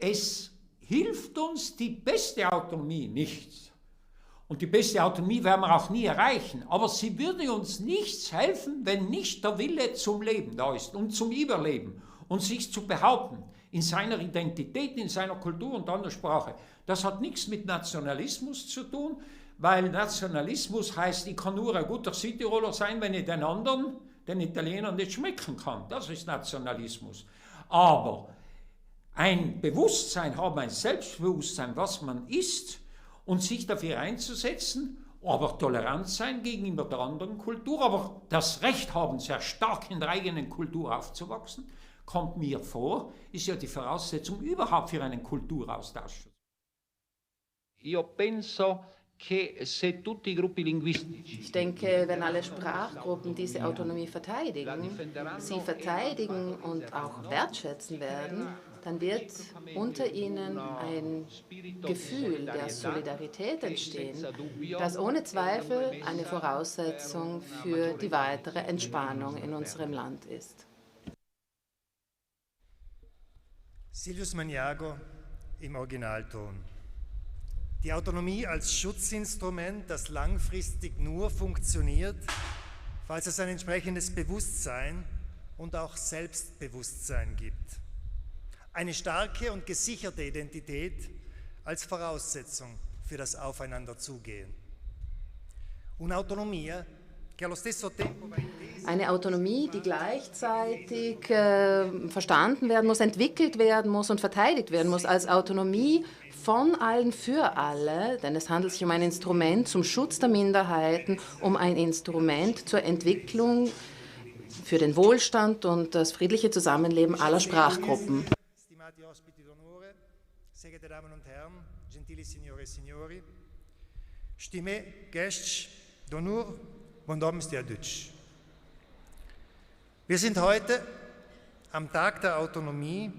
es hilft uns die beste Autonomie nichts. Und die beste Autonomie werden wir auch nie erreichen. Aber sie würde uns nichts helfen, wenn nicht der Wille zum Leben da ist und zum Überleben und sich zu behaupten in seiner Identität, in seiner Kultur und an der Sprache. Das hat nichts mit Nationalismus zu tun, weil Nationalismus heißt, ich kann nur ein guter Südtiroler sein, wenn ich den anderen, den Italienern, nicht schmecken kann. Das ist Nationalismus. Aber ein Bewusstsein haben, ein Selbstbewusstsein, was man ist, und sich dafür einzusetzen, aber tolerant sein gegenüber der anderen Kultur, aber das Recht haben, sehr stark in der eigenen Kultur aufzuwachsen, kommt mir vor, ist ja die Voraussetzung überhaupt für einen Kulturaustausch. Io penso che se tutti i gruppi linguistici. Ich denke, wenn alle Sprachgruppen diese Autonomie verteidigen, sie verteidigen und auch wertschätzen werden, dann wird unter ihnen ein Gefühl der Solidarität entstehen, das ohne Zweifel eine Voraussetzung für die weitere Entspannung in unserem Land ist. Silvius Magnago im Originalton. Die Autonomie als Schutzinstrument, das langfristig nur funktioniert, falls es ein entsprechendes Bewusstsein und auch Selbstbewusstsein gibt. Eine starke und gesicherte Identität als Voraussetzung für das Aufeinanderzugehen. Un'autonomia che allo stesso tempo va intesa. Eine Autonomie, die gleichzeitig verstanden werden muss, entwickelt werden muss und verteidigt werden muss als Autonomie von allen für alle, denn es handelt sich um ein Instrument zum Schutz der Minderheiten, um ein Instrument zur Entwicklung für den Wohlstand und das friedliche Zusammenleben aller Sprachgruppen. Stimati ospiti d'onore, sehr geehrte Damen und Herren, gentili signore e signori, stimé Gäste d'honneur, bondomsti a Deutsch. Wir sind heute am Tag der Autonomie,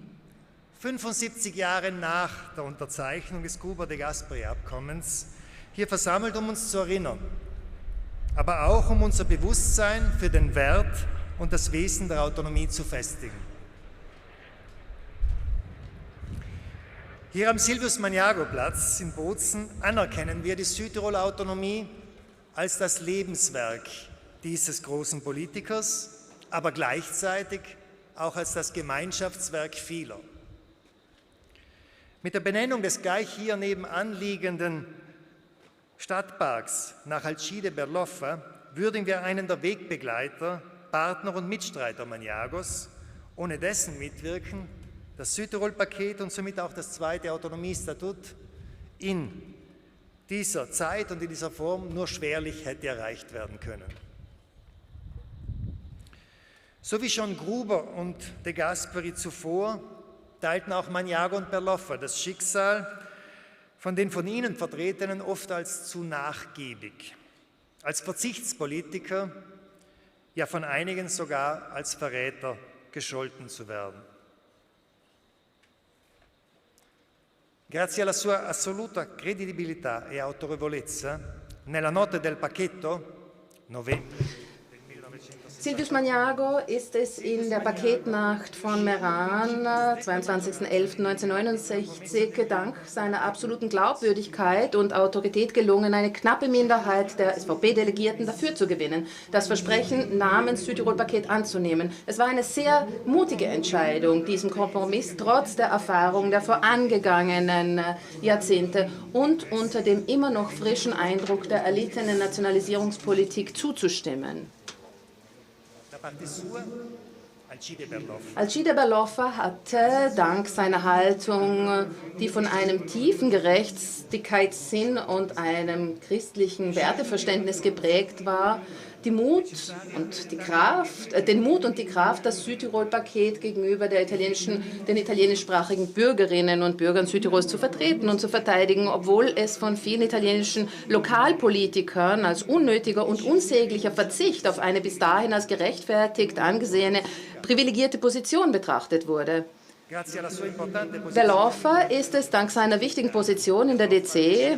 75 Jahre nach der Unterzeichnung des Gruber de Gasperi-Abkommens, hier versammelt, um uns zu erinnern, aber auch um unser Bewusstsein für den Wert und das Wesen der Autonomie zu festigen. Hier am Silvius-Magnago-Platz in Bozen anerkennen wir die Südtiroler Autonomie als das Lebenswerk dieses großen Politikers, aber gleichzeitig auch als das Gemeinschaftswerk vieler. Mit der Benennung des gleich hier nebenan liegenden Stadtparks nach Alcide Berloffa würdigen wir einen der Wegbegleiter, Partner und Mitstreiter Magnagos, ohne dessen Mitwirken das Südtirol-Paket und somit auch das zweite Autonomiestatut in dieser Zeit und in dieser Form nur schwerlich hätte erreicht werden können. So wie schon Gruber und de Gasperi zuvor, teilten auch Magnago und Berloffa das Schicksal von den von ihnen Vertretenen oft als zu nachgiebig, als Verzichtspolitiker, ja von einigen sogar als Verräter gescholten zu werden. Grazie alla sua assoluta credibilità e autorevolezza, nella notte del pacchetto, novembre, Silvius Magnago ist es in der Paketnacht von Meran, 22.11.1969, dank seiner absoluten Glaubwürdigkeit und Autorität gelungen, eine knappe Minderheit der SVP-Delegierten dafür zu gewinnen, das Versprechen namens Südtirol-Paket anzunehmen. Es war eine sehr mutige Entscheidung, diesem Kompromiss trotz der Erfahrung der vorangegangenen Jahrzehnte und unter dem immer noch frischen Eindruck der erlittenen Nationalisierungspolitik zuzustimmen. Alcide Berloffa hatte dank seiner Haltung, die von einem tiefen Gerechtigkeitssinn und einem christlichen Werteverständnis geprägt war, den Mut und die Kraft, das Südtirol-Paket gegenüber den italienischsprachigen Bürgerinnen und Bürgern Südtirols zu vertreten und zu verteidigen, obwohl es von vielen italienischen Lokalpolitikern als unnötiger und unsäglicher Verzicht auf eine bis dahin als gerechtfertigt angesehene privilegierte Position betrachtet wurde. Berloffa ist es dank seiner wichtigen Position in der DC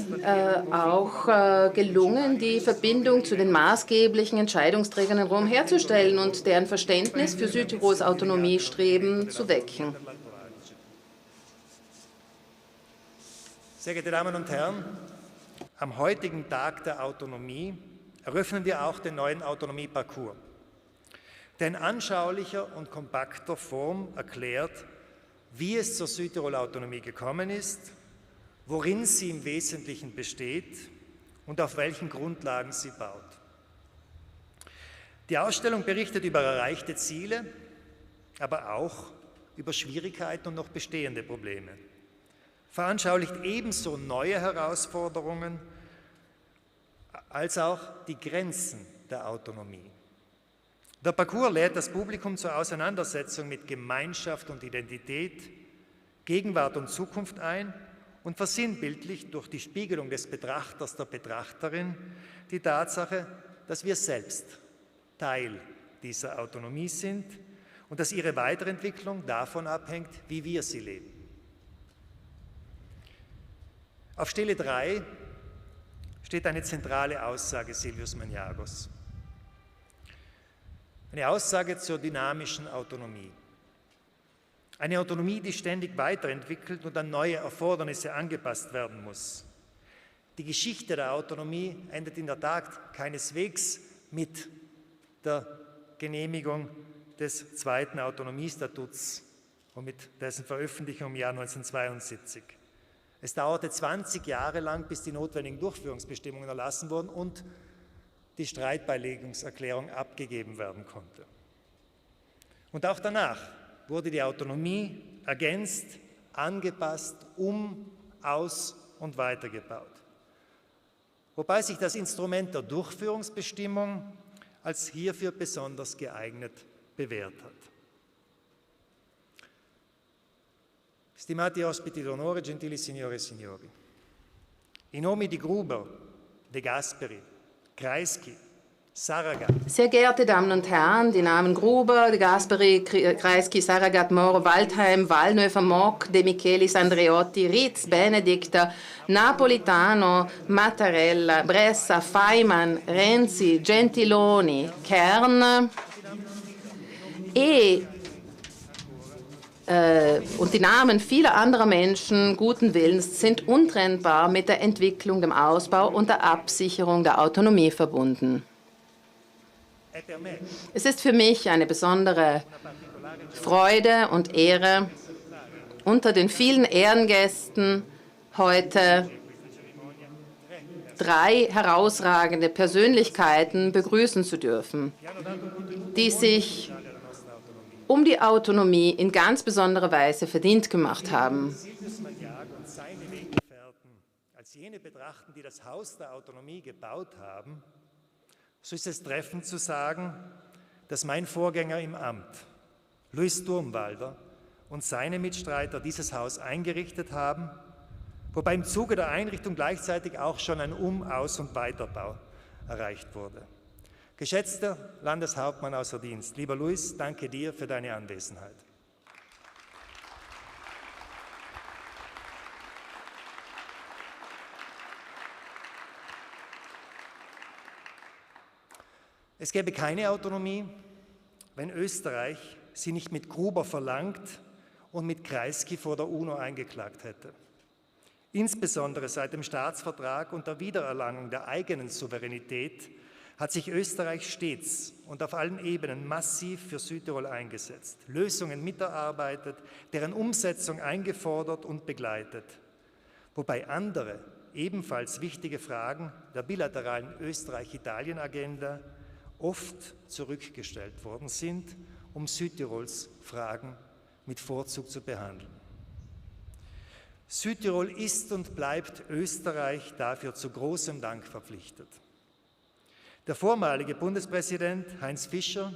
auch gelungen, die Verbindung zu den maßgeblichen Entscheidungsträgern in Rom herzustellen und deren Verständnis für Südtirols Autonomiestreben zu wecken. Sehr geehrte Damen und Herren, am heutigen Tag der Autonomie eröffnen wir auch den neuen Autonomieparcours, der in anschaulicher und kompakter Form erklärt, wie es zur Südtiroler Autonomie gekommen ist, worin sie im Wesentlichen besteht und auf welchen Grundlagen sie baut. Die Ausstellung berichtet über erreichte Ziele, aber auch über Schwierigkeiten und noch bestehende Probleme, veranschaulicht ebenso neue Herausforderungen als auch die Grenzen der Autonomie. Der Parcours lädt das Publikum zur Auseinandersetzung mit Gemeinschaft und Identität, Gegenwart und Zukunft ein und versinnbildlicht durch die Spiegelung des Betrachters, der Betrachterin, die Tatsache, dass wir selbst Teil dieser Autonomie sind und dass ihre Weiterentwicklung davon abhängt, wie wir sie leben. Auf Stele 3 steht eine zentrale Aussage Silvius Maniagos. Eine Aussage zur dynamischen Autonomie. Eine Autonomie, die ständig weiterentwickelt und an neue Erfordernisse angepasst werden muss. Die Geschichte der Autonomie endet in der Tat keineswegs mit der Genehmigung des zweiten Autonomiestatuts und mit dessen Veröffentlichung im Jahr 1972. Es dauerte 20 Jahre lang, bis die notwendigen Durchführungsbestimmungen erlassen wurden und die Streitbeilegungserklärung abgegeben werden konnte. Und auch danach wurde die Autonomie ergänzt, angepasst, aus- und weitergebaut. Wobei sich das Instrument der Durchführungsbestimmung als hierfür besonders geeignet bewährt hat. Stimati ospiti d'onore, gentili signore e signori, i nomi di Gruber, De Gasperi, Kreisky, Saragat. Sehr geehrte Damen und Herren, die Namen Gruber, De Gasperi, Kreisky, Saragat, Moro, Waldheim, Wallnöfer, Mock, De Michelis, Andreotti, Ritz, Benedicta, Napolitano, Mattarella, Bressa, Feimann, Renzi, Gentiloni, Kern und die Namen vieler anderer Menschen guten Willens sind untrennbar mit der Entwicklung, dem Ausbau und der Absicherung der Autonomie verbunden. Es ist für mich eine besondere Freude und Ehre, unter den vielen Ehrengästen heute 3 herausragende Persönlichkeiten begrüßen zu dürfen, die sich um die Autonomie in ganz besonderer Weise verdient gemacht haben. Silvius Maniago und seine Weggefährten als jene betrachten, die das Haus der Autonomie gebaut haben, so ist es treffend zu sagen, dass mein Vorgänger im Amt, Luis Turmwalder, und seine Mitstreiter dieses Haus eingerichtet haben, wobei im Zuge der Einrichtung gleichzeitig auch schon ein Aus- und Weiterbau erreicht wurde. Geschätzter Landeshauptmann außer Dienst, lieber Luis, danke dir für deine Anwesenheit. Es gäbe keine Autonomie, wenn Österreich sie nicht mit Gruber verlangt und mit Kreisky vor der UNO eingeklagt hätte. Insbesondere seit dem Staatsvertrag und der Wiedererlangung der eigenen Souveränität hat sich Österreich stets und auf allen Ebenen massiv für Südtirol eingesetzt, Lösungen miterarbeitet, deren Umsetzung eingefordert und begleitet, wobei andere, ebenfalls wichtige Fragen der bilateralen Österreich-Italien-Agenda oft zurückgestellt worden sind, um Südtirols Fragen mit Vorzug zu behandeln. Südtirol ist und bleibt Österreich dafür zu großem Dank verpflichtet. Der vormalige Bundespräsident Heinz Fischer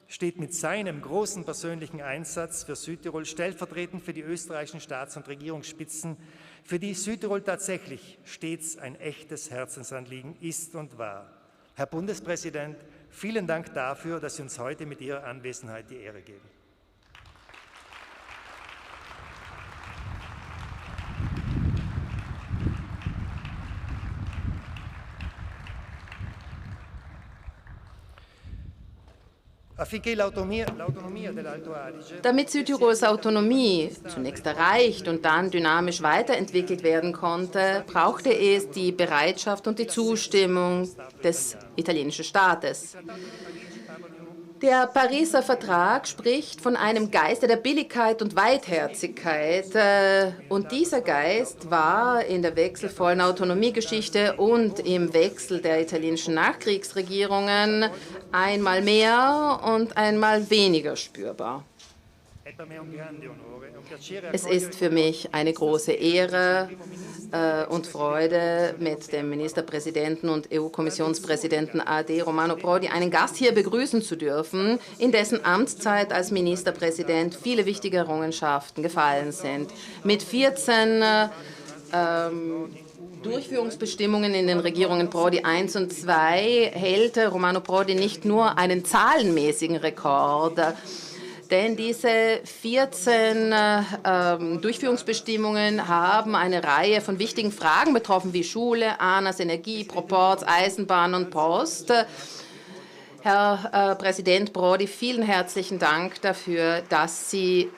steht mit seinem großen persönlichen Einsatz für Südtirol stellvertretend für die österreichischen Staats- und Regierungsspitzen, für die Südtirol tatsächlich stets ein echtes Herzensanliegen ist und war. Herr Bundespräsident, vielen Dank dafür, dass Sie uns heute mit Ihrer Anwesenheit die Ehre geben. Damit Südtirols Autonomie zunächst erreicht und dann dynamisch weiterentwickelt werden konnte, brauchte es die Bereitschaft und die Zustimmung des italienischen Staates. Der Pariser Vertrag spricht von einem Geiste der Billigkeit und Weitherzigkeit. Und dieser Geist war in der wechselvollen Autonomiegeschichte und im Wechsel der italienischen Nachkriegsregierungen einmal mehr und einmal weniger spürbar. Es ist für mich eine große Ehre und Freude, mit dem Ministerpräsidenten und EU-Kommissionspräsidenten AD Romano Prodi einen Gast hier begrüßen zu dürfen, in dessen Amtszeit als Ministerpräsident viele wichtige Errungenschaften gefallen sind. Mit 14 Durchführungsbestimmungen in den Regierungen Prodi I und II hält Romano Prodi nicht nur einen zahlenmäßigen Rekord, denn diese 14 Durchführungsbestimmungen haben eine Reihe von wichtigen Fragen betroffen, wie Schule, ANAS, Energie, Proporz, Eisenbahn und Post. Herr Präsident Prodi, vielen herzlichen Dank dafür, dass Sie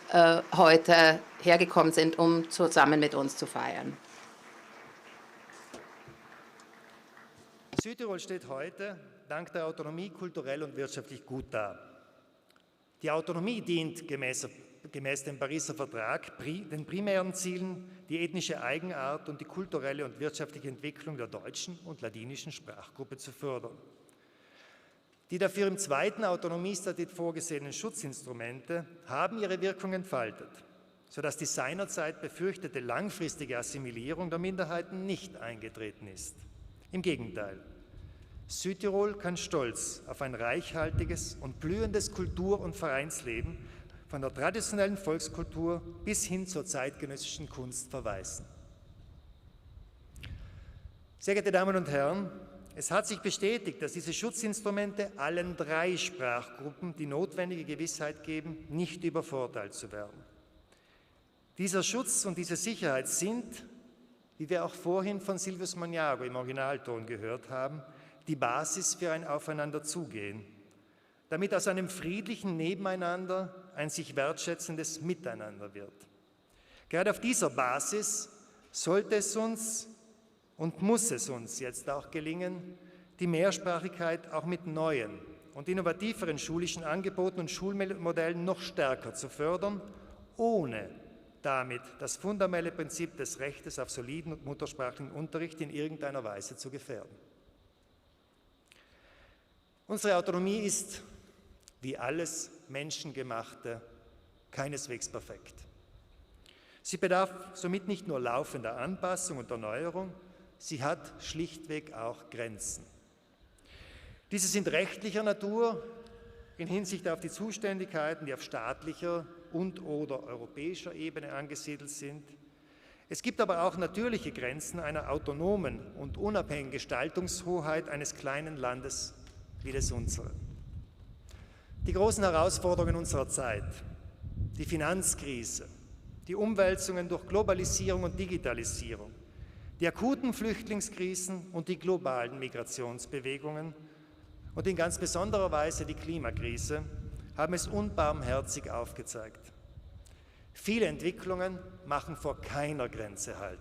heute hergekommen sind, um zusammen mit uns zu feiern. Südtirol steht heute dank der Autonomie kulturell und wirtschaftlich gut da. Die Autonomie dient gemäß dem Pariser Vertrag den primären Zielen, die ethnische Eigenart und die kulturelle und wirtschaftliche Entwicklung der deutschen und ladinischen Sprachgruppe zu fördern. Die dafür im zweiten Autonomiestatut vorgesehenen Schutzinstrumente haben ihre Wirkung entfaltet, sodass die seinerzeit befürchtete langfristige Assimilierung der Minderheiten nicht eingetreten ist. Im Gegenteil. Südtirol kann stolz auf ein reichhaltiges und blühendes Kultur- und Vereinsleben von der traditionellen Volkskultur bis hin zur zeitgenössischen Kunst verweisen. Sehr geehrte Damen und Herren, es hat sich bestätigt, dass diese Schutzinstrumente allen 3 Sprachgruppen die notwendige Gewissheit geben, nicht übervorteilt zu werden. Dieser Schutz und diese Sicherheit sind, wie wir auch vorhin von Silvius Magnago im Originalton gehört haben, die Basis für ein Aufeinanderzugehen, damit aus einem friedlichen Nebeneinander ein sich wertschätzendes Miteinander wird. Gerade auf dieser Basis sollte es uns und muss es uns jetzt auch gelingen, die Mehrsprachigkeit auch mit neuen und innovativeren schulischen Angeboten und Schulmodellen noch stärker zu fördern, ohne damit das fundamentale Prinzip des Rechtes auf soliden und muttersprachlichen Unterricht in irgendeiner Weise zu gefährden. Unsere Autonomie ist, wie alles Menschengemachte, keineswegs perfekt. Sie bedarf somit nicht nur laufender Anpassung und Erneuerung, sie hat schlichtweg auch Grenzen. Diese sind rechtlicher Natur in Hinsicht auf die Zuständigkeiten, die auf staatlicher und/oder europäischer Ebene angesiedelt sind. Es gibt aber auch natürliche Grenzen einer autonomen und unabhängigen Gestaltungshoheit eines kleinen Landes wie das unsere. Die großen Herausforderungen unserer Zeit, die Finanzkrise, die Umwälzungen durch Globalisierung und Digitalisierung, die akuten Flüchtlingskrisen und die globalen Migrationsbewegungen und in ganz besonderer Weise die Klimakrise haben es unbarmherzig aufgezeigt. Viele Entwicklungen machen vor keiner Grenze Halt.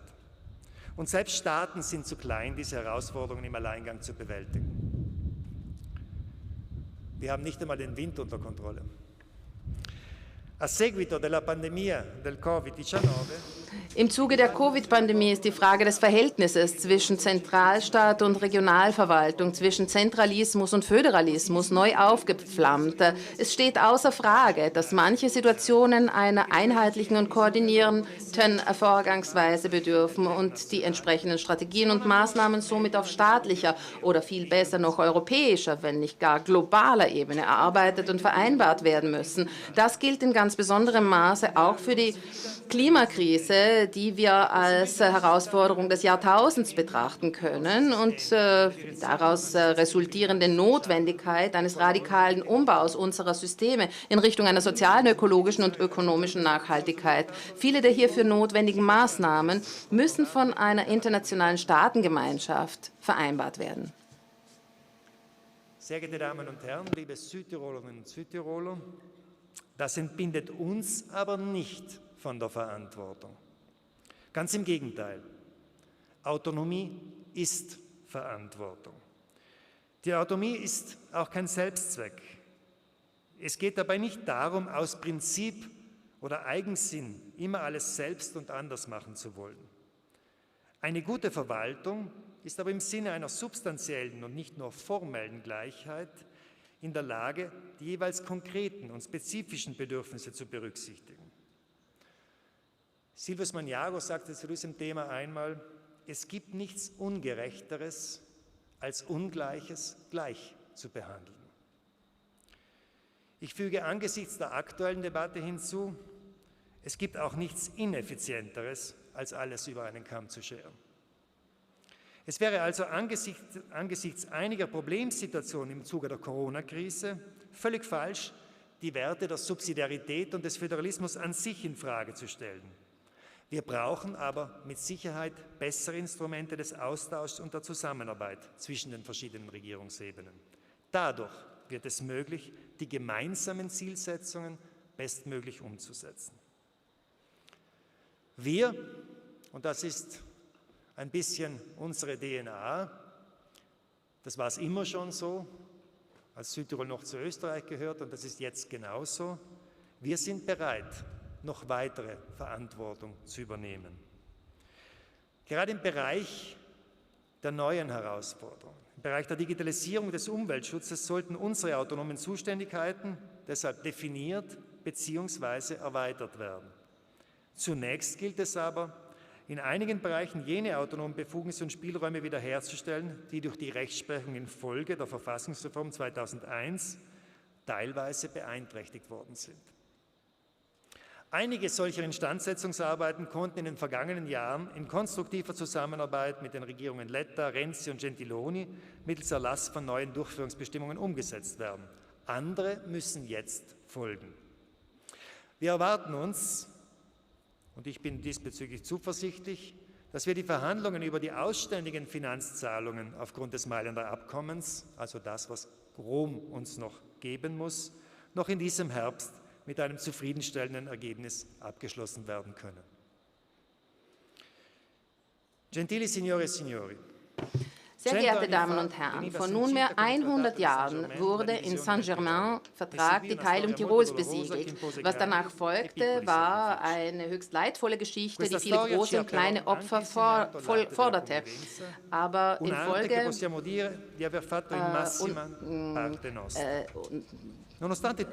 Und selbst Staaten sind zu klein, diese Herausforderungen im Alleingang zu bewältigen. Wir haben nicht einmal den Wind unter Kontrolle. A seguito della pandemia del Covid-19 Im Zuge der Covid-Pandemie ist die Frage des Verhältnisses zwischen Zentralstaat und Regionalverwaltung, zwischen Zentralismus und Föderalismus neu aufgeflammt. Es steht außer Frage, dass manche Situationen einer einheitlichen und koordinierten Vorgangsweise bedürfen und die entsprechenden Strategien und Maßnahmen somit auf staatlicher oder viel besser noch europäischer, wenn nicht gar globaler Ebene erarbeitet und vereinbart werden müssen. Das gilt in ganz besonderem Maße auch für die Klimakrise, die wir als Herausforderung des Jahrtausends betrachten können und daraus resultierende Notwendigkeit eines radikalen Umbaus unserer Systeme in Richtung einer sozialen, ökologischen und ökonomischen Nachhaltigkeit. Viele der hierfür notwendigen Maßnahmen müssen von einer internationalen Staatengemeinschaft vereinbart werden. Sehr geehrte Damen und Herren, liebe Südtirolerinnen und Südtiroler, das entbindet uns aber nicht von der Verantwortung. Ganz im Gegenteil. Autonomie ist Verantwortung. Die Autonomie ist auch kein Selbstzweck. Es geht dabei nicht darum, aus Prinzip oder Eigensinn immer alles selbst und anders machen zu wollen. Eine gute Verwaltung ist aber im Sinne einer substanziellen und nicht nur formellen Gleichheit in der Lage, die jeweils konkreten und spezifischen Bedürfnisse zu berücksichtigen. Silvius Magnago sagte zu diesem Thema einmal, es gibt nichts Ungerechteres, als Ungleiches gleich zu behandeln. Ich füge angesichts der aktuellen Debatte hinzu, es gibt auch nichts Ineffizienteres, als alles über einen Kamm zu scheren. Es wäre also angesichts einiger Problemsituationen im Zuge der Corona-Krise völlig falsch, die Werte der Subsidiarität und des Föderalismus an sich in Frage zu stellen. Wir brauchen aber mit Sicherheit bessere Instrumente des Austauschs und der Zusammenarbeit zwischen den verschiedenen Regierungsebenen. Dadurch wird es möglich, die gemeinsamen Zielsetzungen bestmöglich umzusetzen. Wir, und das ist ein bisschen unsere DNA, das war es immer schon so, als Südtirol noch zu Österreich gehört, und das ist jetzt genauso, wir sind bereit, noch weitere Verantwortung zu übernehmen. Gerade im Bereich der neuen Herausforderungen, im Bereich der Digitalisierung des Umweltschutzes sollten unsere autonomen Zuständigkeiten deshalb definiert bzw. erweitert werden. Zunächst gilt es aber, in einigen Bereichen jene autonomen Befugnisse und Spielräume wiederherzustellen, die durch die Rechtsprechung infolge der Verfassungsreform 2001 teilweise beeinträchtigt worden sind. Einige solcher Instandsetzungsarbeiten konnten in den vergangenen Jahren in konstruktiver Zusammenarbeit mit den Regierungen Letta, Renzi und Gentiloni mittels Erlass von neuen Durchführungsbestimmungen umgesetzt werden. Andere müssen jetzt folgen. Wir erwarten uns, und ich bin diesbezüglich zuversichtlich, dass wir die Verhandlungen über die ausständigen Finanzzahlungen aufgrund des Mailänder Abkommens, also das, was Rom uns noch geben muss, noch in diesem Herbst mit einem zufriedenstellenden Ergebnis abgeschlossen werden können. Gentili Signore e Signori, sehr geehrte Damen und Herren, vor nunmehr 100 Jahren wurde in Saint-Germain-Vertrag die Teilung Tirols besiegelt. Was danach folgte, war eine höchst leidvolle Geschichte, die viele große und kleine Opfer forderte. Aber infolge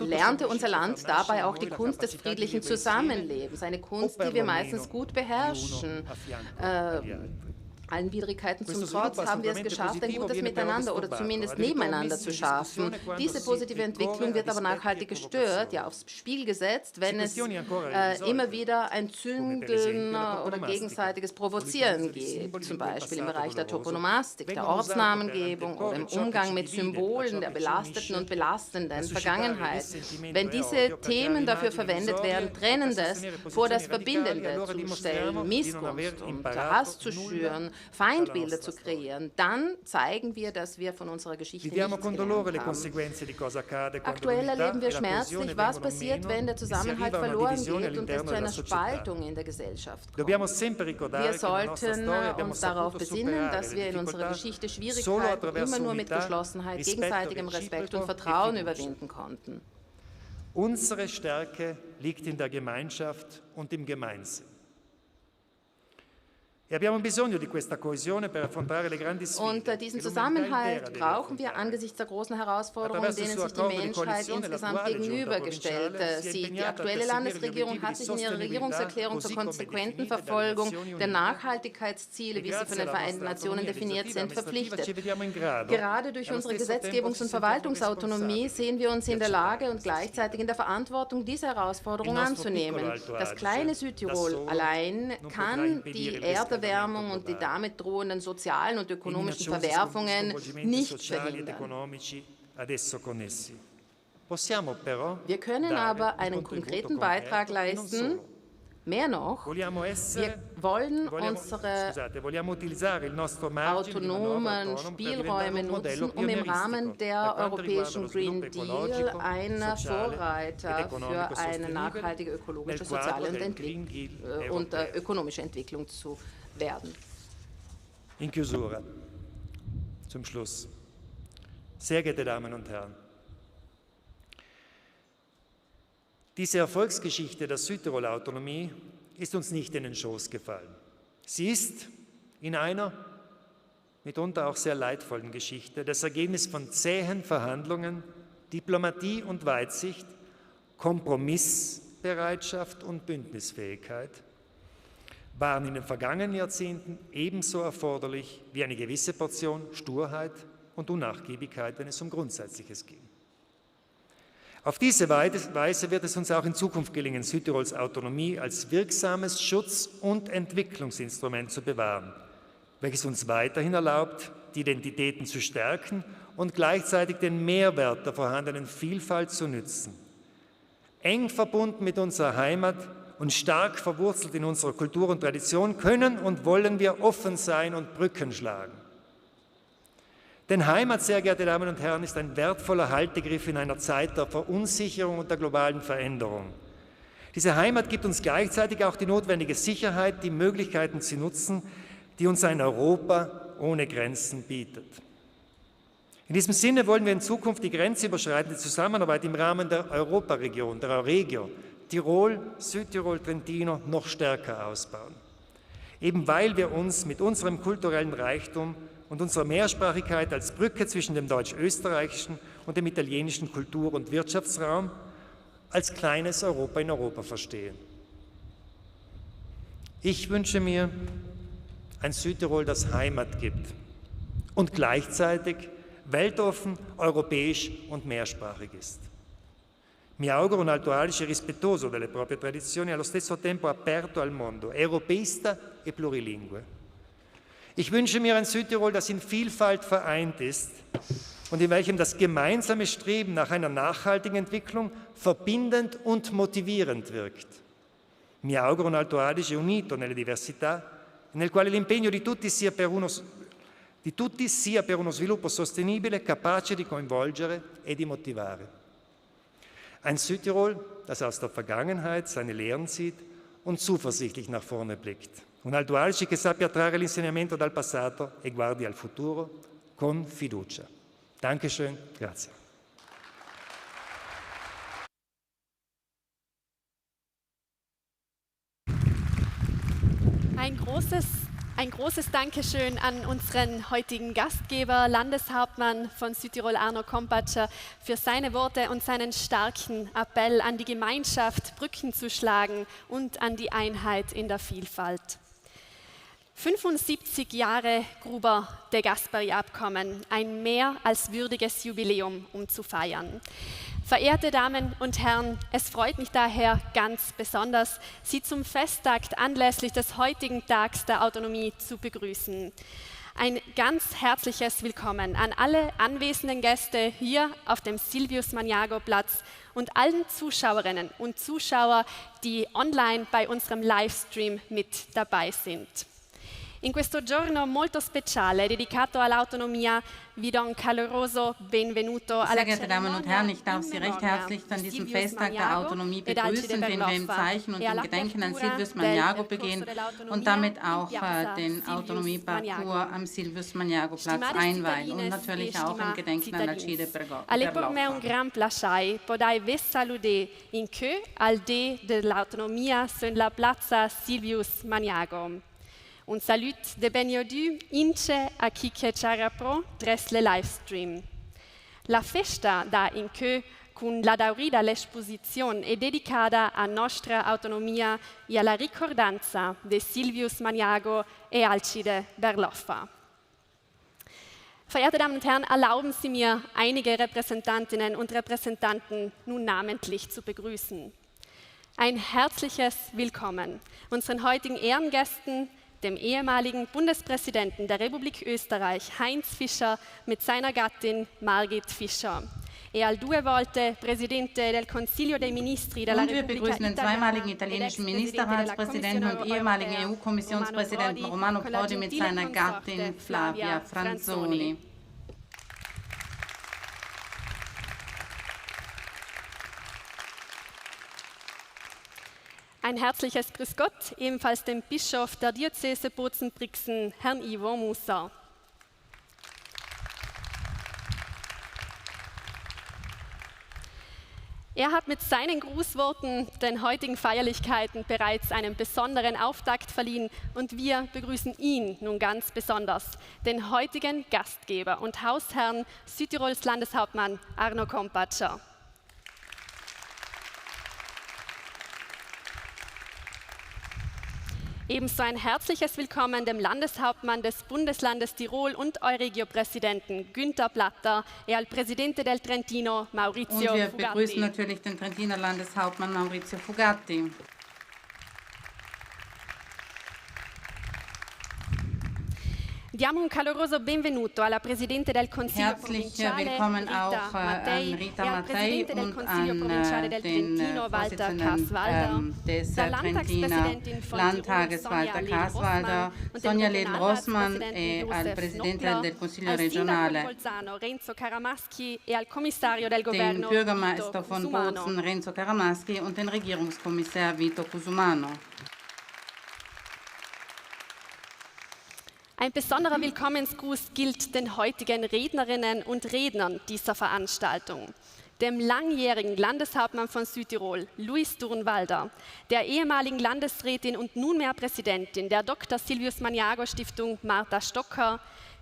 lernte unser Land dabei auch die Kunst des friedlichen Zusammenlebens, eine Kunst, die wir meistens gut beherrschen. Allen Widrigkeiten zum Trotz haben wir es geschafft, ein gutes Miteinander oder zumindest nebeneinander zu schaffen. Diese positive Entwicklung wird aber nachhaltig gestört, ja aufs Spiel gesetzt, wenn es immer wieder ein Zündeln oder gegenseitiges Provozieren gibt, zum Beispiel im Bereich der Toponomastik, der Ortsnamengebung oder im Umgang mit Symbolen der belasteten und belastenden Vergangenheit. Wenn diese Themen dafür verwendet werden, Trennendes vor das Verbindende zu stellen, Missgunst und Hass zu schüren, Feindbilder zu kreieren, dann zeigen wir, dass wir von unserer Geschichte nichts gelernt haben. Aktuell erleben wir schmerzlich, was passiert, wenn der Zusammenhalt verloren geht und es zu einer Spaltung in der Gesellschaft kommt. Wir sollten uns darauf besinnen, dass wir in unserer Geschichte Schwierigkeiten immer nur mit Geschlossenheit, gegenseitigem Respekt und Vertrauen überwinden konnten. Unsere Stärke liegt in der Gemeinschaft und im Gemeinsinn. Und diesen Zusammenhalt brauchen wir angesichts der großen Herausforderungen, denen sich die Menschheit insgesamt gegenübergestellt sieht. Die aktuelle Landesregierung hat sich in ihrer Regierungserklärung zur konsequenten Verfolgung der Nachhaltigkeitsziele, wie sie von den Vereinten Nationen definiert sind, verpflichtet. Gerade durch unsere Gesetzgebungs- und Verwaltungsautonomie sehen wir uns in der Lage und gleichzeitig in der Verantwortung, diese Herausforderung anzunehmen. Das kleine Südtirol allein kann die Erderwärmung und die damit drohenden sozialen und ökonomischen Verwerfungen nicht verhindern. Wir können aber einen konkreten Beitrag leisten, Mehr noch, wir wollen unsere autonomen Spielräume nutzen, um im Rahmen der europäischen Green Deal ein Vorreiter für eine nachhaltige ökologische, soziale und ökonomische Entwicklung zu werden. In chiusura, zum Schluss. Sehr geehrte Damen und Herren, diese Erfolgsgeschichte der Südtirol-Autonomie ist uns nicht in den Schoß gefallen. Sie ist in einer mitunter auch sehr leidvollen Geschichte das Ergebnis von zähen Verhandlungen, Diplomatie und Weitsicht, Kompromissbereitschaft und Bündnisfähigkeit waren in den vergangenen Jahrzehnten ebenso erforderlich wie eine gewisse Portion Sturheit und Unnachgiebigkeit, wenn es um Grundsätzliches ging. Auf diese Weise wird es uns auch in Zukunft gelingen, Südtirols Autonomie als wirksames Schutz- und Entwicklungsinstrument zu bewahren, welches uns weiterhin erlaubt, die Identitäten zu stärken und gleichzeitig den Mehrwert der vorhandenen Vielfalt zu nützen. Eng verbunden mit unserer Heimat und stark verwurzelt in unserer Kultur und Tradition können und wollen wir offen sein und Brücken schlagen. Denn Heimat, sehr geehrte Damen und Herren, ist ein wertvoller Haltegriff in einer Zeit der Verunsicherung und der globalen Veränderung. Diese Heimat gibt uns gleichzeitig auch die notwendige Sicherheit, die Möglichkeiten zu nutzen, die uns ein Europa ohne Grenzen bietet. In diesem Sinne wollen wir in Zukunft die grenzüberschreitende Zusammenarbeit im Rahmen der Europaregion, der Euregio, Tirol, Südtirol, Trentino noch stärker ausbauen. Eben weil wir uns mit unserem kulturellen Reichtum und unserer Mehrsprachigkeit als Brücke zwischen dem deutsch-österreichischen und dem italienischen Kultur- und Wirtschaftsraum als kleines Europa in Europa verstehen. Ich wünsche mir ein Südtirol, das Heimat gibt und gleichzeitig weltoffen, europäisch und mehrsprachig ist. Mi auguro un Alto Adige rispettoso delle proprie tradizioni e allo stesso tempo aperto al mondo, europeista e plurilingue. Ich wünsche mir ein Südtirol, das in Vielfalt vereint ist und in welchem das gemeinsame Streben nach einer nachhaltigen Entwicklung verbindend und motivierend wirkt. Mi auguro un Alto Adige unito nelle diversità, nel quale l'impegno di tutti sia per uno sviluppo sostenibile, capace di coinvolgere e di motivare. Ein Südtirol, das aus der Vergangenheit seine Lehren zieht und zuversichtlich nach vorne blickt. Un Alto Adige che sappia trarre l'insegnamento dal passato e guardi al futuro con fiducia. Dankeschön, grazie. Ein großes Dankeschön an unseren heutigen Gastgeber, Landeshauptmann von Südtirol, Arno Kompatscher, für seine Worte und seinen starken Appell an die Gemeinschaft, Brücken zu schlagen und an die Einheit in der Vielfalt. 75 Jahre Gruber-De Gasperi-Abkommen, ein mehr als würdiges Jubiläum, um zu feiern. Verehrte Damen und Herren, es freut mich daher ganz besonders, Sie zum Festtag anlässlich des heutigen Tags der Autonomie zu begrüßen. Ein ganz herzliches Willkommen an alle anwesenden Gäste hier auf dem Silvius-Magnago-Platz und allen Zuschauerinnen und Zuschauer, die online bei unserem Livestream mit dabei sind. In questo giorno molto speciale dedicato all'autonomia vi do un caloroso benvenuto alla Sehr geehrte Damen und Herren, ich darf Sie recht herzlich an diesem Festtag der Autonomie begrüßen, den wir im Zeichen und im Gedenken an Silvius Magnago begehen und damit auch den Autonomieparcours am Silvius Magnago-Platz einweihen und natürlich auch im Gedenken an Alcide Berloffa. All'epoque me un grand plaisir podai ves saluder in que al dé de l'autonomia sur la plaza Silvius Magnago. Un salut de benvenuto ince a chi che ci rapro tres le livestream. La festa da in que con la daurida l'esposizione è dedicata a nostra autonomia e alla ricordanza de Silvius Magnago e Alcide Berloffa. Verehrte Damen und Herren, erlauben Sie mir, einige Repräsentantinnen und Repräsentanten nun namentlich zu begrüßen. Ein herzliches Willkommen unseren heutigen Ehrengästen, dem ehemaligen Bundespräsidenten der Republik Österreich, Heinz Fischer, mit seiner Gattin Margit Fischer, e al 2 volte Presidente del Consiglio dei Ministri della Und wir Repubblica begrüßen den zweimaligen italienischen Ministerratspräsidenten und ehemaligen EU-Kommissionspräsidenten Romano Prodi mit seiner Gattin Flavia Franzoni. Ein herzliches Grüß Gott, ebenfalls dem Bischof der Diözese Bozen-Brixen, Herrn Ivo Musa. Er hat mit seinen Grußworten den heutigen Feierlichkeiten bereits einen besonderen Auftakt verliehen und wir begrüßen ihn nun ganz besonders, den heutigen Gastgeber und Hausherrn Südtirols Landeshauptmann Arno Kompatscher. Ebenso ein herzliches Willkommen dem Landeshauptmann des Bundeslandes Tirol und Euregio-Präsidenten Günther Platter e al Presidente del Trentino Maurizio Fugatti. Und wir begrüßen natürlich den Trentiner Landeshauptmann Maurizio Fugatti. Diamo un caloroso benvenuto alla Presidente del Consiglio Herzlich Provinciale willkommen auch an Rita Mattei und an den Vorsitzenden des Trentiner Landtages Walter Caswalder, Sonja Ledl-Rossmann e al Presidente del Consiglio regionale, den Bürgermeister von Bozen Renzo Caramaschi und den Regierungskommissar Vito Cusumano. Ein besonderer Willkommensgruß gilt den heutigen Rednerinnen und Rednern dieser Veranstaltung. Dem langjährigen Landeshauptmann von Südtirol, Luis Durnwalder, der ehemaligen Landesrätin und nunmehr Präsidentin der Dr. Silvius Magnago Stiftung Marta Stocker,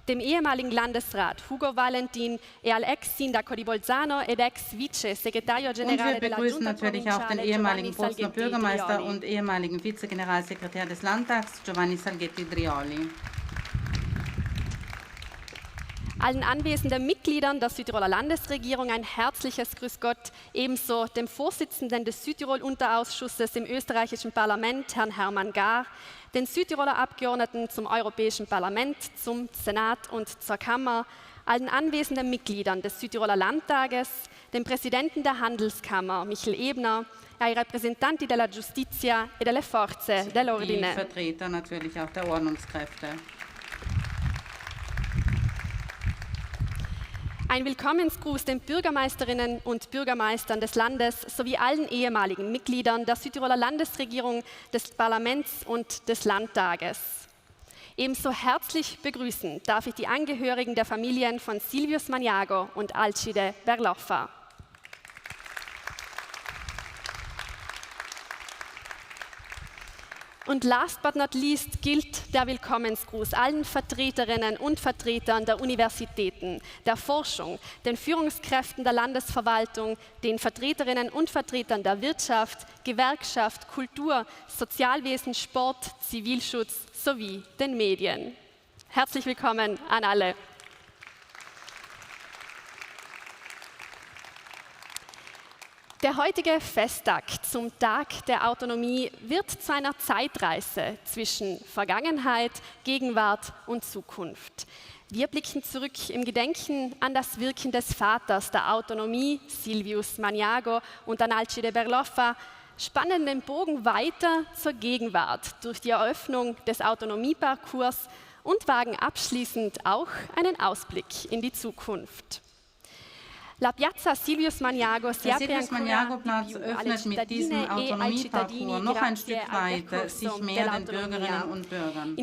dem ehemaligen Landesrat Hugo Valentin e al ex sindaco di Bolzano ed ex vice segretario generale della Giunta provinciale. Und wir begrüßen natürlich auch den ehemaligen Bozner Bürgermeister und ehemaligen Vizegeneralsekretär des Landtags, Giovanni Salghetti Drioli. Allen anwesenden Mitgliedern der Südtiroler Landesregierung ein herzliches Grüß Gott, ebenso dem Vorsitzenden des Südtirol-Unterausschusses im österreichischen Parlament, Herrn Hermann Gahr, den Südtiroler Abgeordneten zum Europäischen Parlament, zum Senat und zur Kammer, allen anwesenden Mitgliedern des Südtiroler Landtages, dem Präsidenten der Handelskammer, Michel Ebner, ai rappresentanti della giustizia e delle forze dell'ordine. Die Vertreter natürlich auch der Ordnungskräfte. Ein Willkommensgruß den Bürgermeisterinnen und Bürgermeistern des Landes sowie allen ehemaligen Mitgliedern der Südtiroler Landesregierung, des Parlaments und des Landtages. Ebenso herzlich begrüßen darf ich die Angehörigen der Familien von Silvius Magnago und Alcide Berloffa. Und last but not least gilt der Willkommensgruß allen Vertreterinnen und Vertretern der Universitäten, der Forschung, den Führungskräften der Landesverwaltung, den Vertreterinnen und Vertretern der Wirtschaft, Gewerkschaft, Kultur, Sozialwesen, Sport, Zivilschutz sowie den Medien. Herzlich willkommen an alle. Der heutige Festtag zum Tag der Autonomie wird zu einer Zeitreise zwischen Vergangenheit, Gegenwart und Zukunft. Wir blicken zurück im Gedenken an das Wirken des Vaters der Autonomie, Silvius Magnago, und an Alcide Berloffa, spannen den Bogen weiter zur Gegenwart durch die Eröffnung des Autonomieparcours und wagen abschließend auch einen Ausblick in die Zukunft. La Piazza Silvius Magnago der Silvius-Magnago-Platz öffnet mit diesem Autonomieparcours noch ein Stück weiter sich mehr den Bürgerinnen und Bürgern.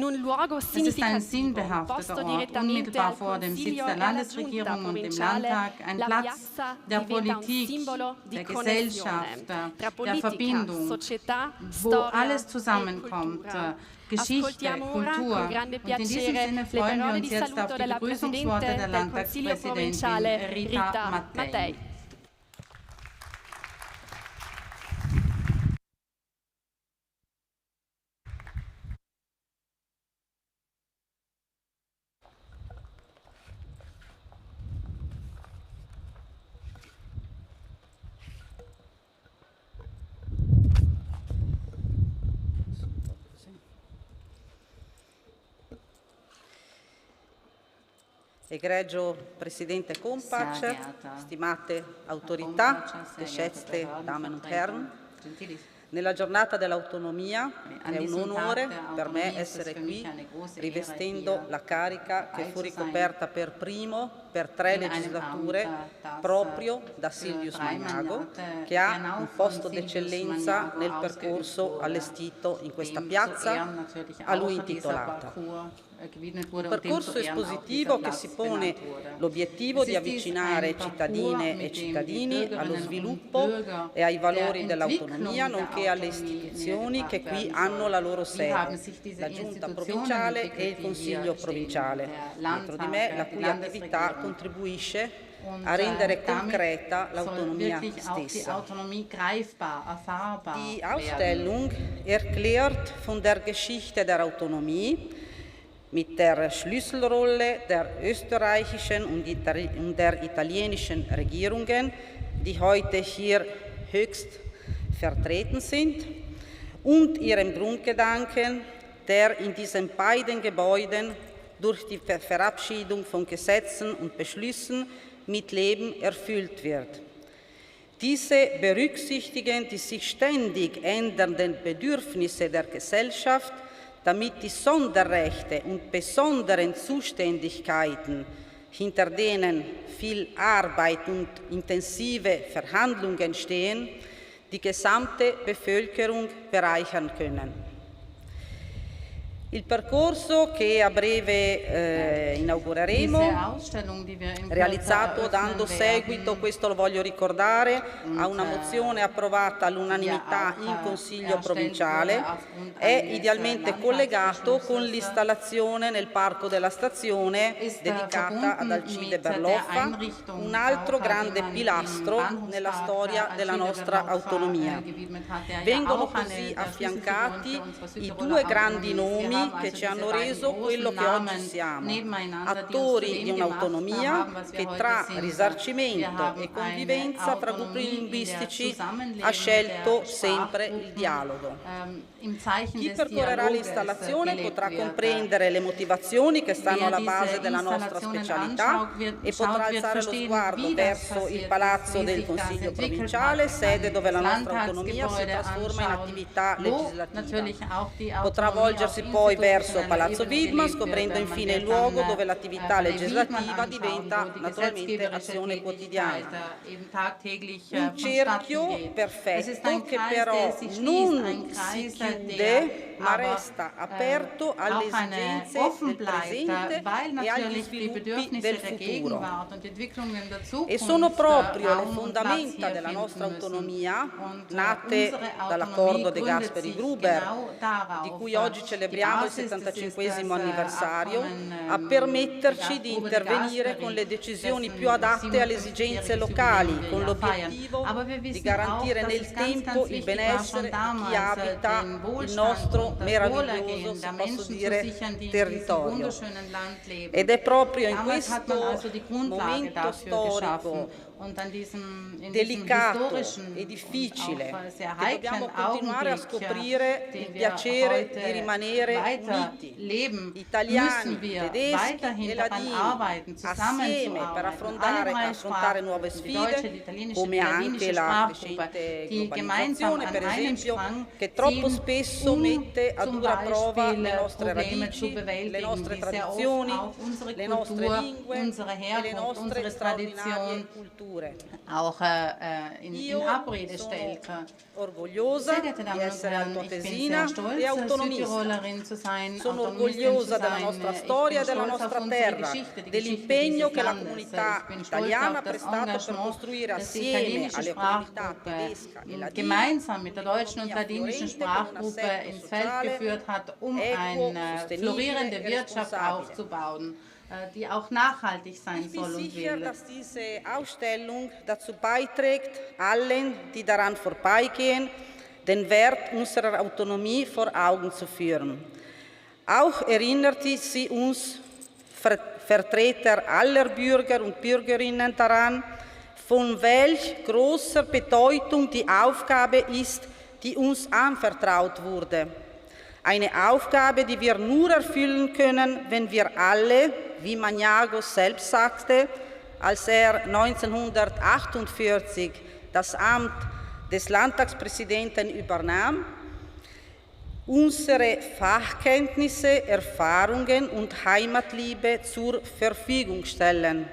Es ist ein sinnbehafteter Ort, unmittelbar vor dem Sitz der Landesregierung und dem Landtag, ein Platz der Politik, der Gesellschaft, der Verbindung, wo alles zusammenkommt, Geschichte, Kultur. Und in diesem Sinne freuen wir uns jetzt auf die Begrüßungsworte der Landtagspräsidentin Rita Mattei. Egregio Presidente Kompatscher, stimate autorità, geschätzte Damen und Herren, nella giornata dell'autonomia è un onore per me essere qui rivestendo la carica che fu ricoperta per primo per 3 legislature proprio da Silvius Magnago, che ha un posto d'eccellenza nel percorso allestito in questa piazza a lui intitolata. Un percorso espositivo che si pone l'obiettivo di avvicinare cittadine e cittadini allo sviluppo e ai valori dell'autonomia, nonché alle istituzioni che qui hanno la loro sede, la Giunta provinciale e il Consiglio provinciale, dietro di me, la cui attività contribuisce a rendere concreta l'autonomia stessa. Die Ausstellung erklärt von der Geschichte der Autonomie mit der Schlüsselrolle der österreichischen und der italienischen Regierungen, die heute hier höchst vertreten sind, und ihrem Grundgedanken, der in diesen beiden Gebäuden durch die Verabschiedung von Gesetzen und Beschlüssen mit Leben erfüllt wird. Diese berücksichtigen die sich ständig ändernden Bedürfnisse der Gesellschaft, damit die Sonderrechte und besonderen Zuständigkeiten, hinter denen viel Arbeit und intensive Verhandlungen stehen, die gesamte Bevölkerung bereichern können. Il percorso che a breve inaugureremo, realizzato dando seguito, questo lo voglio ricordare, a una mozione approvata all'unanimità in Consiglio provinciale, è idealmente collegato con l'installazione nel Parco della Stazione dedicata ad Alcide Berloffa, un altro grande pilastro nella storia della nostra autonomia. Vengono così affiancati i 2 grandi nomi che ci hanno reso quello che oggi siamo, attori di un'autonomia che tra risarcimento e convivenza tra gruppi linguistici ha scelto sempre il dialogo. Chi percorrerà l'installazione potrà comprendere le motivazioni che stanno alla base della nostra specialità e potrà alzare lo sguardo verso il Palazzo del Consiglio provinciale, sede dove la nostra autonomia si trasforma in attività legislativa. Potrà volgersi poi verso Palazzo Widmer, scoprendo infine il luogo dove l'attività legislativa diventa naturalmente azione quotidiana. Un cerchio perfetto che però non si chiude ma resta aperto alle esigenze del presente e agli sviluppi del futuro. E sono proprio le fondamenta della nostra autonomia, nate dall'accordo De Gasperi-Gruber, di cui oggi celebriamo il 75° anniversario, a permetterci di intervenire con le decisioni più adatte alle esigenze locali, con l'obiettivo di garantire nel tempo il benessere di chi abita il nostro meraviglioso, se posso dire, territorio. Ed è proprio in questo momento storico delicato e difficile che dobbiamo continuare a scoprire il piacere di rimanere uniti, italiani, tedeschi e ladini, assieme per affrontare nuove sfide, come anche la crescente globalizzazione, per esempio, che troppo spesso mette a dura prova le nostre radici, le nostre tradizioni, le nostre lingue e le nostre straordinarie culture. Auch in Abrede stellt. Orgogliosa di essere altoatesina e autonomista. Sono orgogliosa della nostra storia e della nostra terra, dell'impegno che la comunità italiana ha prestato per costruire assieme alle comunità tedesca e ladina gemeinsam mit der deutschen und ladinischen Sprachgruppe ins Feld geführt hat, eine florierende Wirtschaft aufzubauen, die auch nachhaltig sein soll und will. Dass diese Ausstellung dazu beiträgt, allen, die daran vorbeigehen, den Wert unserer Autonomie vor Augen zu führen. Auch erinnerte sie uns Vertreter aller Bürger und Bürgerinnen daran, von welch großer Bedeutung die Aufgabe ist, die uns anvertraut wurde. Eine Aufgabe, die wir nur erfüllen können, wenn wir alle, wie Magnago selbst sagte, als er 1948 das Amt des Landtagspräsidenten übernahm, unsere Fachkenntnisse, Erfahrungen und Heimatliebe zur Verfügung stellen.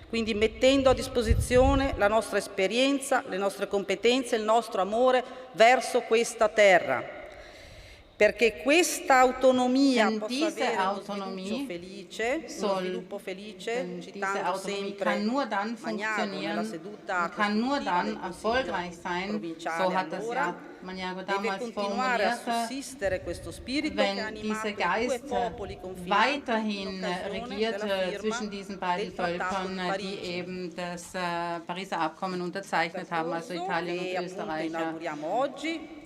Quindi mettendo a disposizione la nostra esperienza, le nostre competenze, il nostro amore verso questa terra. Perché questa autonomia possa avere uno sviluppo felice, citando sempre Magnago nella seduta dann erfolgreich sein, so hat das ja Magnago damals formuliert, wenn dieser Geist weiterhin regiert zwischen diesen beiden Völkern, die eben das Pariser Abkommen unterzeichnet haben, also Italien und Österreich.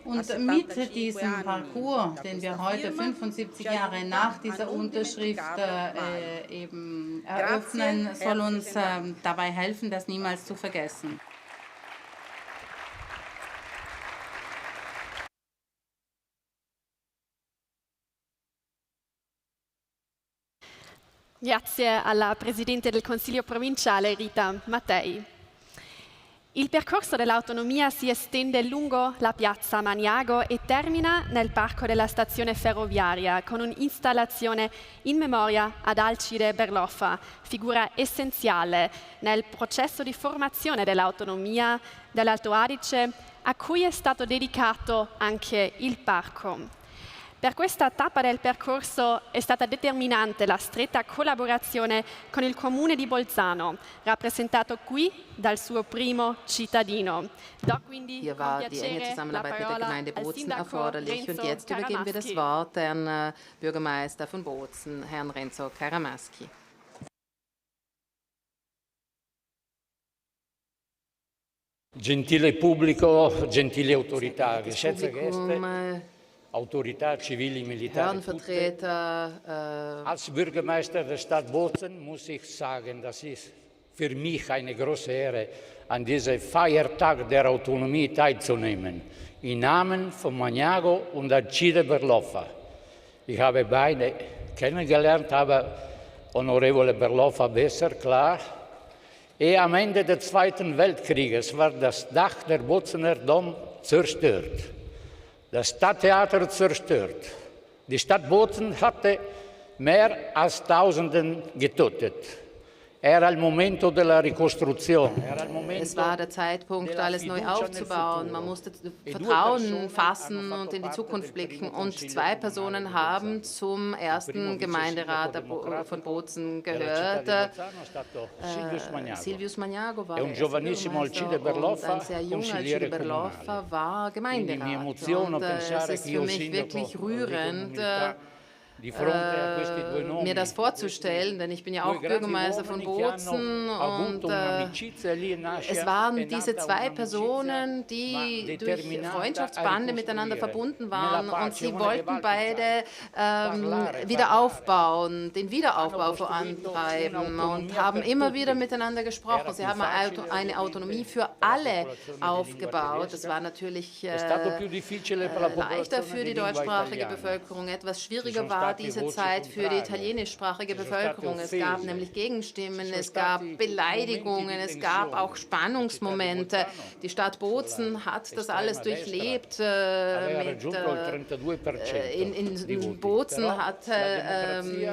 Und mit diesem Parcours, den wir heute 75 Jahre nach dieser Unterschrift eben eröffnen, soll uns dabei helfen, das niemals zu vergessen. Grazie alla Presidente del Consiglio provinciale Rita Mattei. Il percorso dell'autonomia si estende lungo la piazza Magnago e termina nel parco della stazione ferroviaria con un'installazione in memoria ad Alcide Berloffa, figura essenziale nel processo di formazione dell'autonomia dell'Alto Adige, a cui è stato dedicato anche il parco. Per questa tappa del percorso è stata determinante la stretta collaborazione con il Comune di Bolzano, rappresentato qui dal suo primo cittadino. Hier war die enge Zusammenarbeit mit der Gemeinde Bozen erforderlich. Und jetzt übergeben wir das Wort an Bürgermeister von Bozen, Herrn Renzo Karamaschi. Gentile pubblico, gentili autorità, geschätzte Gäste, Autorität, zivile, Militär. Als Bürgermeister der Stadt Bozen muss ich sagen, das ist für mich eine große Ehre, an diesem Feiertag der Autonomie teilzunehmen, im Namen von Magnago und Alcide Berloffa. Ich habe beide kennengelernt, aber Honorevole Berloffa besser, klar. Am Ende des Zweiten Weltkrieges war das Dach der Bozener Dom zerstört. Das Stadttheater zerstört. Die Stadt Bozen hatte mehr als Tausenden getötet. Era il momento della ricostruzione. Es war der Zeitpunkt, alles neu aufzubauen. Man musste Vertrauen fassen und in die Zukunft blicken. Und zwei Personen haben zum ersten Gemeinderat von Bozen gehört. Silvius Magnago war der erste Bürgermeister und ein sehr junger Alcide Berloffa war Gemeinderat. Und es ist für mich wirklich rührend, mir das vorzustellen, denn ich bin ja auch Bürgermeister von Bozen und es waren diese zwei Personen, die durch Freundschaftsbande miteinander verbunden waren und sie wollten beide den Wiederaufbau vorantreiben und haben immer wieder miteinander gesprochen. Sie haben eine Autonomie für alle aufgebaut. Das war natürlich leichter für die deutschsprachige Bevölkerung, etwas schwieriger war diese Zeit für die italienischsprachige Bevölkerung. Es gab nämlich Gegenstimmen, es gab Beleidigungen, es gab auch Spannungsmomente. Die Stadt Bozen hat das alles durchlebt. In Bozen hat die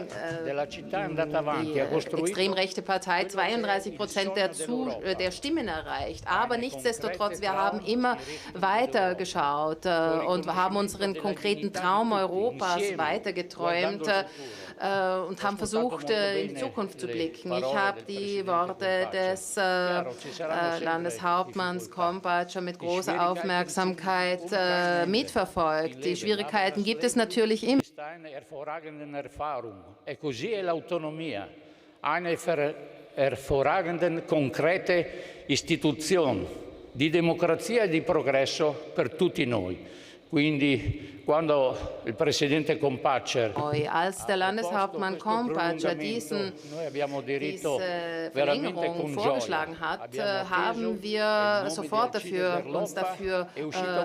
extrem rechte Partei 32% der Stimmen erreicht. Aber nichtsdestotrotz, wir haben immer weiter geschaut und wir haben unseren konkreten Traum Europas weitergeträumt und haben versucht, in die Zukunft zu blicken. Ich habe die Worte des Landeshauptmanns Kompatscher mit großer Aufmerksamkeit mitverfolgt. Die Schwierigkeiten gibt es natürlich immer. Eine hervorragende Erfahrung. E così è l'autonomia, eine hervorragende, concrete istituzione di democrazia e di progresso per tutti noi. Quindi quando il Presidente Kompatscher, als der Landeshauptmann Kompatscher diese Verlängerung vorgeschlagen hat, haben wir sofort uns dafür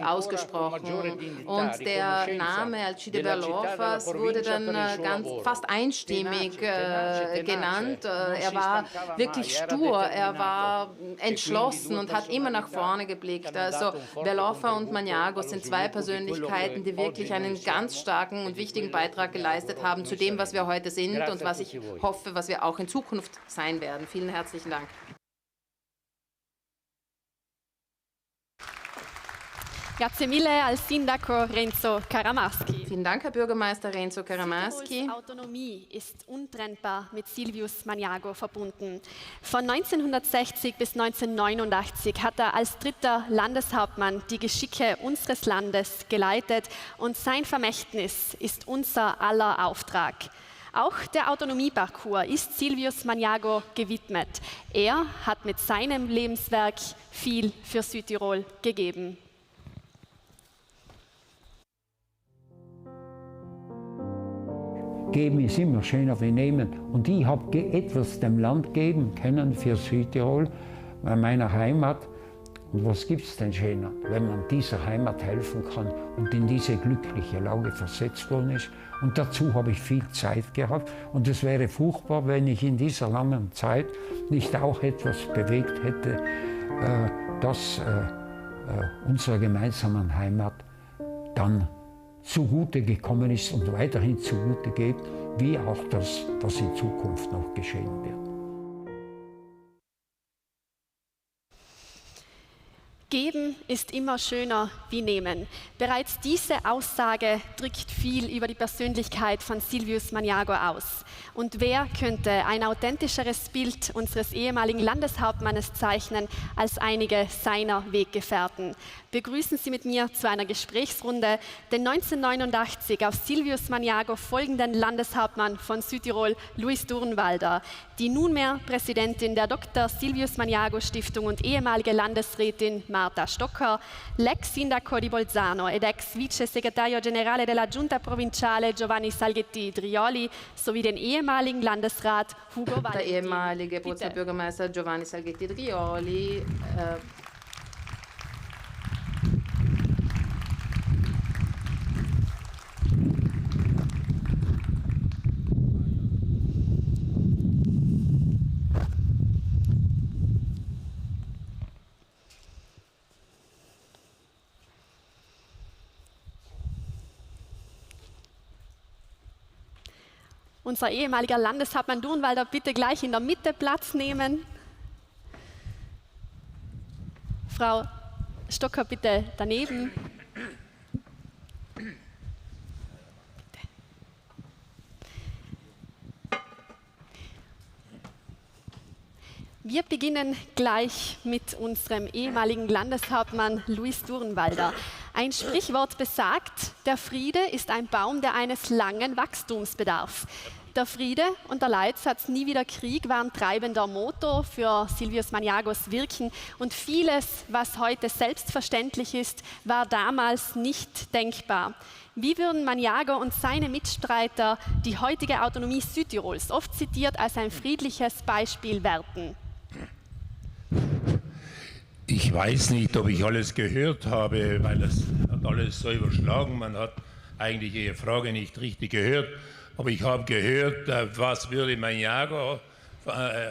ausgesprochen. Und der Name Alcide Berlofas wurde dann fast einstimmig genannt. Er war wirklich stur, er war entschlossen und hat immer nach vorne geblickt. Also Berlofa und Maniago sind zwei Persönlichkeiten, die wirklich einen ganz starken und wichtigen Beitrag geleistet haben zu dem, was wir heute sind und was ich hoffe, was wir auch in Zukunft sein werden. Vielen herzlichen Dank. Grazie mille al sindaco Renzo Karamarski. Vielen Dank, Herr Bürgermeister Renzo Karamarski. Südtirols Autonomie ist untrennbar mit Silvius Maniago verbunden. Von 1960 bis 1989 hat er als dritter Landeshauptmann die Geschicke unseres Landes geleitet und sein Vermächtnis ist unser aller Auftrag. Auch der Autonomieparcours ist Silvius Maniago gewidmet. Er hat mit seinem Lebenswerk viel für Südtirol gegeben. Geben ist immer schöner wie nehmen. Und ich habe etwas dem Land geben können für Südtirol, meiner Heimat. Und was gibt es denn schöner, wenn man dieser Heimat helfen kann und in diese glückliche Lage versetzt worden ist. Und dazu habe ich viel Zeit gehabt. Und es wäre furchtbar, wenn ich in dieser langen Zeit nicht auch etwas bewegt hätte, das unserer gemeinsamen Heimat dann zugute gekommen ist und weiterhin zugute geht, wie auch das, was in Zukunft noch geschehen wird. Geben ist immer schöner wie nehmen. Bereits diese Aussage drückt viel über die Persönlichkeit von Silvius Maniago aus. Und wer könnte ein authentischeres Bild unseres ehemaligen Landeshauptmannes zeichnen als einige seiner Weggefährten? Begrüßen Sie mit mir zu einer Gesprächsrunde den 1989 auf Silvius Maniago folgenden Landeshauptmann von Südtirol, Luis Durnwalder, die nunmehr Präsidentin der Dr. Silvius Maniago Stiftung und ehemalige Landesrätin Marta Stocker, l'ex sindaco di Bolzano ed ex vice segretario generale della Giunta Provinciale Giovanni Salghetti Drioli sowie den ehemaligen Landesrat Hugo Valentin. Der ehemalige Bürgermeister Giovanni Salghetti Drioli. Unser ehemaliger Landeshauptmann Durnwalder, bitte gleich in der Mitte Platz nehmen. Frau Stocker, bitte daneben. Wir beginnen gleich mit unserem ehemaligen Landeshauptmann Luis Durnwalder. Ein Sprichwort besagt, der Friede ist ein Baum, der eines langen Wachstums bedarf. Der Friede und der Leitsatz "Nie wieder Krieg" waren treibender Motor für Silvius Maniagos Wirken und vieles, was heute selbstverständlich ist, war damals nicht denkbar. Wie würden Maniago und seine Mitstreiter die heutige Autonomie Südtirols, oft zitiert als ein friedliches Beispiel, werten? Ich weiß nicht, ob ich alles gehört habe, weil das hat alles so überschlagen. Man hat eigentlich Ihre Frage nicht richtig gehört. Aber ich habe gehört, was würde Maniago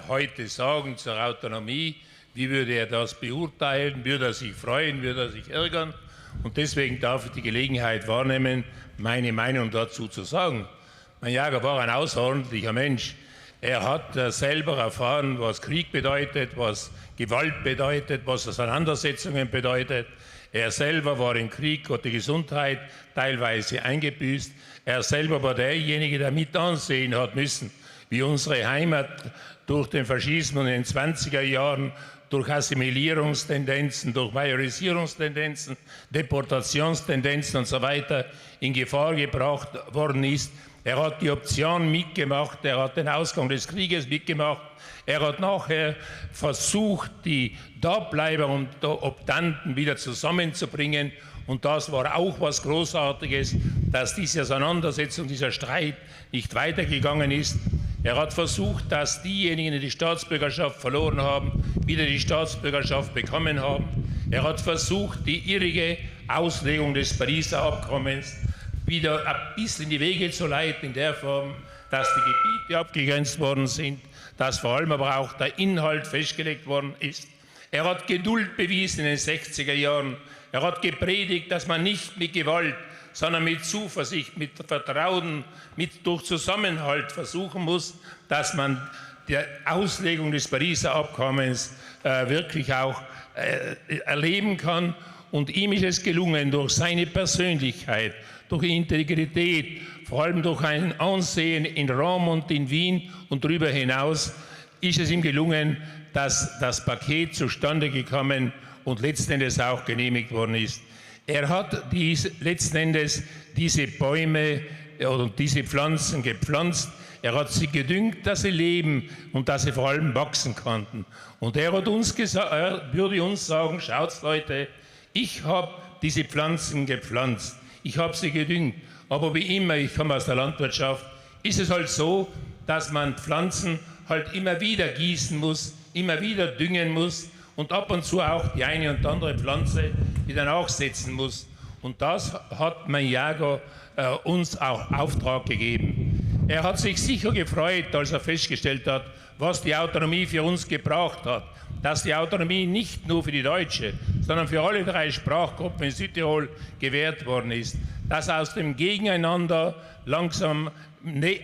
heute sagen zur Autonomie? Wie würde er das beurteilen? Würde er sich freuen? Würde er sich ärgern? Und deswegen darf ich die Gelegenheit wahrnehmen, meine Meinung dazu zu sagen. Maniago war ein außerordentlicher Mensch. Er hat selber erfahren, was Krieg bedeutet, was Gewalt bedeutet, was Auseinandersetzungen bedeutet. Er selber war im Krieg, hat die Gesundheit teilweise eingebüßt. Er selber war derjenige, der mit ansehen hat müssen, wie unsere Heimat durch den Faschismus in den 20er Jahren, durch Assimilierungstendenzen, durch Majorisierungstendenzen, Deportationstendenzen und so weiter in Gefahr gebracht worden ist. Er hat die Option mitgemacht, er hat den Ausgang des Krieges mitgemacht. Er hat nachher versucht, die Dableiber und Optanten wieder zusammenzubringen Und das war auch was Großartiges, dass diese Auseinandersetzung, dieser Streit nicht weitergegangen ist. Er hat versucht, dass diejenigen, die die Staatsbürgerschaft verloren haben, wieder die Staatsbürgerschaft bekommen haben. Er hat versucht, die irrige Auslegung des Pariser Abkommens wieder ein bisschen in die Wege zu leiten, in der Form, dass die Gebiete abgegrenzt worden sind, dass vor allem aber auch der Inhalt festgelegt worden ist. Er hat Geduld bewiesen in den 60er Jahren. Er hat gepredigt, dass man nicht mit Gewalt, sondern mit Zuversicht, mit Vertrauen, durch Zusammenhalt versuchen muss, dass man die Auslegung des Pariser Abkommens wirklich auch erleben kann. Und ihm ist es gelungen, durch seine Persönlichkeit, durch Integrität, vor allem durch ein Ansehen in Rom und in Wien und darüber hinaus, ist es ihm gelungen, dass das Paket zustande gekommen und letzten Endes auch genehmigt worden ist. Er hat letzten Endes diese Bäume und diese Pflanzen gepflanzt. Er hat sie gedüngt, dass sie leben und dass sie vor allem wachsen konnten. Und er hat uns gesagt, er würde uns sagen, schaut Leute, ich habe diese Pflanzen gepflanzt, ich habe sie gedüngt. Aber wie immer, ich komme aus der Landwirtschaft, ist es halt so, dass man Pflanzen halt immer wieder gießen muss, immer wieder düngen muss und ab und zu auch die eine und andere Pflanze wieder nachsetzen muss. Und das hat Maniago uns auch Auftrag gegeben. Er hat sich sicher gefreut, als er festgestellt hat, was die Autonomie für uns gebracht hat. Dass die Autonomie nicht nur für die deutsche, sondern für alle 3 Sprachgruppen in Südtirol gewährt worden ist. Dass aus dem Gegeneinander langsam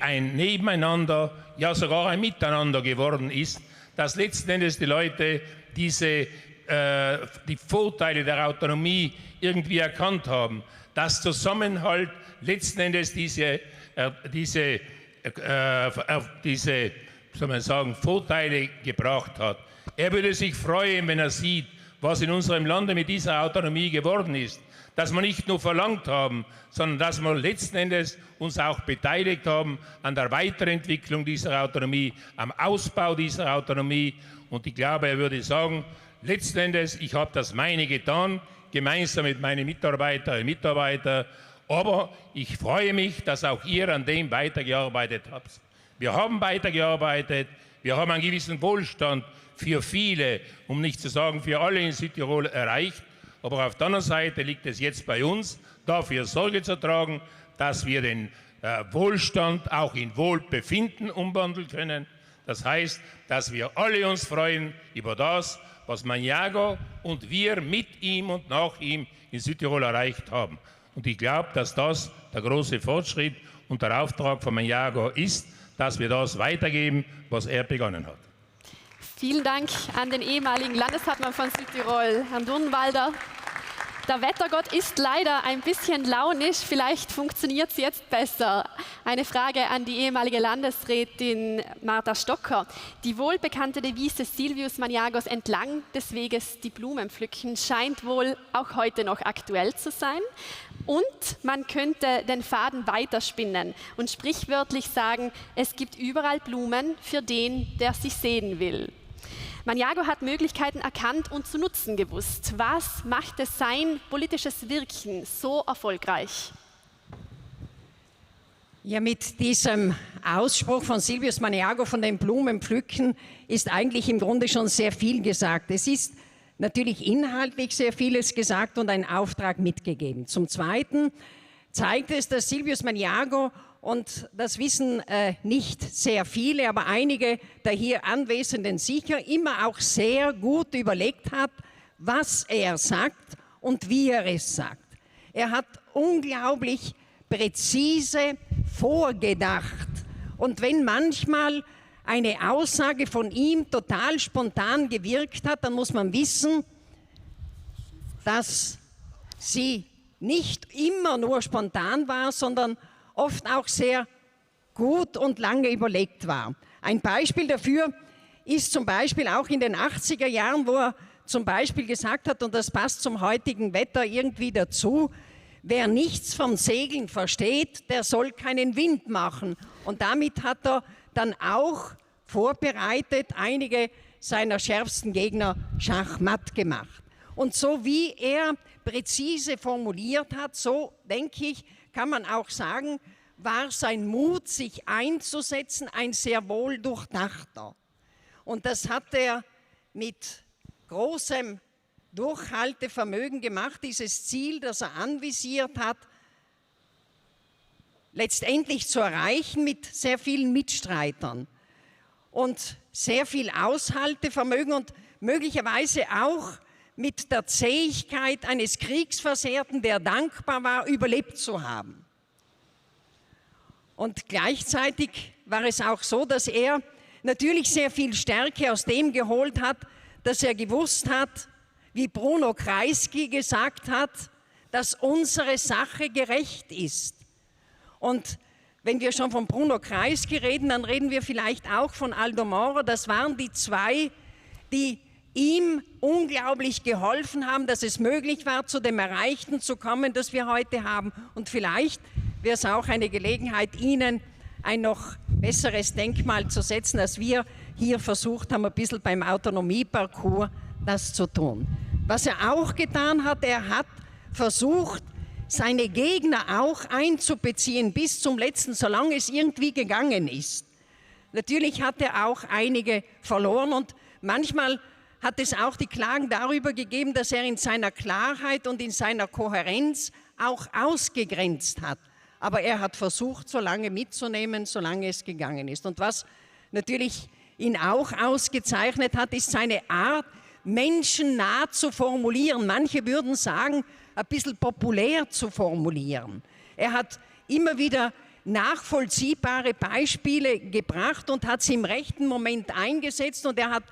ein Nebeneinander, ja sogar ein Miteinander geworden ist. Dass letzten Endes die Leute die Vorteile der Autonomie irgendwie erkannt haben, dass Zusammenhalt letzten Endes diese soll man sagen, Vorteile gebracht hat. Er würde sich freuen, wenn er sieht, was in unserem Lande mit dieser Autonomie geworden ist. Dass wir nicht nur verlangt haben, sondern dass wir letzten Endes uns auch beteiligt haben an der Weiterentwicklung dieser Autonomie, am Ausbau dieser Autonomie. Und ich glaube, er würde sagen, letzten Endes, ich habe das meine getan, gemeinsam mit meinen Mitarbeiterinnen und Mitarbeitern, aber ich freue mich, dass auch ihr an dem weitergearbeitet habt. Wir haben weitergearbeitet, wir haben einen gewissen Wohlstand für viele, um nicht zu sagen für alle in Südtirol erreicht. Aber auf der anderen Seite liegt es jetzt bei uns, dafür Sorge zu tragen, dass wir den Wohlstand auch in Wohlbefinden umwandeln können. Das heißt, dass wir alle uns freuen über das, was Maniago und wir mit ihm und nach ihm in Südtirol erreicht haben. Und ich glaube, dass das der große Fortschritt und der Auftrag von Maniago ist, dass wir das weitergeben, was er begonnen hat. Vielen Dank an den ehemaligen Landeshauptmann von Südtirol, Herrn Durnwalder. Der Wettergott ist leider ein bisschen launisch, vielleicht funktioniert es jetzt besser. Eine Frage an die ehemalige Landesrätin Martha Stocker. Die wohlbekannte Devise Silvius Maniagos entlang des Weges die Blumen pflücken scheint wohl auch heute noch aktuell zu sein. Und man könnte den Faden weiterspinnen und sprichwörtlich sagen, es gibt überall Blumen für den, der sie sehen will. Maniago hat Möglichkeiten erkannt und zu nutzen gewusst. Was machte sein politisches Wirken so erfolgreich? Ja, mit diesem Ausspruch von Silvius Maniago von den Blumenpflücken ist eigentlich im Grunde schon sehr viel gesagt. Es ist natürlich inhaltlich sehr vieles gesagt und ein Auftrag mitgegeben. Zum Zweiten zeigt es, dass Silvius Maniago, und das wissen nicht sehr viele, aber einige der hier Anwesenden sicher, immer auch sehr gut überlegt hat, was er sagt und wie er es sagt. Er hat unglaublich präzise vorgedacht. Und wenn manchmal eine Aussage von ihm total spontan gewirkt hat, dann muss man wissen, dass sie nicht immer nur spontan war, sondern oft auch sehr gut und lange überlegt war. Ein Beispiel dafür ist zum Beispiel auch in den 80er Jahren, wo er zum Beispiel gesagt hat, und das passt zum heutigen Wetter irgendwie dazu, wer nichts vom Segeln versteht, der soll keinen Wind machen. Und damit hat er dann auch vorbereitet einige seiner schärfsten Gegner schachmatt gemacht. Und so wie er präzise formuliert hat, so denke ich, kann man auch sagen, war sein Mut, sich einzusetzen, ein sehr wohl durchdachter. Und das hat er mit großem Durchhaltevermögen gemacht, dieses Ziel, das er anvisiert hat, letztendlich zu erreichen mit sehr vielen Mitstreitern und sehr viel Aushaltevermögen und möglicherweise auch mit der Zähigkeit eines Kriegsversehrten, der dankbar war, überlebt zu haben. Und gleichzeitig war es auch so, dass er natürlich sehr viel Stärke aus dem geholt hat, dass er gewusst hat, wie Bruno Kreisky gesagt hat, dass unsere Sache gerecht ist. Und wenn wir schon von Bruno Kreisky reden, dann reden wir vielleicht auch von Aldo Moro. Das waren die zwei, die ihm unglaublich geholfen haben, dass es möglich war, zu dem Erreichten zu kommen, das wir heute haben. Und vielleicht wäre es auch eine Gelegenheit, ihnen ein noch besseres Denkmal zu setzen, als wir hier versucht haben, ein bisschen beim Autonomieparcours das zu tun. Was er auch getan hat, er hat versucht, seine Gegner auch einzubeziehen bis zum letzten, solange es irgendwie gegangen ist. Natürlich hat er auch einige verloren und manchmal hat es auch die Klagen darüber gegeben, dass er in seiner Klarheit und in seiner Kohärenz auch ausgegrenzt hat. Aber er hat versucht, so lange mitzunehmen, solange es gegangen ist. Und was natürlich ihn auch ausgezeichnet hat, ist seine Art, menschennah zu formulieren. Manche würden sagen, ein bisschen populär zu formulieren. Er hat immer wieder nachvollziehbare Beispiele gebracht und hat sie im rechten Moment eingesetzt und er hat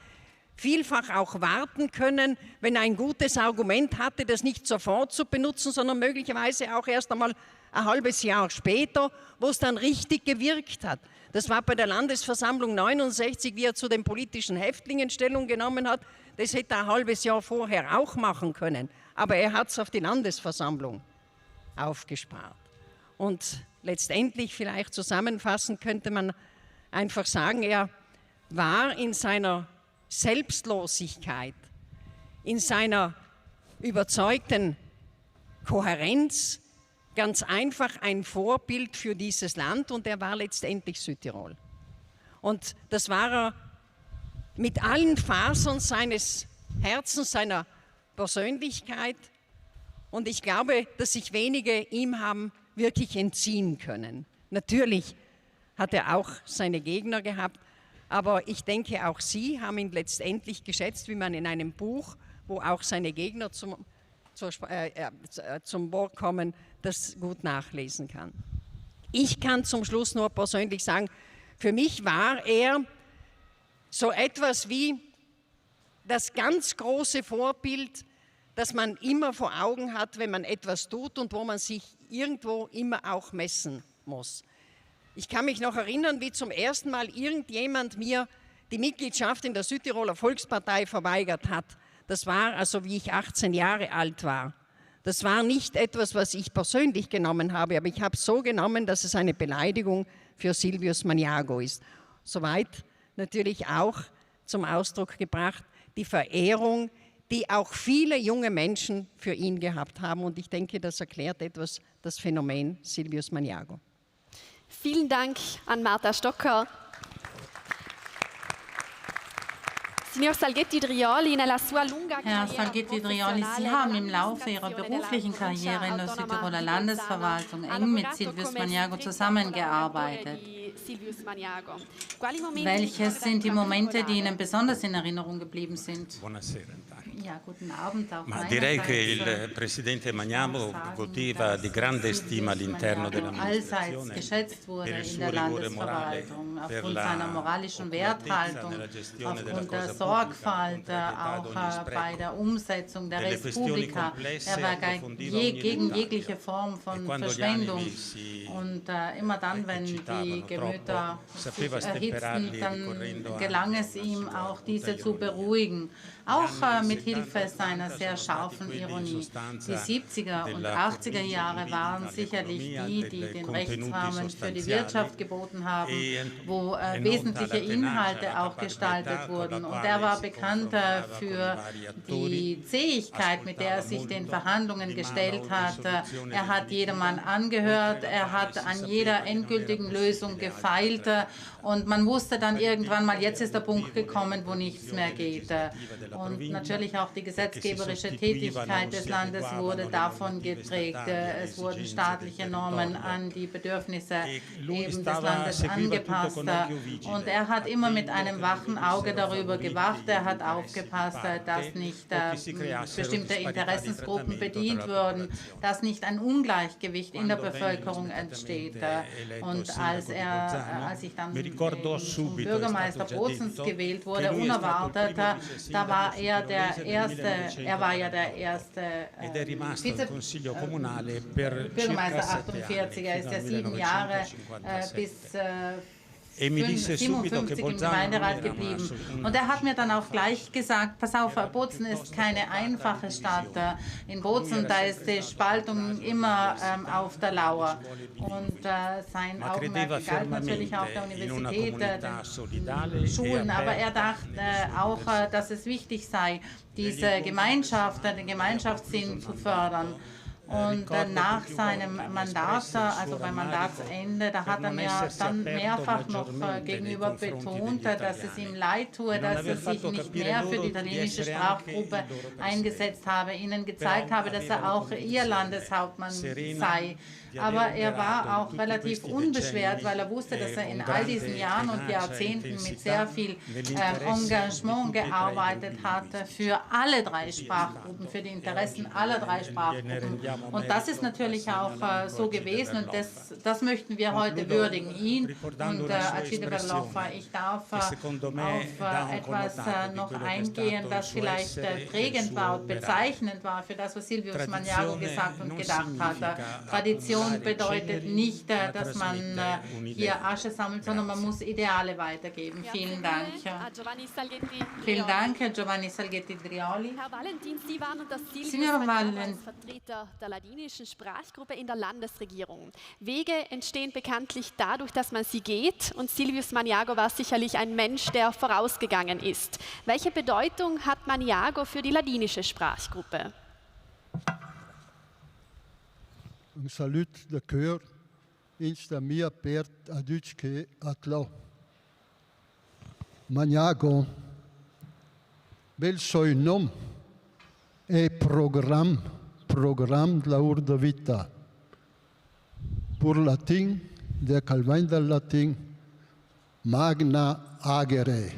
vielfach auch warten können, wenn er ein gutes Argument hatte, das nicht sofort zu benutzen, sondern möglicherweise auch erst einmal ein halbes Jahr später, wo es dann richtig gewirkt hat. Das war bei der Landesversammlung 69, wie er zu den politischen Häftlingen Stellung genommen hat. Das hätte er ein halbes Jahr vorher auch machen können. Aber er hat es auf die Landesversammlung aufgespart. Und letztendlich, vielleicht zusammenfassend, könnte man einfach sagen, er war in seiner Selbstlosigkeit, in seiner überzeugten Kohärenz ganz einfach ein Vorbild für dieses Land und er war letztendlich Südtirol. Und das war er mit allen Fasern seines Herzens, seiner Persönlichkeit und ich glaube, dass sich wenige ihm haben wirklich entziehen können. Natürlich hat er auch seine Gegner gehabt, aber ich denke, auch Sie haben ihn letztendlich geschätzt, wie man in einem Buch, wo auch seine Gegner zum Wort kommen, das gut nachlesen kann. Ich kann zum Schluss nur persönlich sagen, für mich war er so etwas wie das ganz große Vorbild, das man immer vor Augen hat, wenn man etwas tut und wo man sich irgendwo immer auch messen muss. Ich kann mich noch erinnern, wie zum ersten Mal irgendjemand mir die Mitgliedschaft in der Südtiroler Volkspartei verweigert hat. Das war also, wie ich 18 Jahre alt war. Das war nicht etwas, was ich persönlich genommen habe, aber ich habe es so genommen, dass es eine Beleidigung für Silvius Maniago ist. Soweit natürlich auch zum Ausdruck gebracht die Verehrung, die auch viele junge Menschen für ihn gehabt haben. Und ich denke, das erklärt etwas das Phänomen Silvius Maniago. Vielen Dank an Marta Stocker. Signor Salghetti-Drioli, nella sua lunga Herr Salghetti-Drioli, Sie haben im Laufe Ihrer beruflichen Karriere in der Südtiroler Landesverwaltung eng mit Silvius Maniago zusammengearbeitet. Welche sind die Momente, die Ihnen besonders in Erinnerung geblieben sind? Ja, guten Abend auch direi che il Presidente Maniago godeva di grande stima all'interno dell'amministrazione. Allseits geschätzt wurde in der Landesverwaltung aufgrund seiner moralischen Werthaltung, aufgrund der Sorgfalt, auch bei der Umsetzung der Respublika. Er war gegen jegliche Form von Verschwendung. Und immer dann, wenn die Gemüter sich erhitzten, dann gelang es ihm auch, diese zu beruhigen. auch mit Hilfe seiner sehr scharfen Ironie. Die 70er und 80er Jahre waren sicherlich die, die den Rechtsrahmen für die Wirtschaft geboten haben, wo wesentliche Inhalte auch gestaltet wurden. Und er war bekannt für die Zähigkeit, mit der er sich den Verhandlungen gestellt hat. Er hat jedermann angehört, er hat an jeder endgültigen Lösung gefeilt und man wusste dann irgendwann mal, jetzt ist der Punkt gekommen, wo nichts mehr geht. Und natürlich auch die gesetzgeberische Tätigkeit des Landes wurde davon geprägt. Es wurden staatliche Normen an die Bedürfnisse eben des Landes angepasst. Und er hat immer mit einem wachen Auge darüber gewacht. Er hat aufgepasst, dass nicht bestimmte Interessensgruppen bedient wurden, dass nicht ein Ungleichgewicht in der Bevölkerung entsteht. Und als ich dann zum Bürgermeister Bozens gewählt wurde, unerwartet, da war er der erste Bürgermeister 48. Er ist ja 7 Jahre bis 57 im Gemeinderat geblieben. Und er hat mir dann auch gleich gesagt, pass auf, Bozen ist keine einfache Stadt. In Bozen, da ist die Spaltung immer auf der Lauer. Und sein Augenmerk galt natürlich auch der Universität, den Schulen. Aber er dachte auch, dass es wichtig sei, diese Gemeinschaft, den Gemeinschaftssinn zu fördern. Und nach seinem Mandat, also beim Mandatsende, da hat er mir dann mehrfach noch gegenüber betont, dass es ihm leid tue, dass er sich nicht mehr für die italienische Sprachgruppe eingesetzt habe, ihnen gezeigt habe, dass er auch ihr Landeshauptmann sei. Aber er war auch relativ unbeschwert, weil er wusste, dass er in all diesen Jahren und Jahrzehnten mit sehr viel Engagement gearbeitet hat für alle 3 Sprachgruppen, für die Interessen aller 3 Sprachgruppen. Und das ist natürlich auch so gewesen und das möchten wir heute würdigen. Ihn und Alcide Berloffa. Ich darf auf etwas noch eingehen, das vielleicht prägend war und bezeichnend war für das, was Silvius Magnago gesagt und gedacht hat. Tradition bedeutet nicht, dass man hier Asche sammelt, sondern man muss Ideale weitergeben. Vielen Dank. Vielen Dank, Giovanni Salghetti Drioli. Herr Valentin, Sie waren unter Silvius Magnago als Vertreter der ladinischen Sprachgruppe in der Landesregierung. Wege entstehen bekanntlich dadurch, dass man sie geht, und Silvius Magnago war sicherlich ein Mensch, der vorausgegangen ist. Welche Bedeutung hat Magnago für die ladinische Sprachgruppe? Un salut de cœur, insta mia per aduce atlo. Magnago, bel soi nom e program de la Urda Vita. Pur latin, der Calvain del latin, magna agere.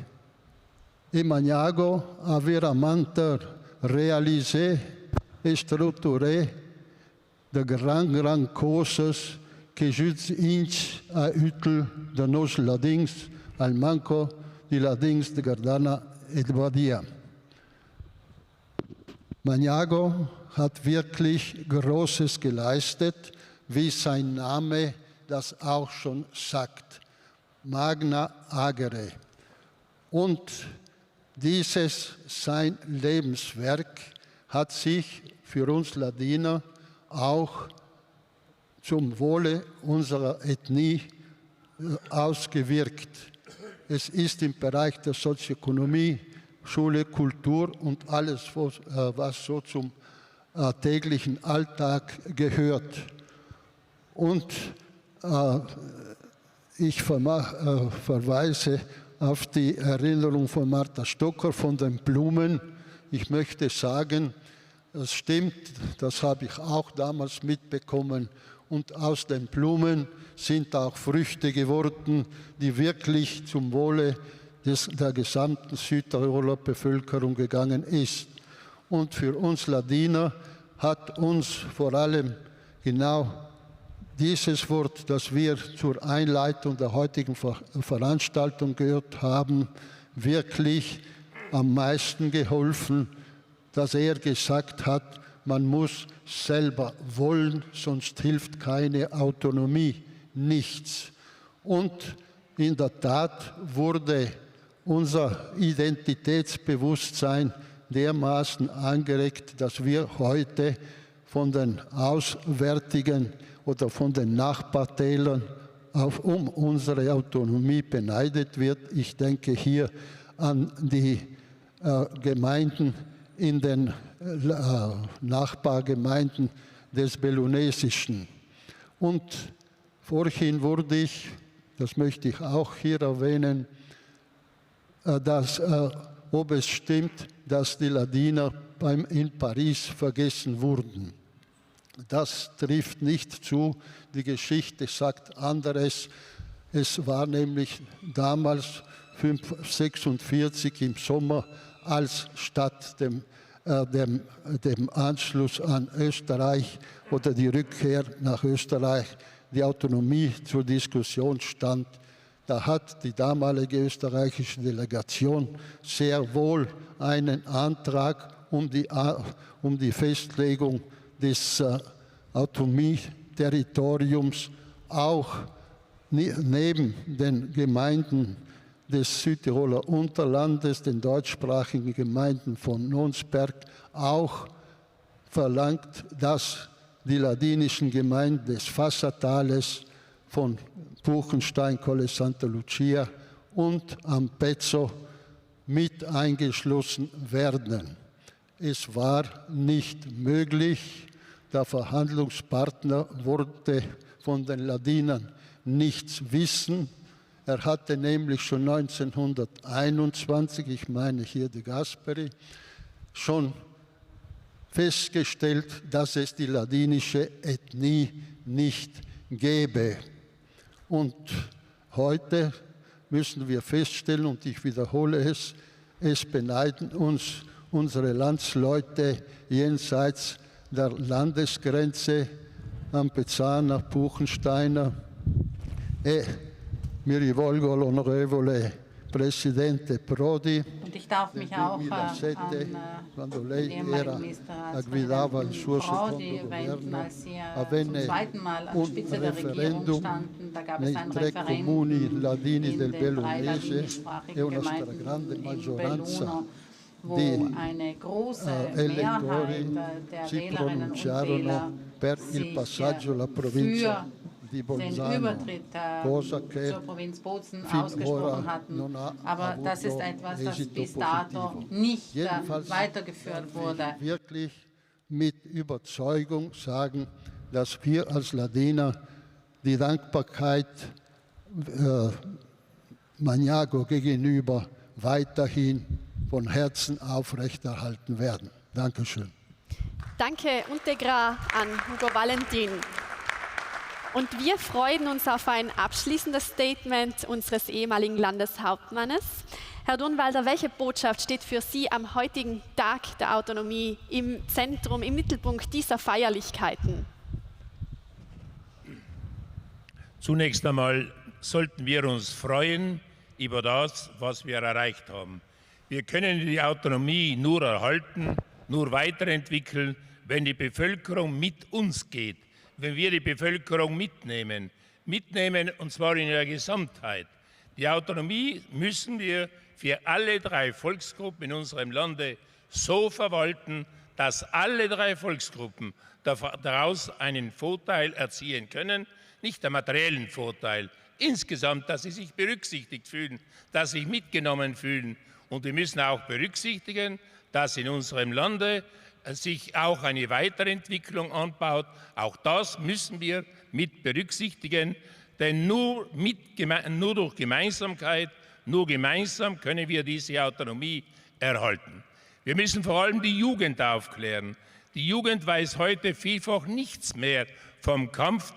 E Magnago a veramente réalisé et structuré de gran cosas que juts inch a util de nos ladins al manco di ladins de Gardana et Badia. Magnago hat wirklich Großes geleistet, wie sein Name das auch schon sagt. Magna agere. Und dieses sein Lebenswerk hat sich für uns Ladiner auch zum Wohle unserer Ethnie ausgewirkt. Es ist im Bereich der Sozioökonomie, Schule, Kultur und alles, was so zum täglichen Alltag gehört. Und ich verweise auf die Erinnerung von Martha Stocker von den Blumen. Ich möchte sagen, es stimmt, das habe ich auch damals mitbekommen. Und aus den Blumen sind auch Früchte geworden, die wirklich zum Wohle der gesamten Südtiroler Bevölkerung gegangen ist. Und für uns Ladiner hat uns vor allem genau dieses Wort, das wir zur Einleitung der heutigen Veranstaltung gehört haben, wirklich am meisten geholfen, dass er gesagt hat, man muss selber wollen, sonst hilft keine Autonomie, nichts. Und in der Tat wurde unser Identitätsbewusstsein dermaßen angeregt, dass wir heute von den Auswärtigen oder von den Nachbartälern um unsere Autonomie beneidet wird. Ich denke hier an die Gemeinden in den Nachbargemeinden des Bellunesischen. Und vorhin wurde ich, das möchte ich auch hier erwähnen, ob es stimmt, dass die Ladiner in Paris vergessen wurden. Das trifft nicht zu. Die Geschichte sagt anderes. Es war nämlich damals 1946 im Sommer, als statt dem Anschluss an Österreich oder die Rückkehr nach Österreich die Autonomie zur Diskussion stand. Da hat die damalige österreichische Delegation sehr wohl einen Antrag um die Festlegung des Autonomieterritoriums auch neben den Gemeinden des Südtiroler Unterlandes, den deutschsprachigen Gemeinden von Nonsberg, auch verlangt, dass die ladinischen Gemeinden des Fassatales von Buchenstein, Colle Santa Lucia und Ampezzo mit eingeschlossen werden. Es war nicht möglich. Der Verhandlungspartner wollte von den Ladinern nichts wissen. Er hatte nämlich schon 1921, ich meine hier de Gasperi, schon festgestellt, dass es die ladinische Ethnie nicht gäbe. Und heute müssen wir feststellen, und ich wiederhole es beneiden uns unsere Landsleute jenseits der Landesgrenze, Ampezaner, Buchensteiner. Mi rivolgo all'onorevole Presidente Prodi. Und ich darf mich auch an den ehemaligen Ministerrat Prodi wenden, als Sie zum zweiten Mal an der Spitze der Regierung standen. Da gab es ein Referendum in den drei ladinischsprachigen Gemeinden in Belluno, wo eine große Mehrheit der Wählerinnen und Wähler sich für den Übertritt zur Provinz Bozen ausgesprochen hatten. Aber das ist etwas, das bis dato nicht weitergeführt wurde. Wirklich mit Überzeugung sagen, dass wir als Ladiner die Dankbarkeit Maniago gegenüber weiterhin von Herzen aufrechterhalten werden. Dankeschön. Danke Integra an Hugo Valentin. Und wir freuen uns auf ein abschließendes Statement unseres ehemaligen Landeshauptmannes. Herr Durnwalder, welche Botschaft steht für Sie am heutigen Tag der Autonomie im Zentrum, im Mittelpunkt dieser Feierlichkeiten? Zunächst einmal sollten wir uns freuen über das, was wir erreicht haben. Wir können die Autonomie nur erhalten, nur weiterentwickeln, wenn die Bevölkerung mit uns geht. Wenn wir die Bevölkerung mitnehmen und zwar in ihrer Gesamtheit. Die Autonomie müssen wir für alle drei Volksgruppen in unserem Lande so verwalten, dass alle drei Volksgruppen daraus einen Vorteil erzielen können, nicht den materiellen Vorteil, insgesamt, dass sie sich berücksichtigt fühlen, dass sie sich mitgenommen fühlen. Und wir müssen auch berücksichtigen, dass in unserem Lande sich auch eine Weiterentwicklung anbaut. Auch das müssen wir mit berücksichtigen, denn nur durch Gemeinsamkeit, nur gemeinsam können wir diese Autonomie erhalten. Wir müssen vor allem die Jugend aufklären. Die Jugend weiß heute vielfach nichts mehr vom Kampf,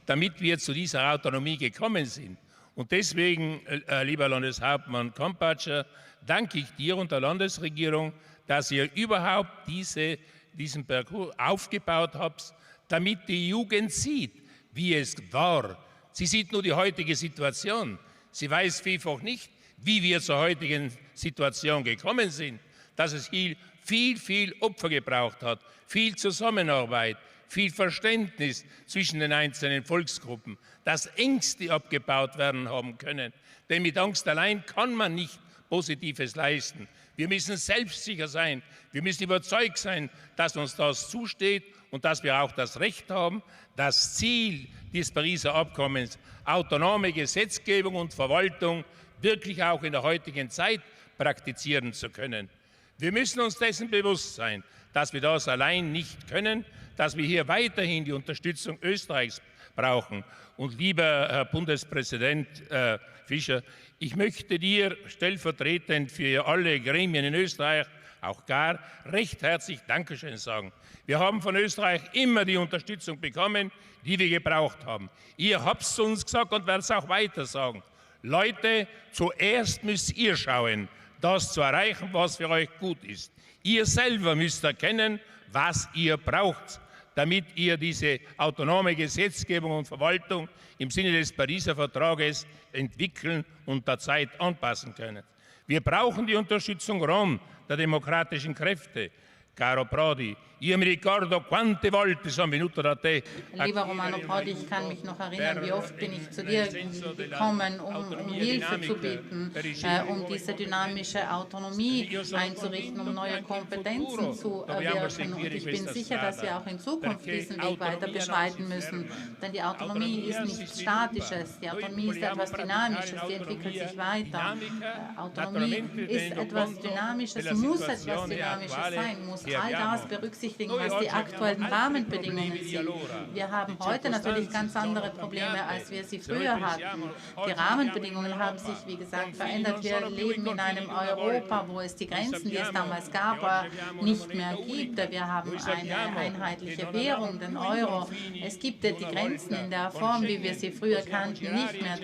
damit wir zu dieser Autonomie gekommen sind. Und deswegen, lieber Landeshauptmann Kompatscher, danke ich dir und der Landesregierung, dass ihr überhaupt diesen Parcours aufgebaut habt, damit die Jugend sieht, wie es war. Sie sieht nur die heutige Situation. Sie weiß vielfach nicht, wie wir zur heutigen Situation gekommen sind, dass es hier viel Opfer gebraucht hat, viel Zusammenarbeit, viel Verständnis zwischen den einzelnen Volksgruppen, dass Ängste abgebaut werden haben können. Denn mit Angst allein kann man nicht Positives leisten. Wir müssen selbstsicher sein. Wir müssen überzeugt sein, dass uns das zusteht und dass wir auch das Recht haben, das Ziel des Pariser Abkommens, autonome Gesetzgebung und Verwaltung, wirklich auch in der heutigen Zeit praktizieren zu können. Wir müssen uns dessen bewusst sein, dass wir das allein nicht können, dass wir hier weiterhin die Unterstützung Österreichs brauchen. Und lieber Herr Bundespräsident Fischer, ich möchte dir stellvertretend für alle Gremien in Österreich auch gar recht herzlich Dankeschön sagen. Wir haben von Österreich immer die Unterstützung bekommen, die wir gebraucht haben. Ihr habt es uns gesagt und werdet es auch weiter sagen. Leute, zuerst müsst ihr schauen, das zu erreichen, was für euch gut ist. Ihr selber müsst erkennen, was ihr braucht, damit ihr diese autonome Gesetzgebung und Verwaltung im Sinne des Pariser Vertrages entwickeln und der Zeit anpassen könnt. Wir brauchen die Unterstützung Rom, der demokratischen Kräfte. Caro Prodi, io mi ricordo quante volte sono venuto da te. Lieber Romano Prodi, ich kann mich noch erinnern, wie oft bin ich zu dir gekommen, um Hilfe zu bitten, um diese dynamische Autonomie einzurichten, um neue Kompetenzen zu erwirken. Und ich bin sicher, dass wir auch in Zukunft diesen Weg weiter beschreiten müssen. Denn die Autonomie ist nichts Statisches, die Autonomie ist etwas Dynamisches, die entwickelt sich weiter. Autonomie ist etwas Dynamisches, muss etwas Dynamisches sein, muss all das berücksichtigen, was die aktuellen Rahmenbedingungen sind. Wir haben heute natürlich ganz andere Probleme, als wir sie früher hatten. Die Rahmenbedingungen haben sich, wie gesagt, verändert. Wir leben in einem Europa, wo es die Grenzen, die es damals gab, nicht mehr gibt. Wir haben eine einheitliche Währung, den Euro. Es gibt die Grenzen in der Form, wie wir sie früher kannten, nicht mehr.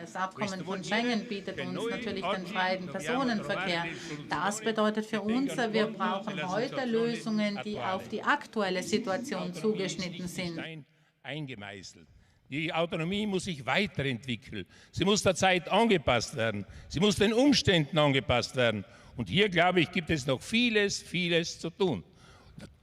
Das Abkommen von Schengen bietet uns natürlich den freien Personenverkehr. Das bedeutet für uns, wir brauchen heute Lösungen, die auf die aktuelle Situation zugeschnitten sind. Eingemeißelt. Die Autonomie muss sich weiterentwickeln. Sie muss der Zeit angepasst werden. Sie muss den Umständen angepasst werden. Und hier, glaube ich, gibt es noch vieles, vieles zu tun.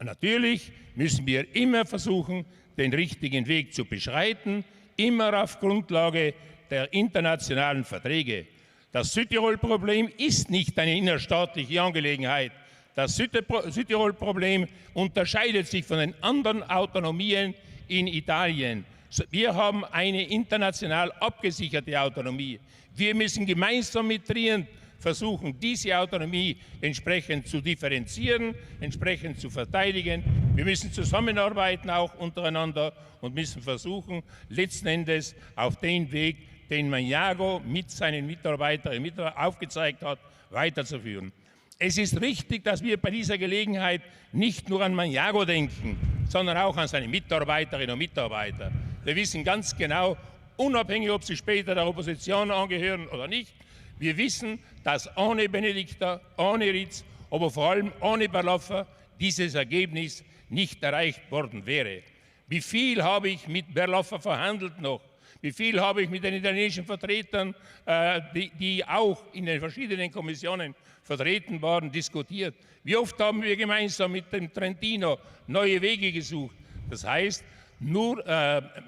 Natürlich müssen wir immer versuchen, den richtigen Weg zu beschreiten, immer auf Grundlage der internationalen Verträge. Das Südtirol-Problem ist nicht eine innerstaatliche Angelegenheit. Das Südtirol-Problem unterscheidet sich von den anderen Autonomien in Italien. Wir haben eine international abgesicherte Autonomie. Wir müssen gemeinsam mit Trient versuchen, diese Autonomie entsprechend zu differenzieren, entsprechend zu verteidigen. Wir müssen zusammenarbeiten auch untereinander und müssen versuchen, letzten Endes auf den Weg, den Maniago mit seinen Mitarbeiterinnen und Mitarbeitern aufgezeigt hat, weiterzuführen. Es ist richtig, dass wir bei dieser Gelegenheit nicht nur an Maniago denken, sondern auch an seine Mitarbeiterinnen und Mitarbeiter. Wir wissen ganz genau, unabhängig, ob sie später der Opposition angehören oder nicht, wir wissen, dass ohne Benedikta, ohne Ritz, aber vor allem ohne Berloffer dieses Ergebnis nicht erreicht worden wäre. Wie viel habe ich mit Berloffer verhandelt noch? Wie viel habe ich mit den italienischen Vertretern, die auch in den verschiedenen Kommissionen vertreten waren, diskutiert? Wie oft haben wir gemeinsam mit dem Trentino neue Wege gesucht? Das heißt, nur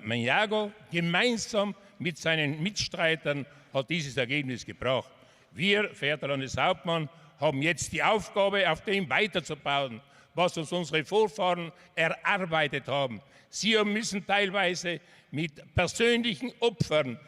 Maniago gemeinsam mit seinen Mitstreitern hat dieses Ergebnis gebracht. Wir, verehrter Landeshauptmann, haben jetzt die Aufgabe, auf dem weiterzubauen, was uns unsere Vorfahren erarbeitet haben. Sie müssen teilweise mit persönlichen Opfern,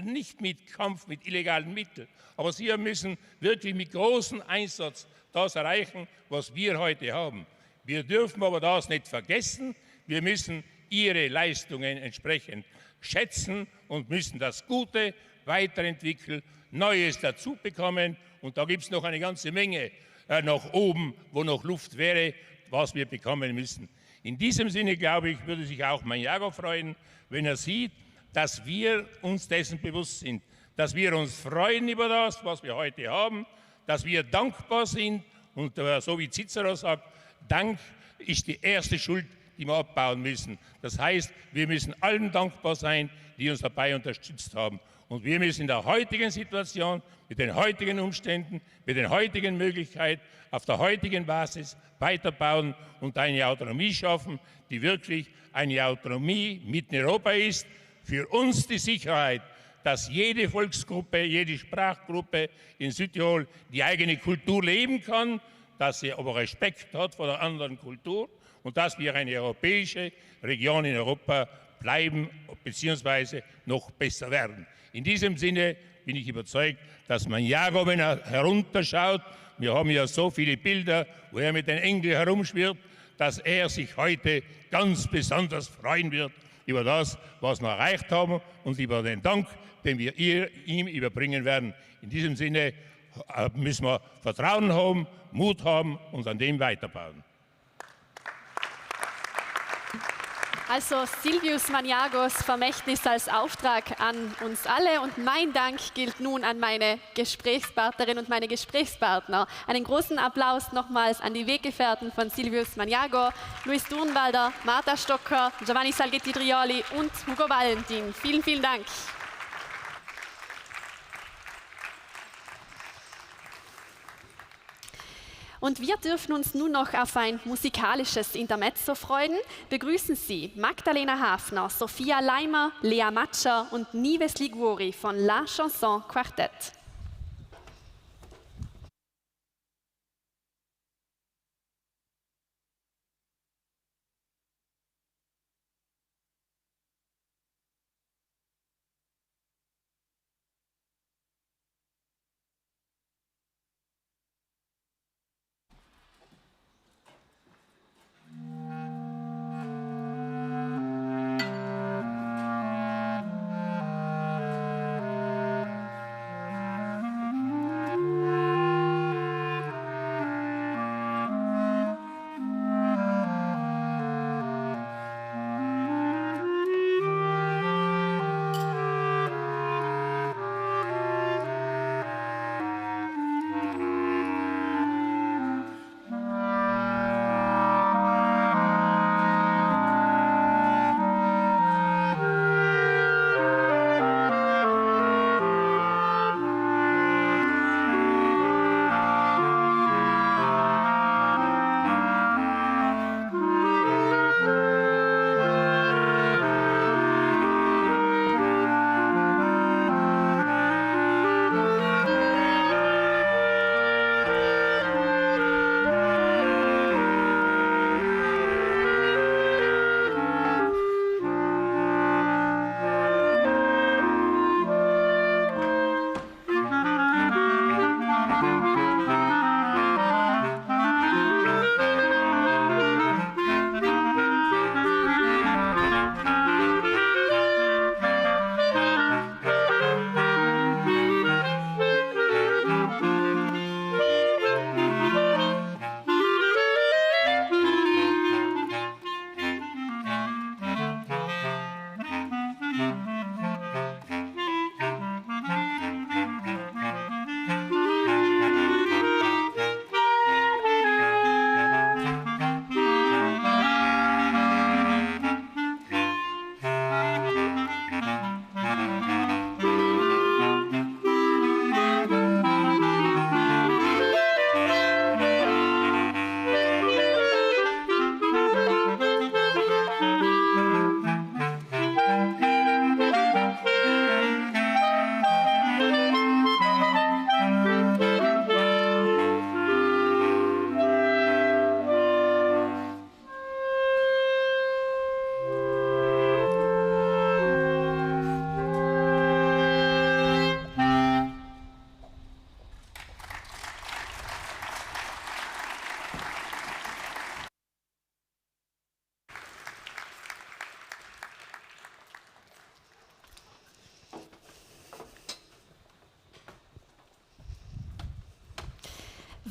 nicht mit Kampf mit illegalen Mitteln, aber Sie müssen wirklich mit großem Einsatz das erreichen, was wir heute haben. Wir dürfen aber das nicht vergessen. Wir müssen Ihre Leistungen entsprechend schätzen und müssen das Gute weiterentwickeln, Neues dazu bekommen. Und da gibt es noch eine ganze Menge nach oben, wo noch Luft wäre, was wir bekommen müssen. In diesem Sinne, glaube ich, würde sich auch Maniago freuen, wenn er sieht, dass wir uns dessen bewusst sind, dass wir uns freuen über das, was wir heute haben, dass wir dankbar sind und so wie Cicero sagt, Dank ist die erste Schuld, die wir abbauen müssen. Das heißt, wir müssen allen dankbar sein, die uns dabei unterstützt haben. Und wir müssen in der heutigen Situation, mit den heutigen Umständen, mit den heutigen Möglichkeiten, auf der heutigen Basis weiterbauen und eine Autonomie schaffen, die wirklich eine Autonomie mitten in Europa ist, für uns die Sicherheit, dass jede Volksgruppe, jede Sprachgruppe in Südtirol die eigene Kultur leben kann, dass sie aber Respekt hat vor der anderen Kultur und dass wir eine europäische Region in Europa bleiben bzw. noch besser werden. In diesem Sinne bin ich überzeugt, dass Maniago, wenn er herunterschaut, wir haben ja so viele Bilder, wo er mit den Engeln herumschwirrt, dass er sich heute ganz besonders freuen wird über das, was wir erreicht haben und über den Dank, den wir ihm überbringen werden. In diesem Sinne müssen wir Vertrauen haben, Mut haben und an dem weiterbauen. Also Silvius Maniagos Vermächtnis als Auftrag an uns alle und mein Dank gilt nun an meine Gesprächspartnerin und meine Gesprächspartner. Einen großen Applaus nochmals an die Weggefährten von Silvius Maniago, Luis Durnwalder, Marta Stocker, Giovanni Salgetti-Drioli und Hugo Valentin. Vielen, vielen Dank. Und wir dürfen uns nun noch auf ein musikalisches Intermezzo freuen. Begrüßen Sie Magdalena Hafner, Sophia Leimer, Lea Matscher und Nives Liguori von La Chanson Quartett.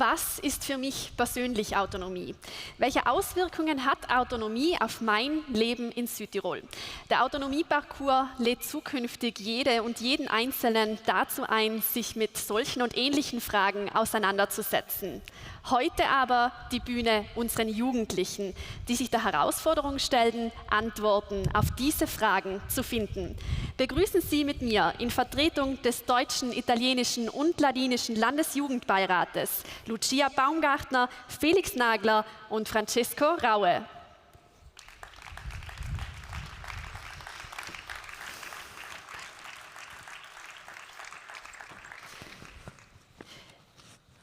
Was ist für mich persönlich Autonomie? Welche Auswirkungen hat Autonomie auf mein Leben in Südtirol? Der Autonomieparcours lädt zukünftig jede und jeden Einzelnen dazu ein, sich mit solchen und ähnlichen Fragen auseinanderzusetzen. Heute aber die Bühne unseren Jugendlichen, die sich der Herausforderung stellen, Antworten auf diese Fragen zu finden. Begrüßen Sie mit mir in Vertretung des deutschen, italienischen und ladinischen Landesjugendbeirates Lucia Baumgartner, Felix Nagler und Francesco Raue.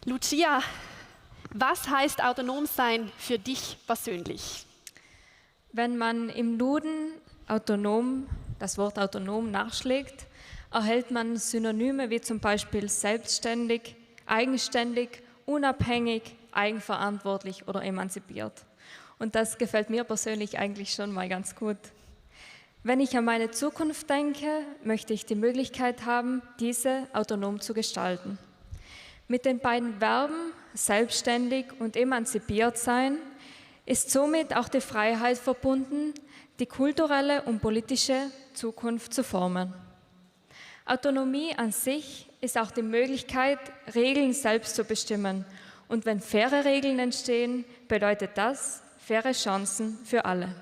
Lucia, was heißt autonom sein für dich persönlich? Wenn man im Duden autonom, das Wort autonom nachschlägt, erhält man Synonyme wie zum Beispiel selbstständig, eigenständig, unabhängig, eigenverantwortlich oder emanzipiert. Und das gefällt mir persönlich eigentlich schon mal ganz gut. Wenn ich an meine Zukunft denke, möchte ich die Möglichkeit haben, diese autonom zu gestalten. Mit den beiden Verben selbstständig und emanzipiert sein ist somit auch die Freiheit verbunden, die kulturelle und politische Zukunft zu formen. Autonomie an sich ist auch die Möglichkeit, Regeln selbst zu bestimmen. Und wenn faire Regeln entstehen, bedeutet das faire Chancen für alle.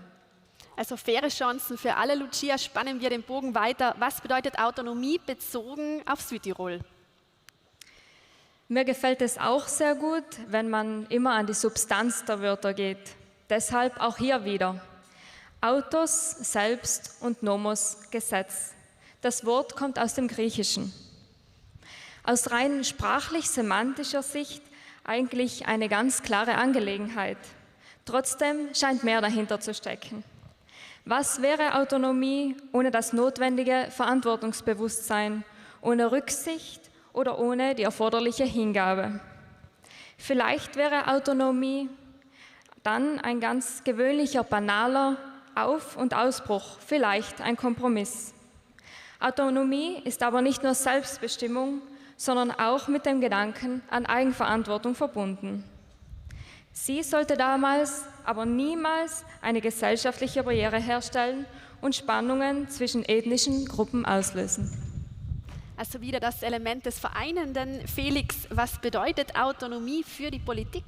Also faire Chancen für alle. Lucia, spannen wir den Bogen weiter. Was bedeutet Autonomie bezogen auf Südtirol? Mir gefällt es auch sehr gut, wenn man immer an die Substanz der Wörter geht. Deshalb auch hier wieder. Autos, selbst und Nomos, Gesetz. Das Wort kommt aus dem Griechischen. Aus rein sprachlich-semantischer Sicht eigentlich eine ganz klare Angelegenheit. Trotzdem scheint mehr dahinter zu stecken. Was wäre Autonomie ohne das notwendige Verantwortungsbewusstsein, ohne Rücksicht oder ohne die erforderliche Hingabe? Vielleicht wäre Autonomie dann ein ganz gewöhnlicher, banaler Auf- und Ausbruch, vielleicht ein Kompromiss. Autonomie ist aber nicht nur Selbstbestimmung, sondern auch mit dem Gedanken an Eigenverantwortung verbunden. Sie sollte damals aber niemals eine gesellschaftliche Barriere herstellen und Spannungen zwischen ethnischen Gruppen auslösen. Also wieder das Element des Vereinenden. Felix, was bedeutet Autonomie für die Politik?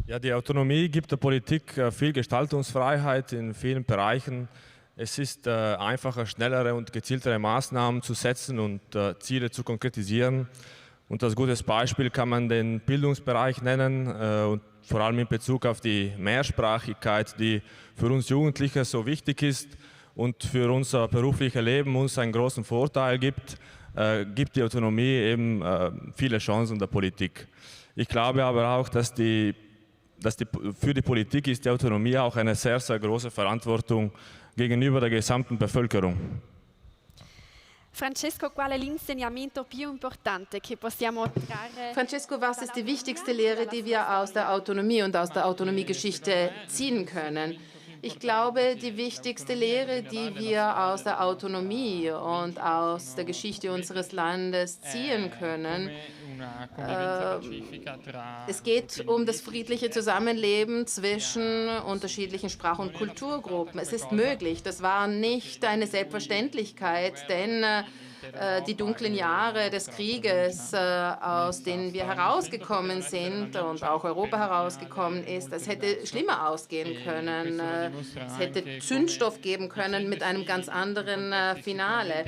Ja, die Autonomie gibt der Politik viel Gestaltungsfreiheit in vielen Bereichen. Es ist einfacher, schnellere und gezieltere Maßnahmen zu setzen und Ziele zu konkretisieren. Und als gutes Beispiel kann man den Bildungsbereich nennen und vor allem in Bezug auf die Mehrsprachigkeit, die für uns Jugendliche so wichtig ist und für unser berufliches Leben uns einen großen Vorteil gibt, gibt die Autonomie eben viele Chancen der Politik. Ich glaube aber auch, dass für die Politik ist die Autonomie auch eine sehr, sehr große Verantwortung gegenüber der gesamten Bevölkerung. Francesco, qual è l'insegnamento più importante che possiamo trarre? Francesco, was ist die wichtigste Lehre, die wir aus der Autonomie und aus der Autonomiegeschichte ziehen können? Ich glaube, die wichtigste Lehre, die wir aus der Autonomie und aus der Geschichte unseres Landes ziehen können, es geht um das friedliche Zusammenleben zwischen unterschiedlichen Sprach- und Kulturgruppen. Es ist möglich, das war nicht eine Selbstverständlichkeit, denn die dunklen Jahre des Krieges, aus denen wir herausgekommen sind und auch Europa herausgekommen ist, es hätte schlimmer ausgehen können. Es hätte Zündstoff geben können mit einem ganz anderen Finale.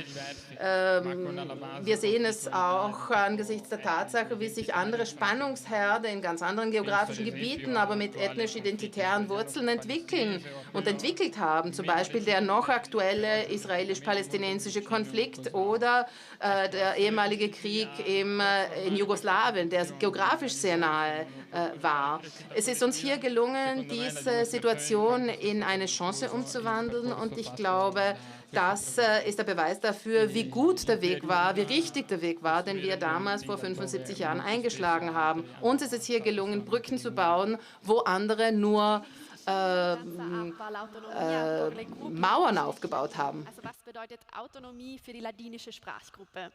Wir sehen es auch angesichts der Tatsache, wie sich andere Spannungsherde in ganz anderen geografischen Gebieten, aber mit ethnisch-identitären Wurzeln entwickeln und entwickelt haben. Zum Beispiel der noch aktuelle israelisch-palästinensische Konflikt oder der ehemalige Krieg in Jugoslawien, der geografisch sehr nahe war. Es ist uns hier gelungen, diese Situation in eine Chance umzuwandeln, und ich glaube, das ist der Beweis dafür, wie gut der Weg war, wie richtig der Weg war, den wir damals vor 75 Jahren eingeschlagen haben. Uns ist es hier gelungen, Brücken zu bauen, wo andere nur Mauern aufgebaut haben. Also was bedeutet Autonomie für die ladinische Sprachgruppe?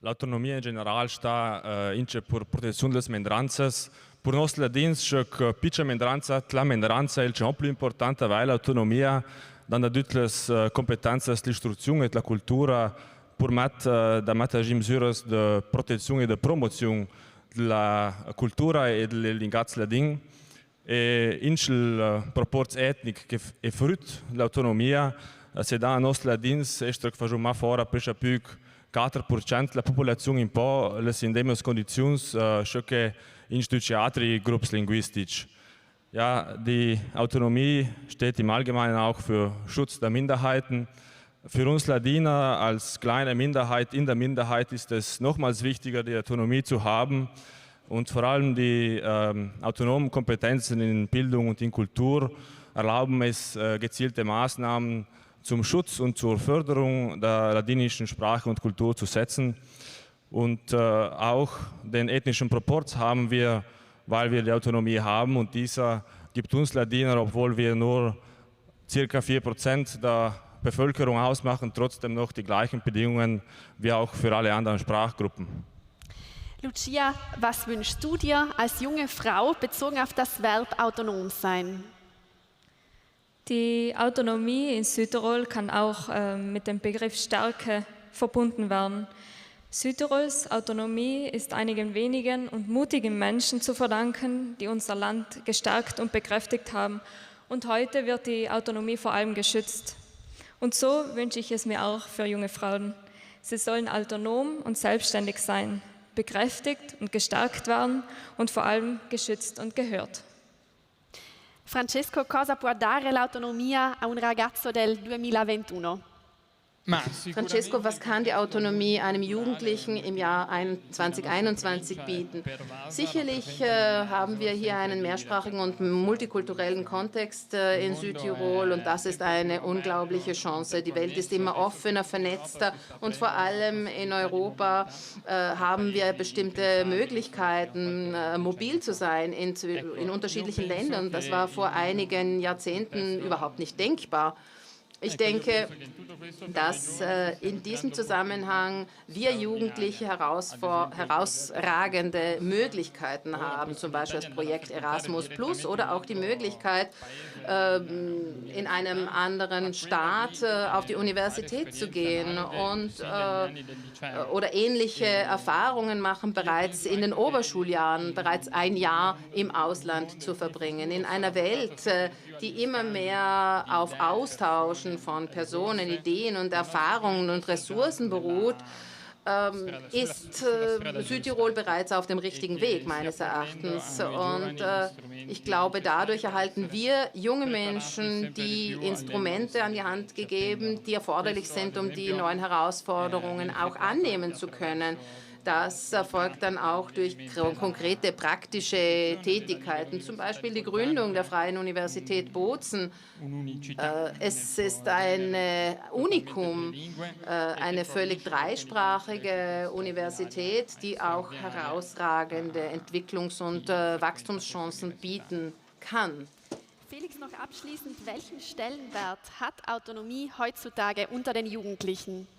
L'autonomia in general sta ince per protezione delle minoranze. Per noi ladins, che piccia minoranza, la minoranza è il più importante, weil l'autonomia dan tutte le competenze, l'istruzione e la cultura per mettere misure di protezione e di promozione della cultura e delle lingue ladine. E in il proporz etnic che è frutto dell'autonomia, se da nos ladins è che facciamo fuori per più 4% della popolazione in po' le in delle condizioni che in tutti altri gruppi linguistici. Ja, die Autonomie steht im Allgemeinen auch für Schutz der Minderheiten. Für uns Ladiner als kleine Minderheit in der Minderheit ist es nochmals wichtiger, die Autonomie zu haben und vor allem die autonomen Kompetenzen in Bildung und in Kultur erlauben es, gezielte Maßnahmen zum Schutz und zur Förderung der ladinischen Sprache und Kultur zu setzen. Und auch den ethnischen Proporz haben wir, weil wir die Autonomie haben, und dieser gibt uns Ladiner, obwohl wir nur ca. 4% der Bevölkerung ausmachen, trotzdem noch die gleichen Bedingungen wie auch für alle anderen Sprachgruppen. Lucia, was wünschst du dir als junge Frau bezogen auf das Verb autonom sein? Die Autonomie in Südtirol kann auch mit dem Begriff Stärke verbunden werden. Südtirols Autonomie ist einigen wenigen und mutigen Menschen zu verdanken, die unser Land gestärkt und bekräftigt haben. Und heute wird die Autonomie vor allem geschützt. Und so wünsche ich es mir auch für junge Frauen. Sie sollen autonom und selbstständig sein, bekräftigt und gestärkt werden und vor allem geschützt und gehört. Francesco, cosa può dare l'autonomia a un ragazzo del 2021? Francesco, was kann die Autonomie einem Jugendlichen im Jahr 2021 bieten? Sicherlich haben wir hier einen mehrsprachigen und multikulturellen Kontext in Südtirol und das ist eine unglaubliche Chance. Die Welt ist immer offener, vernetzter und vor allem in Europa haben wir bestimmte Möglichkeiten, mobil zu sein in unterschiedlichen Ländern. Das war vor einigen Jahrzehnten überhaupt nicht denkbar. Ich denke, dass in diesem Zusammenhang wir Jugendliche herausragende Möglichkeiten haben, zum Beispiel das Projekt Erasmus Plus oder auch die Möglichkeit, in einem anderen Staat auf die Universität zu gehen und, oder ähnliche Erfahrungen machen, bereits in den Oberschuljahren, bereits ein Jahr im Ausland zu verbringen. In einer Welt, die immer mehr auf Austauschen von Personen, Ideen und Erfahrungen und Ressourcen beruht, ist Südtirol bereits auf dem richtigen Weg, meines Erachtens. Und ich glaube, dadurch erhalten wir junge Menschen die Instrumente an die Hand gegeben, die erforderlich sind, um die neuen Herausforderungen auch annehmen zu können. Das erfolgt dann auch durch konkrete praktische Tätigkeiten, zum Beispiel die Gründung der Freien Universität Bozen. Es ist ein Unikum, eine völlig dreisprachige Universität, die auch herausragende Entwicklungs- und Wachstumschancen bieten kann. Felix, noch abschließend, welchen Stellenwert hat Autonomie heutzutage unter den Jugendlichen?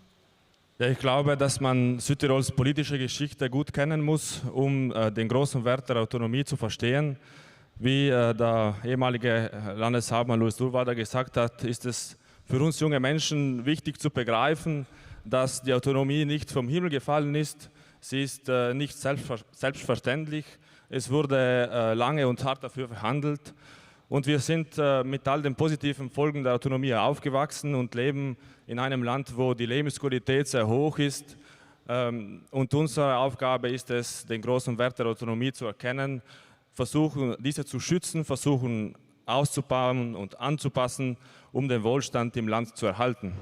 Ja, ich glaube, dass man Südtirols politische Geschichte gut kennen muss, um den großen Wert der Autonomie zu verstehen. Wie der ehemalige Landeshauptmann Louis Durwader gesagt hat, ist es für uns junge Menschen wichtig zu begreifen, dass die Autonomie nicht vom Himmel gefallen ist. Sie ist nicht selbstverständlich. Es wurde lange und hart dafür verhandelt. Und wir sind mit all den positiven Folgen der Autonomie aufgewachsen und leben in einem Land, wo die Lebensqualität sehr hoch ist. Und unsere Aufgabe ist es, den großen Wert der Autonomie zu erkennen, versuchen, diese zu schützen, versuchen auszubauen und anzupassen, um den Wohlstand im Land zu erhalten.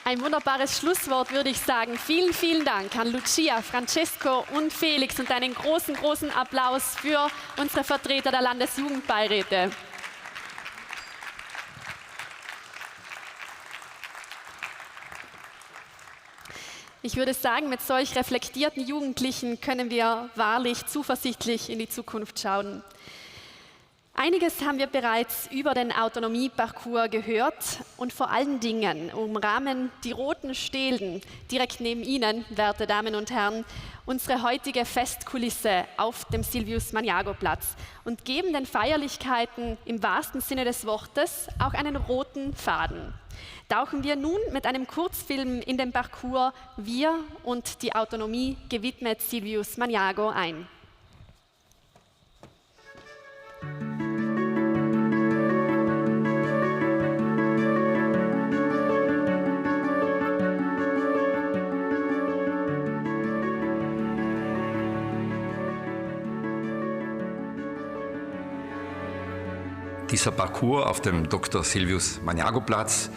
Ein wunderbares Schlusswort, würde ich sagen. Vielen, vielen Dank an Lucia, Francesco und Felix und einen großen, großen Applaus für unsere Vertreter der Landesjugendbeiräte. Ich würde sagen, mit solch reflektierten Jugendlichen können wir wahrlich zuversichtlich in die Zukunft schauen. Einiges haben wir bereits über den Autonomieparcours gehört und vor allen Dingen umrahmen die roten Stelen direkt neben Ihnen, werte Damen und Herren, unsere heutige Festkulisse auf dem Silvius-Maniago-Platz und geben den Feierlichkeiten im wahrsten Sinne des Wortes auch einen roten Faden. Tauchen wir nun mit einem Kurzfilm in den Parcours Wir und die Autonomie gewidmet Silvius Maniago ein. Dieser Parcours auf dem Dr. Silvius Magnago-Platz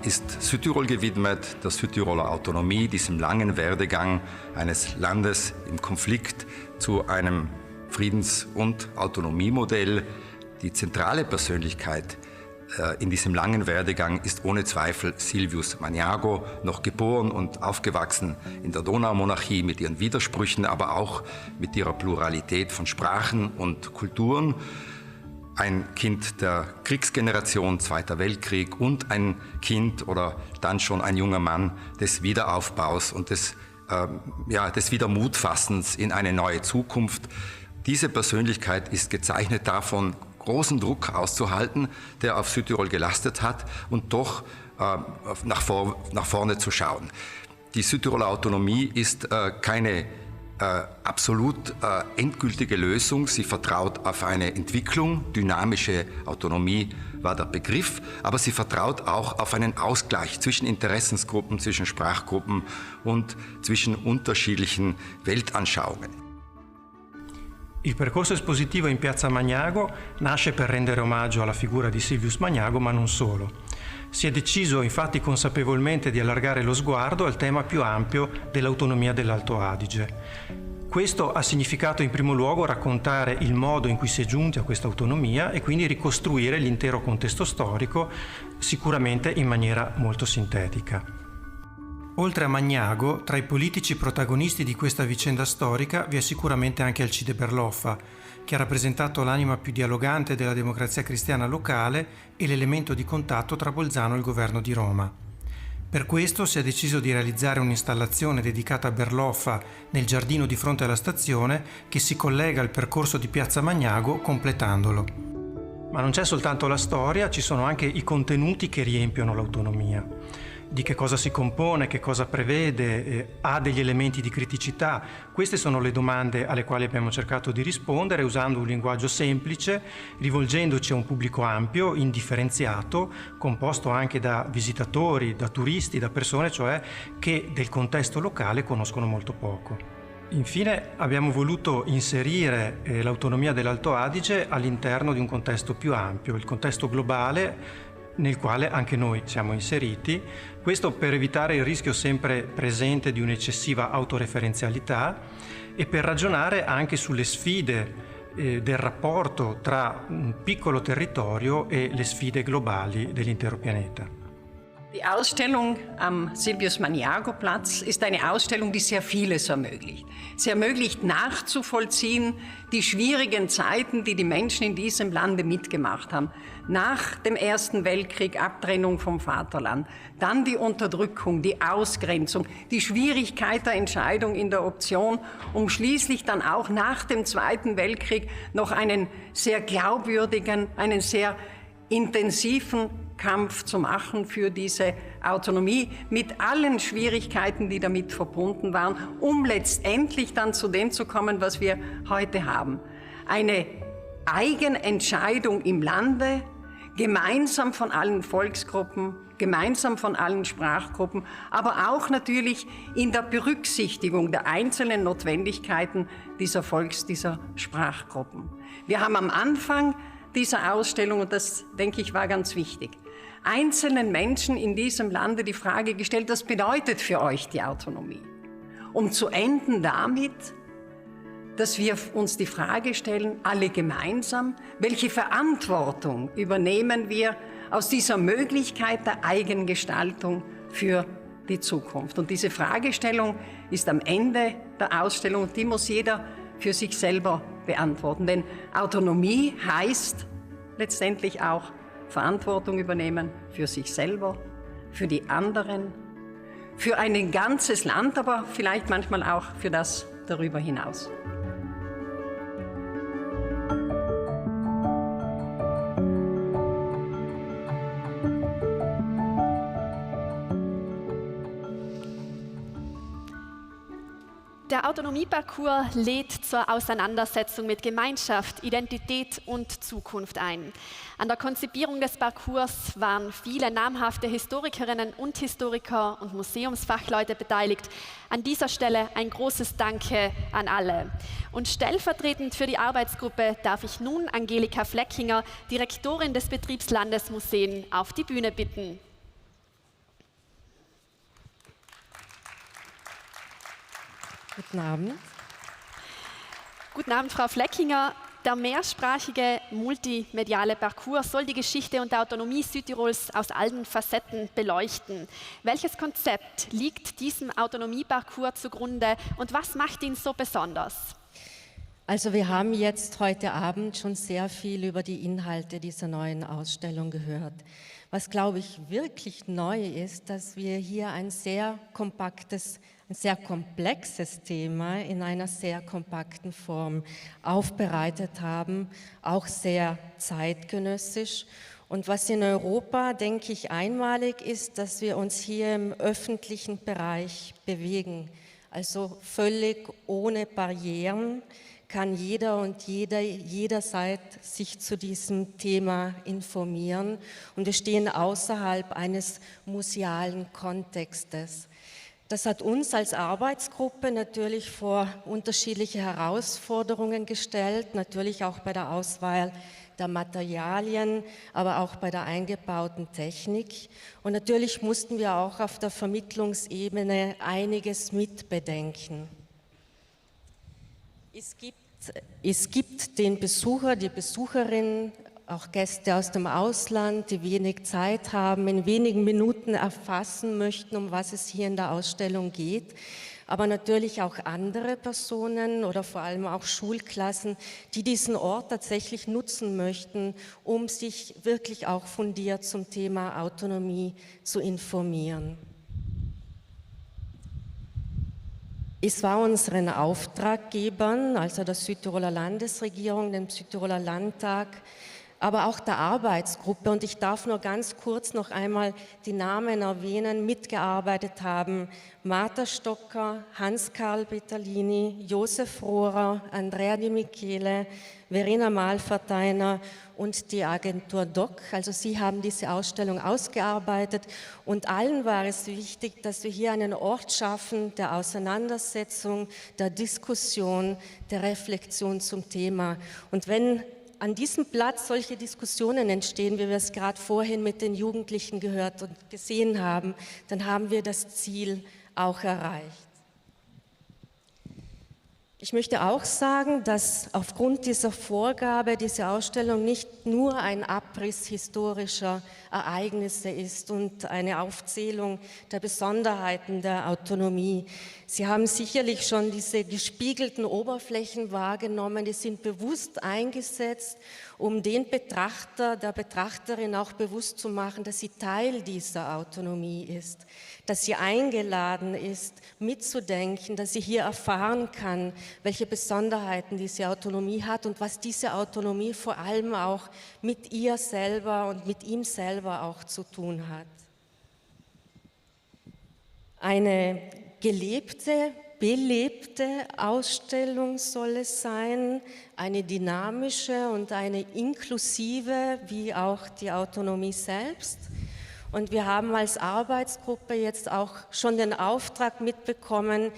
ist Südtirol gewidmet, der Südtiroler Autonomie, diesem langen Werdegang eines Landes im Konflikt zu einem Friedens- und Autonomiemodell. Die zentrale Persönlichkeit in diesem langen Werdegang ist ohne Zweifel Silvius Magnago, noch geboren und aufgewachsen in der Donaumonarchie mit ihren Widersprüchen, aber auch mit ihrer Pluralität von Sprachen und Kulturen. Ein Kind der Kriegsgeneration, Zweiter Weltkrieg und ein Kind oder dann schon ein junger Mann des Wiederaufbaus und des Wiedermutfassens in eine neue Zukunft. Diese Persönlichkeit ist gezeichnet davon, großen Druck auszuhalten, der auf Südtirol gelastet hat und doch nach vorne zu schauen. Die Südtiroler Autonomie ist keine absolut endgültige Lösung. Sie vertraut auf eine Entwicklung. Dynamische Autonomie war der Begriff, aber sie vertraut auch auf einen Ausgleich zwischen Interessensgruppen, zwischen Sprachgruppen und zwischen unterschiedlichen Weltanschauungen. Il percorso espositivo in Piazza Magnago nasce per rendere omaggio alla figura di Silvius Magnago, ma non solo. Si è deciso infatti consapevolmente di allargare lo sguardo al tema più ampio dell'autonomia dell'Alto Adige. Questo ha significato in primo luogo raccontare il modo in cui si è giunti a questa autonomia e quindi ricostruire l'intero contesto storico, sicuramente in maniera molto sintetica. Oltre a Magnago, tra i politici protagonisti di questa vicenda storica vi è sicuramente anche Alcide Berloffa, che ha rappresentato l'anima più dialogante della democrazia cristiana locale e l'elemento di contatto tra Bolzano e il governo di Roma. Per questo si è deciso di realizzare un'installazione dedicata a Berloffa nel giardino di fronte alla stazione che si collega al percorso di Piazza Magnago completandolo. Ma non c'è soltanto la storia, ci sono anche i contenuti che riempiono l'autonomia. Di che cosa si compone, che cosa prevede, ha degli elementi di criticità. Queste sono le domande alle quali abbiamo cercato di rispondere usando un linguaggio semplice, rivolgendoci a un pubblico ampio, indifferenziato, composto anche da visitatori, da turisti, da persone cioè che del contesto locale conoscono molto poco. Infine abbiamo voluto inserire l'autonomia dell'Alto Adige all'interno di un contesto più ampio, il contesto globale nel quale anche noi siamo inseriti, questo per evitare il rischio sempre presente di un'eccessiva autoreferenzialità e per ragionare anche sulle sfide del rapporto tra un piccolo territorio e le sfide globali dell'intero pianeta. Die Ausstellung am Silvius-Magnago-Platz ist eine Ausstellung, die sehr vieles ermöglicht. Sie ermöglicht nachzuvollziehen die schwierigen Zeiten, die die Menschen in diesem Lande mitgemacht haben. Nach dem Ersten Weltkrieg, Abtrennung vom Vaterland, dann die Unterdrückung, die Ausgrenzung, die Schwierigkeit der Entscheidung in der Option, um schließlich dann auch nach dem Zweiten Weltkrieg noch einen sehr glaubwürdigen, einen sehr intensiven Kampf zu machen für diese Autonomie mit allen Schwierigkeiten, die damit verbunden waren, um letztendlich dann zu dem zu kommen, was wir heute haben. Eine Eigenentscheidung im Lande, gemeinsam von allen Volksgruppen, gemeinsam von allen Sprachgruppen, aber auch natürlich in der Berücksichtigung der einzelnen Notwendigkeiten dieser dieser Sprachgruppen. Wir haben am Anfang dieser Ausstellung, und das, denke ich, war ganz wichtig, einzelnen Menschen in diesem Lande die Frage gestellt, was bedeutet für euch die Autonomie? Um zu enden damit, dass wir uns die Frage stellen, alle gemeinsam, welche Verantwortung übernehmen wir aus dieser Möglichkeit der Eigengestaltung für die Zukunft? Und diese Fragestellung ist am Ende der Ausstellung und die muss jeder für sich selber beantworten. Denn Autonomie heißt letztendlich auch Verantwortung übernehmen für sich selber, für die anderen, für ein ganzes Land, aber vielleicht manchmal auch für das darüber hinaus. Der Der Autonomieparcours lädt zur Auseinandersetzung mit Gemeinschaft, Identität und Zukunft ein. An der Konzipierung des Parcours waren viele namhafte Historikerinnen und Historiker und Museumsfachleute beteiligt. An dieser Stelle ein großes Danke an alle. Und stellvertretend für die Arbeitsgruppe darf ich nun Angelika Fleckinger, Direktorin des Betriebs Landesmuseen, auf die Bühne bitten. Guten Abend. Guten Abend, Frau Fleckinger. Der mehrsprachige multimediale Parcours soll die Geschichte und Autonomie Südtirols aus allen Facetten beleuchten. Welches Konzept liegt diesem Autonomieparcours zugrunde und was macht ihn so besonders? Also wir haben jetzt heute Abend schon sehr viel über die Inhalte dieser neuen Ausstellung gehört. Was, glaube ich, wirklich neu ist, dass wir hier ein sehr kompaktes, ein sehr komplexes Thema in einer sehr kompakten Form aufbereitet haben, auch sehr zeitgenössisch. Und was in Europa, denke ich, einmalig ist, dass wir uns hier im öffentlichen Bereich bewegen, also völlig ohne Barrieren, kann jeder und jederzeit sich zu diesem Thema informieren und wir stehen außerhalb eines musealen Kontextes. Das hat uns als Arbeitsgruppe natürlich vor unterschiedliche Herausforderungen gestellt, natürlich auch bei der Auswahl der Materialien, aber auch bei der eingebauten Technik. Und natürlich mussten wir auch auf der Vermittlungsebene einiges mitbedenken. Es gibt den Besucher, die Besucherin, auch Gäste aus dem Ausland, die wenig Zeit haben, in wenigen Minuten erfassen möchten, um was es hier in der Ausstellung geht. Aber natürlich auch andere Personen oder vor allem auch Schulklassen, die diesen Ort tatsächlich nutzen möchten, um sich wirklich auch fundiert zum Thema Autonomie zu informieren. Es war unseren Auftraggebern, also der Südtiroler Landesregierung, dem Südtiroler Landtag, aber auch der Arbeitsgruppe, und ich darf nur ganz kurz noch einmal die Namen erwähnen, mitgearbeitet haben Martha Stocker, Hans-Karl Bettalini, Josef Rohrer, Andrea Di Michele, Verena Malverteiner und die Agentur DOC. Also sie haben diese Ausstellung ausgearbeitet und allen war es wichtig, dass wir hier einen Ort schaffen der Auseinandersetzung, der Diskussion, der Reflexion zum Thema. Und wenn an diesem Platz solche Diskussionen entstehen, wie wir es gerade vorhin mit den Jugendlichen gehört und gesehen haben, dann haben wir das Ziel auch erreicht. Ich möchte auch sagen, dass aufgrund dieser Vorgabe diese Ausstellung nicht nur ein Abriss historischer Ereignisse ist und eine Aufzählung der Besonderheiten der Autonomie. Sie haben sicherlich schon diese gespiegelten Oberflächen wahrgenommen, die sind bewusst eingesetzt, um den Betrachter, der Betrachterin auch bewusst zu machen, dass sie Teil dieser Autonomie ist, dass sie eingeladen ist, mitzudenken, dass sie hier erfahren kann, welche Besonderheiten diese Autonomie hat und was diese Autonomie vor allem auch mit ihr selber und mit ihm selber auch zu tun hat. Eine gelebte, belebte Ausstellung soll es sein, eine dynamische und eine inklusive, wie auch die Autonomie selbst. Und wir haben als Arbeitsgruppe jetzt auch schon den Auftrag mitbekommen,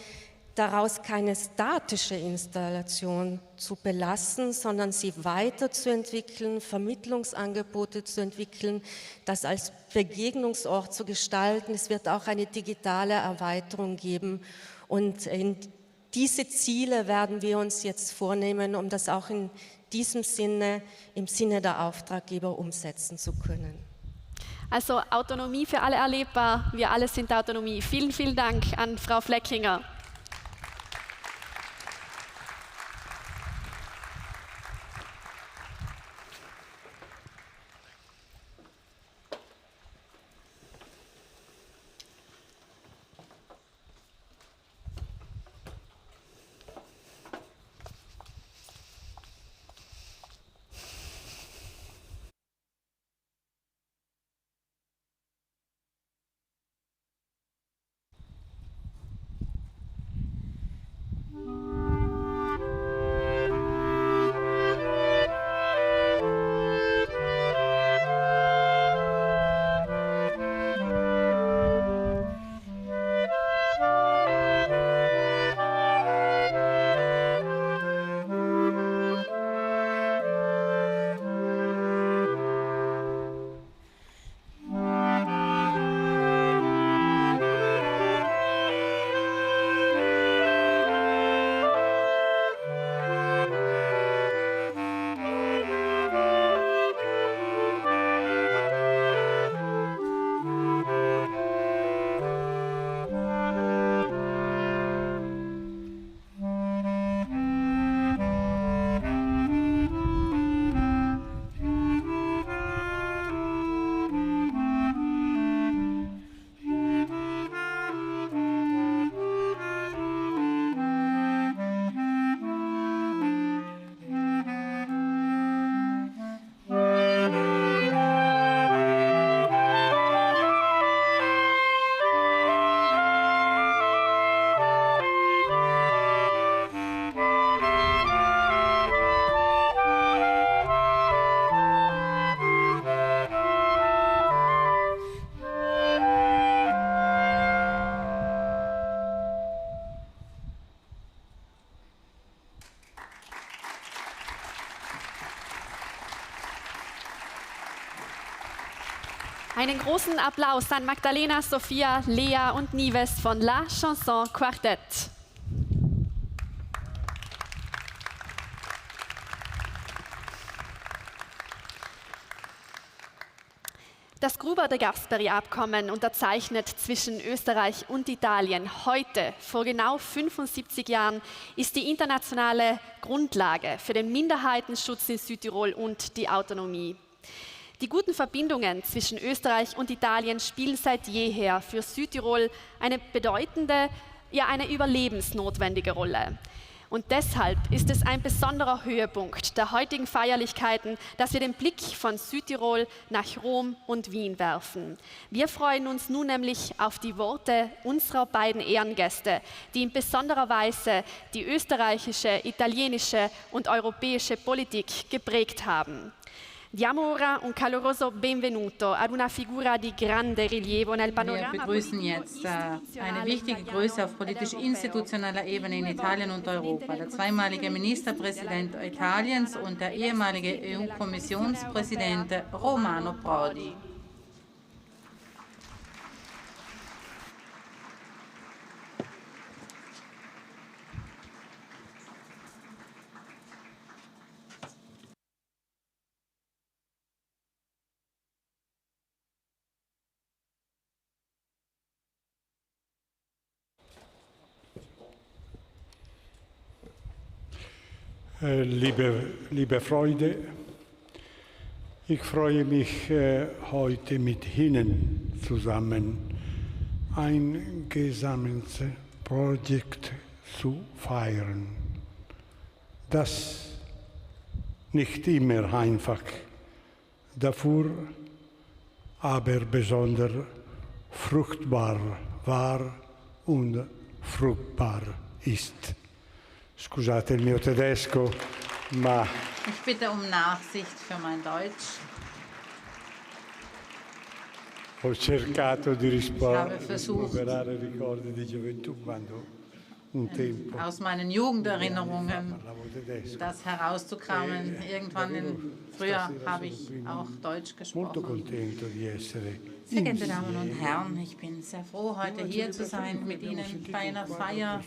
daraus keine statische Installation zu belassen, sondern sie weiterzuentwickeln, Vermittlungsangebote zu entwickeln, das als Begegnungsort zu gestalten. Es wird auch eine digitale Erweiterung geben und diese Ziele werden wir uns jetzt vornehmen, um das auch in diesem Sinne, im Sinne der Auftraggeber umsetzen zu können. Also Autonomie für alle erlebbar, wir alle sind Autonomie. Vielen, vielen Dank an Frau Fleckinger. Einen großen Applaus an Magdalena, Sophia, Lea und Nives von La Chanson Quartett. Das Gruber-de Gasperi-Abkommen, unterzeichnet zwischen Österreich und Italien heute vor genau 75 Jahren, ist die internationale Grundlage für den Minderheitenschutz in Südtirol und die Autonomie. Die guten Verbindungen zwischen Österreich und Italien spielen seit jeher für Südtirol eine bedeutende, ja eine überlebensnotwendige Rolle. Und deshalb ist es ein besonderer Höhepunkt der heutigen Feierlichkeiten, dass wir den Blick von Südtirol nach Rom und Wien werfen. Wir freuen uns nun nämlich auf die Worte unserer beiden Ehrengäste, die in besonderer Weise die österreichische, italienische und europäische Politik geprägt haben. Diamo ora un caloroso benvenuto ad una figura di grande rilievo nel panorama. Wir begrüßen jetzt eine wichtige Größe auf politisch-institutioneller Ebene in Italien und Europa, der zweimalige Ministerpräsident Italiens und der ehemalige EU-Kommissionspräsident Romano Prodi. Liebe Freunde, ich freue mich, heute mit Ihnen zusammen ein gesamtes Projekt zu feiern, das nicht immer einfach, dafür aber besonders fruchtbar war und fruchtbar ist. Scusate il mio tedesco, ma... Ich bitte um Nachsicht für mein Deutsch. Ho cercato di recuperare ricordi di gioventù quando un tempo... Aus meinen Jugenderinnerungen das herauszukramen. Irgendwann früher habe ich auch Deutsch gesprochen. Sehr geehrte Damen und Herren, ich bin sehr froh, heute hier zu sein mit Ihnen bei einer Feier,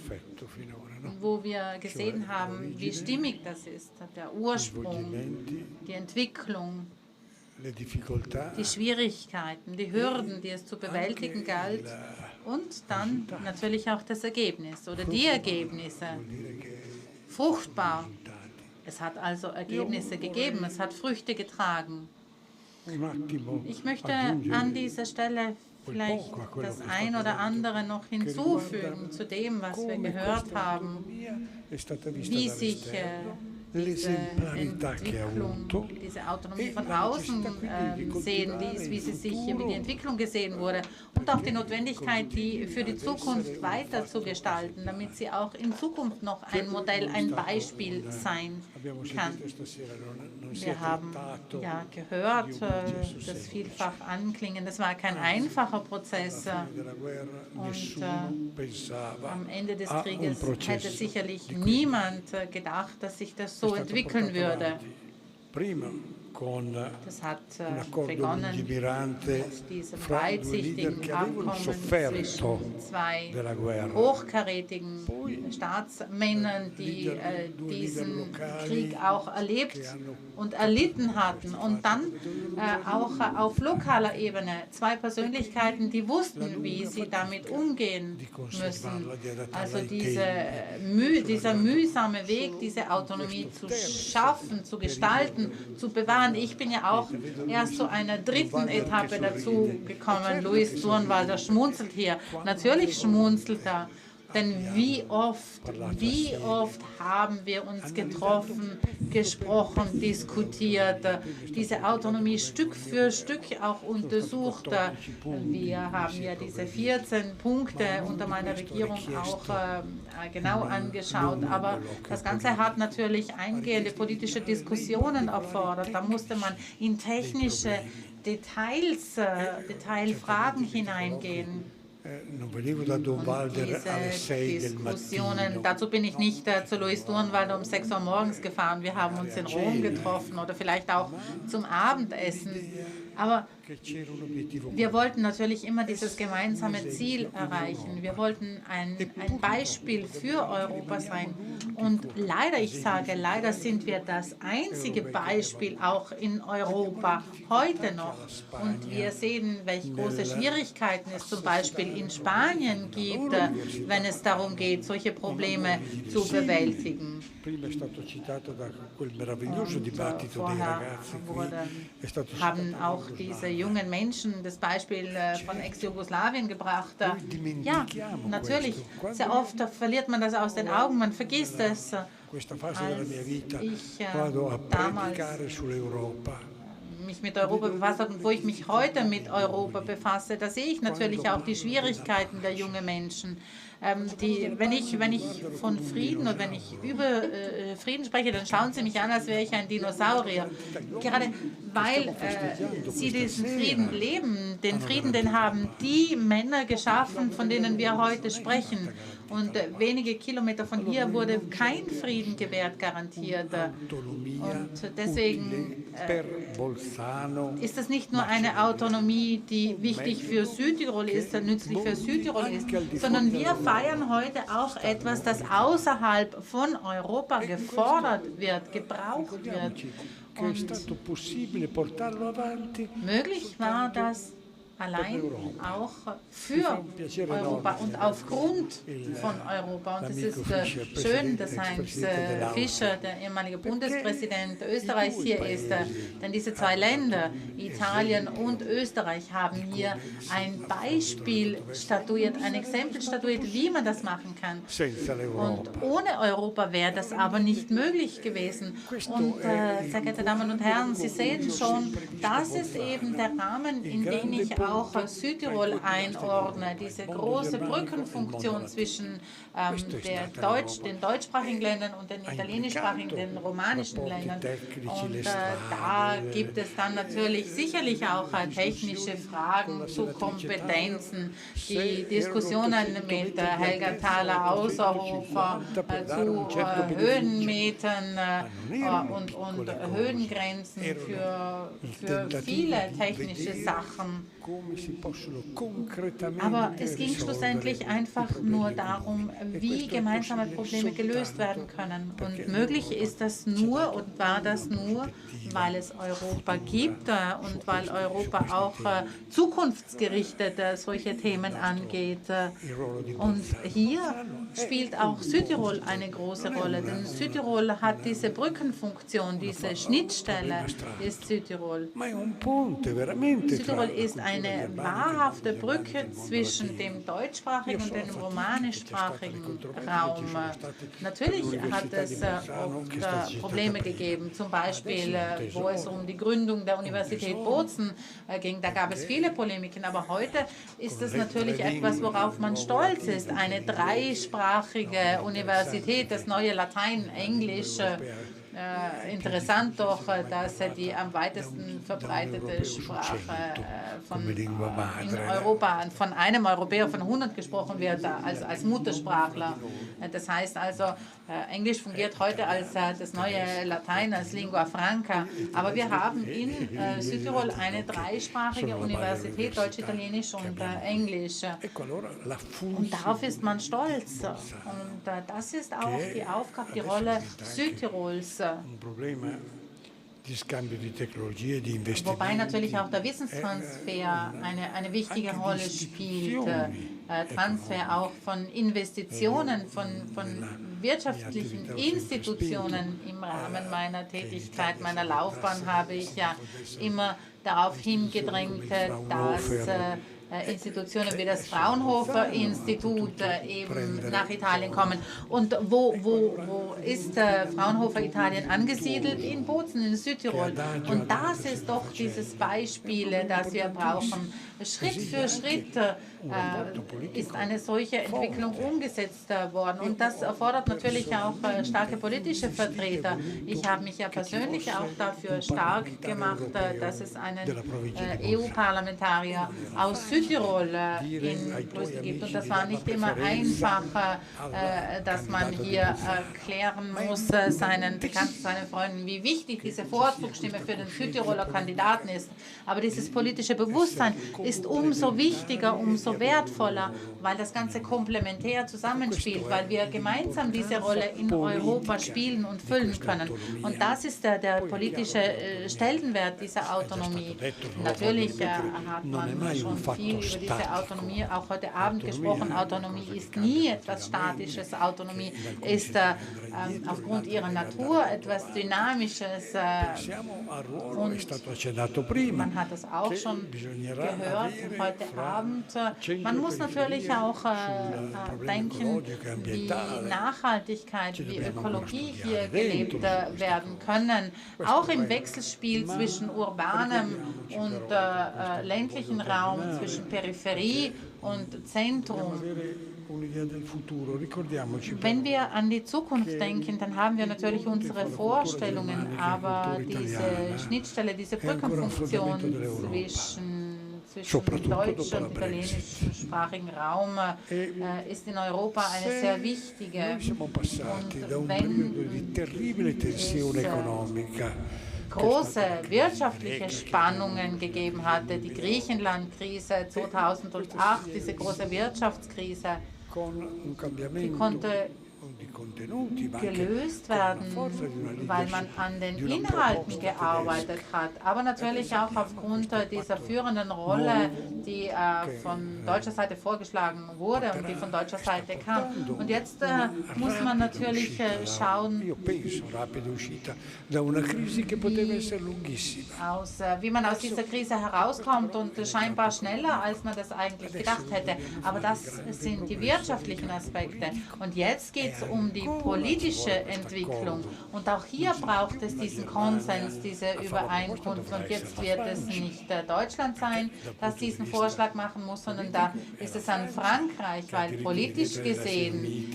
wo wir gesehen haben, wie stimmig das ist, der Ursprung, die Entwicklung, die Schwierigkeiten, die Hürden, die es zu bewältigen galt und dann natürlich auch das Ergebnis oder die Ergebnisse. Fruchtbar. Es hat also Ergebnisse gegeben, es hat Früchte getragen. Ich möchte an dieser Stelle vielleicht das ein oder andere noch hinzufügen zu dem, was wir gehört haben, wie sich diese Entwicklung, diese Autonomie von außen sehen ließ, wie die Entwicklung gesehen wurde und auch die Notwendigkeit, die für die Zukunft weiter zu gestalten, damit sie auch in Zukunft noch ein Modell, ein Beispiel sein kann. Wir haben ja gehört, das vielfach anklingen, das war kein einfacher Prozess und am Ende des Krieges hätte sicherlich niemand gedacht, dass sich das so entwickeln würde. Das hat begonnen mit diesem weitsichtigen Abkommen zwischen zwei hochkarätigen Staatsmännern, die diesen Krieg auch erlebt und erlitten hatten. Und dann auch auf lokaler Ebene zwei Persönlichkeiten, die wussten, wie sie damit umgehen müssen. Also dieser mühsame Weg, diese Autonomie zu schaffen, zu gestalten, zu bewahren. Ich bin ja auch erst zu einer dritten Etappe dazu gekommen. Luis Durnwalder schmunzelt hier. Natürlich schmunzelt er, denn wie oft haben wir uns getroffen, gesprochen, diskutiert, diese Autonomie Stück für Stück auch untersucht. Wir haben ja diese 14 Punkte unter meiner Regierung auch genau angeschaut, aber das Ganze hat natürlich eingehende politische Diskussionen erfordert. Da musste man in technische Detailfragen hineingehen. Diese Diskussionen, dazu bin ich nicht zu Luis Durnwalder um 6 Uhr morgens gefahren. Wir haben uns in Rom getroffen oder vielleicht auch zum Abendessen. Aber wir wollten natürlich immer dieses gemeinsame Ziel erreichen. Wir wollten ein Beispiel für Europa sein. Und leider, ich sage leider, sind wir das einzige Beispiel auch in Europa heute noch. Und wir sehen, welche große Schwierigkeiten es zum Beispiel in Spanien gibt, wenn es darum geht, solche Probleme zu bewältigen. Haben auch diese jungen Menschen das Beispiel von Ex-Jugoslawien gebracht. Ja, natürlich, sehr oft verliert man das aus den Augen, man vergisst es. Als ich damals mich mit Europa befasst habe und wo ich mich heute mit Europa befasse, da sehe ich natürlich auch die Schwierigkeiten der jungen Menschen. Wenn ich von Frieden und wenn ich über Frieden spreche, dann schauen sie mich an, als wäre ich ein Dinosaurier. Gerade weil sie diesen Frieden leben, den Frieden, den haben die Männer geschaffen, von denen wir heute sprechen. Und wenige Kilometer von hier wurde kein Frieden gewährt, garantiert. Und deswegen ist das nicht nur eine Autonomie, die wichtig für Südtirol ist, nützlich für Südtirol ist, sondern wir feiern heute auch etwas, das außerhalb von Europa gefordert wird, gebraucht wird. Und möglich war das allein auch für Europa und aufgrund von Europa. Und es ist schön, dass Heinz Fischer, der ehemalige Bundespräsident Österreichs, hier ist. Denn diese zwei Länder, Italien und Österreich, haben hier ein Beispiel statuiert, ein Exempel statuiert, wie man das machen kann. Und ohne Europa wäre das aber nicht möglich gewesen. Und sehr geehrte Damen und Herren, Sie sehen schon, das ist eben der Rahmen, in den ich auch Südtirol einordne, diese große Brückenfunktion zwischen den deutschsprachigen Ländern und den italienischsprachigen, den romanischen Ländern. Und da gibt es dann natürlich sicherlich auch technische Fragen zu Kompetenzen, die Diskussionen mit Helga Thaler-Außerhofer zu Höhenmetern und Höhengrenzen für viele technische Sachen. Aber es ging schlussendlich einfach nur darum, wie gemeinsame Probleme gelöst werden können. Und möglich ist das nur und war das nur, weil es Europa gibt und weil Europa auch zukunftsgerichtet solche Themen angeht. Und hier spielt auch Südtirol eine große Rolle, denn Südtirol hat diese Brückenfunktion, diese Schnittstelle ist Südtirol. Südtirol ist eine wahrhafte Brücke zwischen dem deutschsprachigen und dem romanischsprachigen Raum. Natürlich hat es oft Probleme gegeben, zum Beispiel, wo es um die Gründung der Universität Bozen ging. Da gab es viele Polemiken, aber heute ist es natürlich etwas, worauf man stolz ist. Eine dreisprachige Universität, das neue Latein, Englisch. Interessant doch, dass die am weitesten verbreitete Sprache in Europa von einem Europäer von 100 gesprochen wird als Muttersprachler. Das heißt also, Englisch fungiert heute als das neue Latein, als Lingua Franca. Aber wir haben in Südtirol eine dreisprachige Universität, Deutsch, Italienisch und Englisch. Und darauf ist man stolz. Und das ist auch die Aufgabe, die Rolle Südtirols. Wobei natürlich auch der Wissenstransfer eine wichtige Rolle spielt. Transfer auch von Investitionen, von wirtschaftlichen Institutionen. Im Rahmen meiner Tätigkeit, meiner Laufbahn habe ich ja immer darauf hingedrängt, dass Institutionen wie das Fraunhofer-Institut eben nach Italien kommen. Und wo ist Fraunhofer Italien angesiedelt? In Bozen, in Südtirol. Und das ist doch dieses Beispiel, das wir brauchen. Schritt für Schritt ist eine solche Entwicklung umgesetzt worden. Und das erfordert natürlich auch starke politische Vertreter. Ich habe mich ja persönlich auch dafür stark gemacht, dass es einen EU-Parlamentarier aus Südtirol Südtirol in Brüssel gibt. Und das war nicht immer einfach, dass man hier erklären muss seinen Bekannten, seinen Freunden, wie wichtig diese Vorzugsstimme für den Südtiroler Kandidaten ist. Aber dieses politische Bewusstsein ist umso wichtiger, umso wertvoller, weil das Ganze komplementär zusammenspielt, weil wir gemeinsam diese Rolle in Europa spielen und füllen können. Und das ist der politische Stellenwert dieser Autonomie. Natürlich hat man schon viel über diese Autonomie auch heute Abend gesprochen. Autonomie ist nie etwas Statisches. Autonomie ist aufgrund ihrer Natur etwas Dynamisches. Und man hat es auch schon gehört heute Abend. Man muss natürlich auch denken, wie Nachhaltigkeit, wie Ökologie hier gelebt werden können, auch im Wechselspiel zwischen urbanem und ländlichen Raum, zwischen Peripherie und Zentrum. Wenn wir an die Zukunft denken, dann haben wir natürlich unsere Vorstellungen, aber diese Schnittstelle, diese Brückenfunktion zwischen deutsch- und italienischsprachigen Raum ist in Europa eine sehr wichtige. Und wenn es große wirtschaftliche Spannungen gegeben hatte, die Griechenland-Krise 2008, diese große Wirtschaftskrise, die konnte gelöst werden, weil man an den Inhalten gearbeitet hat, aber natürlich auch aufgrund dieser führenden Rolle, die von deutscher Seite vorgeschlagen wurde und die von deutscher Seite kam. Und jetzt muss man natürlich schauen, wie man aus dieser Krise herauskommt, und scheinbar schneller, als man das eigentlich gedacht hätte. Aber das sind die wirtschaftlichen Aspekte. Und jetzt geht es um die politische Entwicklung. Und auch hier braucht es diesen Konsens, diese Übereinkunft. Und jetzt wird es nicht Deutschland sein, das diesen Vorschlag machen muss, sondern da ist es an Frankreich, weil politisch gesehen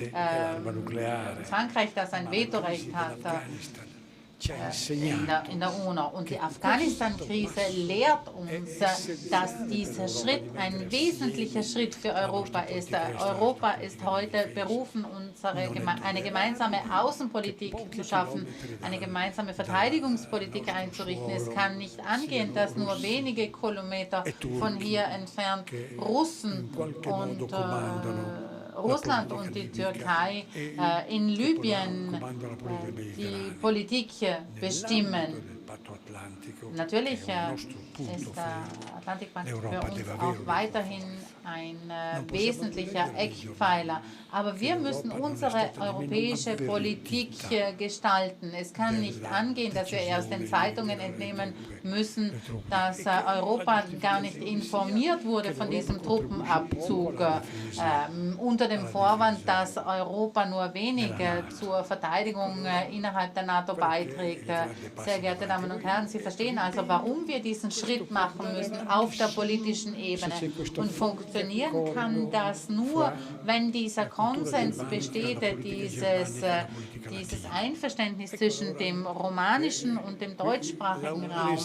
Frankreich, das ein Vetorecht hat, in der UNO. Und die Afghanistan-Krise lehrt uns, dass dieser Schritt ein wesentlicher Schritt für Europa ist. Europa ist heute berufen, eine gemeinsame Außenpolitik zu schaffen, eine gemeinsame Verteidigungspolitik einzurichten. Es kann nicht angehen, dass nur wenige Kilometer von hier entfernt Russland und die Türkei in Libyen die Politik bestimmen. Natürlich ist der Atlantikpakt für uns auch weiterhin ein wesentlicher Eckpfeiler. Aber wir müssen unsere europäische Politik gestalten. Es kann nicht angehen, dass wir erst den Zeitungen entnehmen müssen, dass Europa gar nicht informiert wurde von diesem Truppenabzug, unter dem Vorwand, dass Europa nur wenig zur Verteidigung innerhalb der NATO beiträgt. Sehr geehrte Damen und Herren, Sie verstehen also, warum wir diesen Schritt machen müssen auf der politischen Ebene. Und funktionieren kann das nur, wenn dieser Konsens besteht, dieses Einverständnis zwischen dem romanischen und dem deutschsprachigen Raum.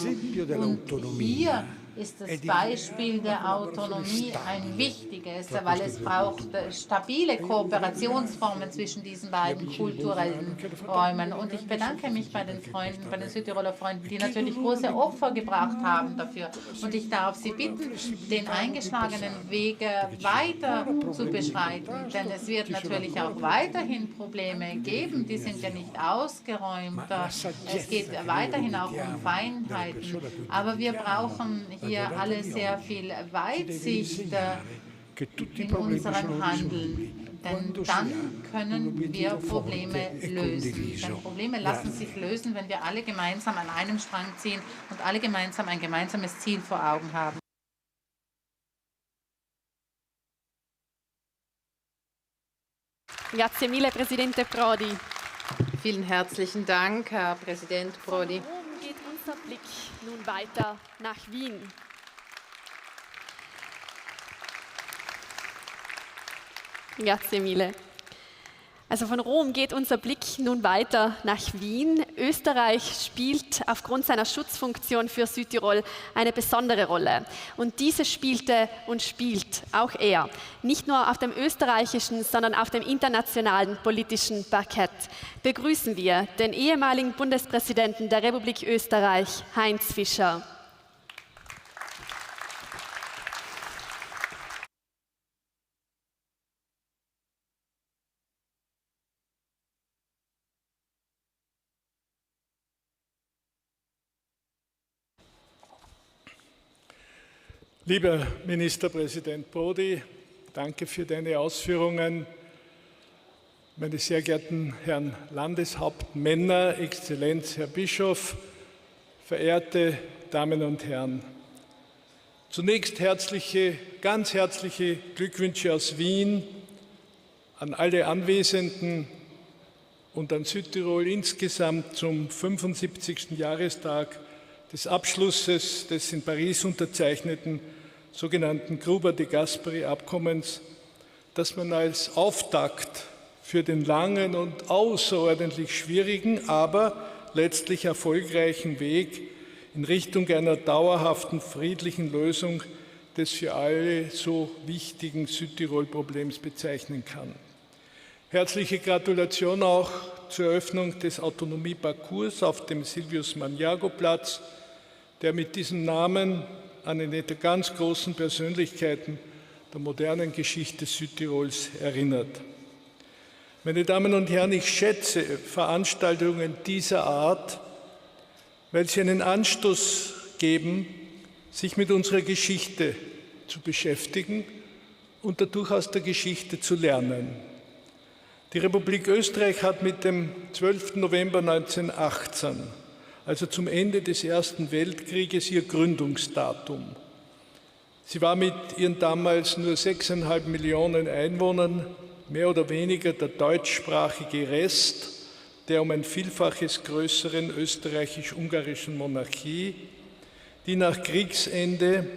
Und hier ist das Beispiel der Autonomie ein wichtiges, weil es braucht stabile Kooperationsformen zwischen diesen beiden kulturellen Räumen. Und ich bedanke mich bei den Freunden, bei den Südtiroler Freunden, die natürlich große Opfer gebracht haben dafür. Und ich darf Sie bitten, den eingeschlagenen Weg weiter zu beschreiten, denn es wird natürlich auch weiterhin Probleme geben, die sind ja nicht ausgeräumt. Es geht weiterhin auch um Feinheiten, aber wir brauchen hier alle sehr viel Weitsicht in unserem Handeln, denn dann können wir Probleme lösen. Denn Probleme lassen sich lösen, wenn wir alle gemeinsam an einem Strang ziehen und alle gemeinsam ein gemeinsames Ziel vor Augen haben. Grazie mille, Presidente Prodi. Vielen herzlichen Dank, Herr Präsident Prodi. Von Rom geht unser Blick nun weiter nach Wien. Grazie mille. Also von Rom geht unser Blick nun weiter nach Wien. Österreich spielt aufgrund seiner Schutzfunktion für Südtirol eine besondere Rolle. Und diese spielte und spielt auch er. Nicht nur auf dem österreichischen, sondern auf dem internationalen politischen Parkett. Begrüßen wir den ehemaligen Bundespräsidenten der Republik Österreich, Heinz Fischer. Lieber Ministerpräsident Prodi, danke für deine Ausführungen. Meine sehr geehrten Herren Landeshauptmänner, Exzellenz Herr Bischof, verehrte Damen und Herren. Zunächst ganz herzliche Glückwünsche aus Wien an alle Anwesenden und an Südtirol insgesamt zum 75. Jahrestag des Abschlusses des in Paris unterzeichneten sogenannten Gruber-de Gasperi-Abkommens, das man als Auftakt für den langen und außerordentlich schwierigen, aber letztlich erfolgreichen Weg in Richtung einer dauerhaften friedlichen Lösung des für alle so wichtigen Südtirol-Problems bezeichnen kann. Herzliche Gratulation auch zur Eröffnung des Autonomieparcours auf dem Silvius-Magnago-Platz, der mit diesem Namen an eine der ganz großen Persönlichkeiten der modernen Geschichte Südtirols erinnert. Meine Damen und Herren, ich schätze Veranstaltungen dieser Art, weil sie einen Anstoß geben, sich mit unserer Geschichte zu beschäftigen und dadurch aus der Geschichte zu lernen. Die Republik Österreich hat mit dem 12. November 1918, also zum Ende des Ersten Weltkrieges, ihr Gründungsdatum. Sie war mit ihren damals nur 6,5 Millionen Einwohnern mehr oder weniger der deutschsprachige Rest der um ein Vielfaches größeren österreichisch-ungarischen Monarchie, die nach Kriegsende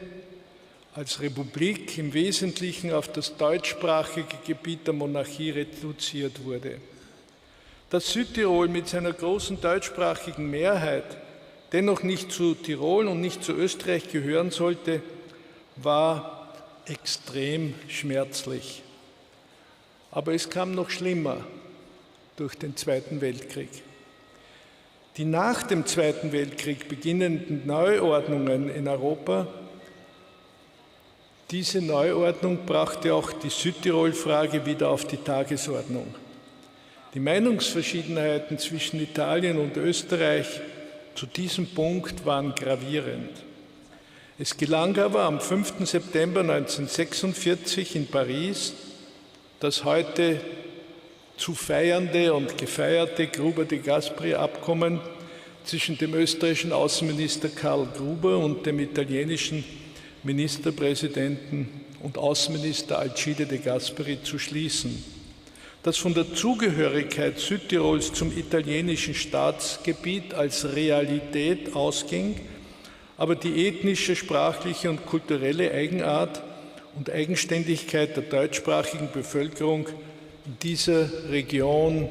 als Republik im Wesentlichen auf das deutschsprachige Gebiet der Monarchie reduziert wurde. Dass Südtirol mit seiner großen deutschsprachigen Mehrheit dennoch nicht zu Tirol und nicht zu Österreich gehören sollte, war extrem schmerzlich. Aber es kam noch schlimmer durch den Zweiten Weltkrieg. Die nach dem Zweiten Weltkrieg beginnenden Neuordnungen in Europa, diese Neuordnung brachte auch die Südtirol-Frage wieder auf die Tagesordnung. Die Meinungsverschiedenheiten zwischen Italien und Österreich zu diesem Punkt waren gravierend. Es gelang aber am 5. September 1946 in Paris, das heute zu feiernde und gefeierte Gruber-de Gasperi-Abkommen zwischen dem österreichischen Außenminister Karl Gruber und dem italienischen Ministerpräsidenten und Außenminister Alcide de Gasperi zu schließen, das von der Zugehörigkeit Südtirols zum italienischen Staatsgebiet als Realität ausging, aber die ethnische, sprachliche und kulturelle Eigenart und Eigenständigkeit der deutschsprachigen Bevölkerung in dieser Region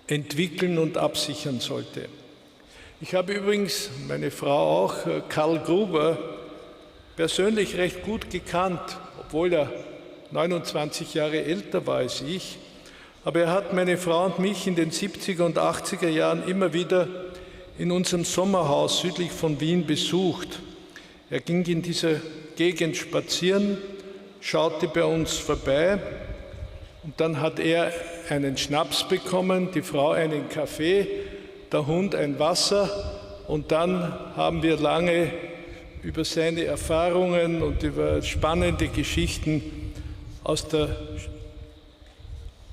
entwickeln und absichern sollte. Ich habe übrigens, meine Frau auch, Karl Gruber persönlich recht gut gekannt, obwohl er 29 Jahre älter war als ich. Aber er hat meine Frau und mich in den 70er und 80er Jahren immer wieder in unserem Sommerhaus südlich von Wien besucht. Er ging in dieser Gegend spazieren, schaute bei uns vorbei und dann hat er einen Schnaps bekommen, die Frau einen Kaffee, der Hund ein Wasser und dann haben wir lange über seine Erfahrungen und über spannende Geschichten aus der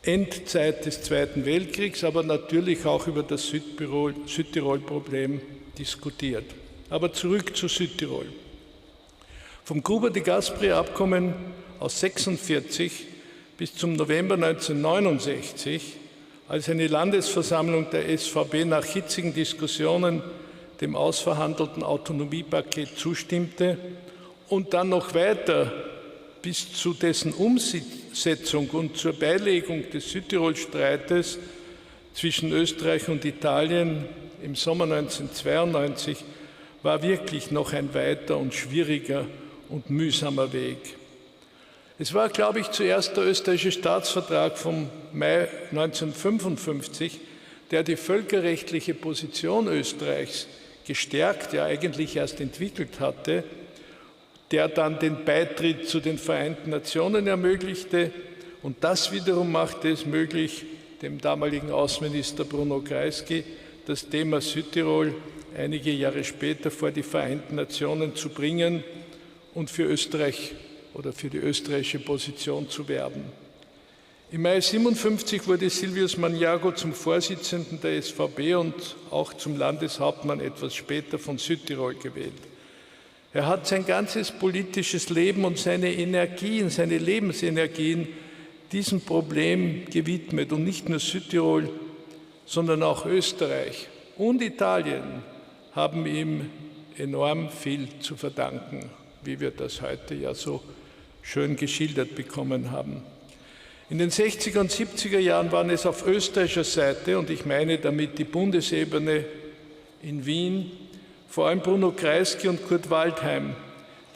Endzeit des Zweiten Weltkriegs, aber natürlich auch über das Südtirol-Problem diskutiert. Aber zurück zu Südtirol. Vom Gruber-de Gasperi-Abkommen aus 1946 bis zum November 1969, als eine Landesversammlung der SVP nach hitzigen Diskussionen dem ausverhandelten Autonomiepaket zustimmte und dann noch weiter bis zu dessen Umsetzung und zur Beilegung des Südtirol-Streites zwischen Österreich und Italien im Sommer 1992 war wirklich noch ein weiter und schwieriger und mühsamer Weg. Es war, glaube ich, zuerst der österreichische Staatsvertrag vom Mai 1955, der die völkerrechtliche Position Österreichs gestärkt, ja eigentlich erst entwickelt hatte, der dann den Beitritt zu den Vereinten Nationen ermöglichte. Und das wiederum machte es möglich, dem damaligen Außenminister Bruno Kreisky das Thema Südtirol einige Jahre später vor die Vereinten Nationen zu bringen und für Österreich oder für die österreichische Position zu werben. Im Mai 1957 wurde Silvius Magnago zum Vorsitzenden der SVP und auch zum Landeshauptmann etwas später von Südtirol gewählt. Er hat sein ganzes politisches Leben und seine Energien, seine Lebensenergien diesem Problem gewidmet. Und nicht nur Südtirol, sondern auch Österreich und Italien haben ihm enorm viel zu verdanken, wie wir das heute ja so schön geschildert bekommen haben. In den 60er und 70er Jahren waren es auf österreichischer Seite, und ich meine damit die Bundesebene in Wien, vor allem Bruno Kreisky und Kurt Waldheim,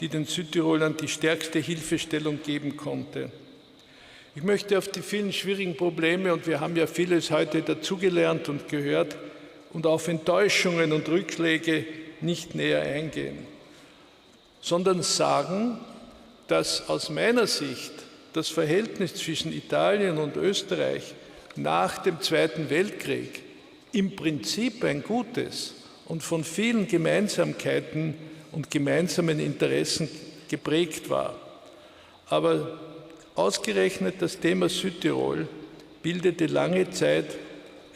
die den Südtirolern die stärkste Hilfestellung geben konnte. Ich möchte auf die vielen schwierigen Probleme, und wir haben ja vieles heute dazugelernt und gehört, und auf Enttäuschungen und Rückschläge nicht näher eingehen, sondern sagen, dass aus meiner Sicht das Verhältnis zwischen Italien und Österreich nach dem Zweiten Weltkrieg im Prinzip ein gutes und von vielen Gemeinsamkeiten und gemeinsamen Interessen geprägt war. Aber ausgerechnet das Thema Südtirol bildete lange Zeit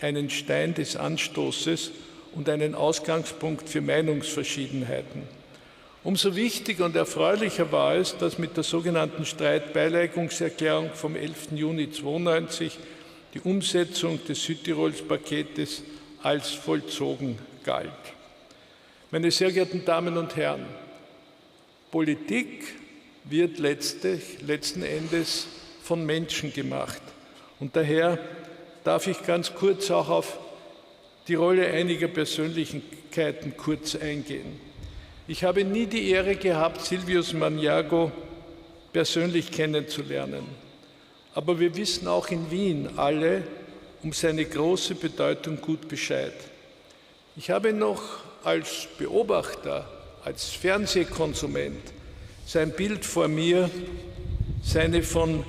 einen Stein des Anstoßes und einen Ausgangspunkt für Meinungsverschiedenheiten. Umso wichtiger und erfreulicher war es, dass mit der sogenannten Streitbeilegungserklärung vom 11. Juni 1992 die Umsetzung des Südtirols-Paketes als vollzogen galt. Meine sehr geehrten Damen und Herren, Politik wird letzten Endes von Menschen gemacht. Und daher darf ich ganz kurz auch auf die Rolle einiger Persönlichkeiten kurz eingehen. Ich habe nie die Ehre gehabt, Silvius Magnago persönlich kennenzulernen. Aber wir wissen auch in Wien alle um seine große Bedeutung gut Bescheid. Ich habe noch als Beobachter, als Fernsehkonsument sein Bild vor mir, seine von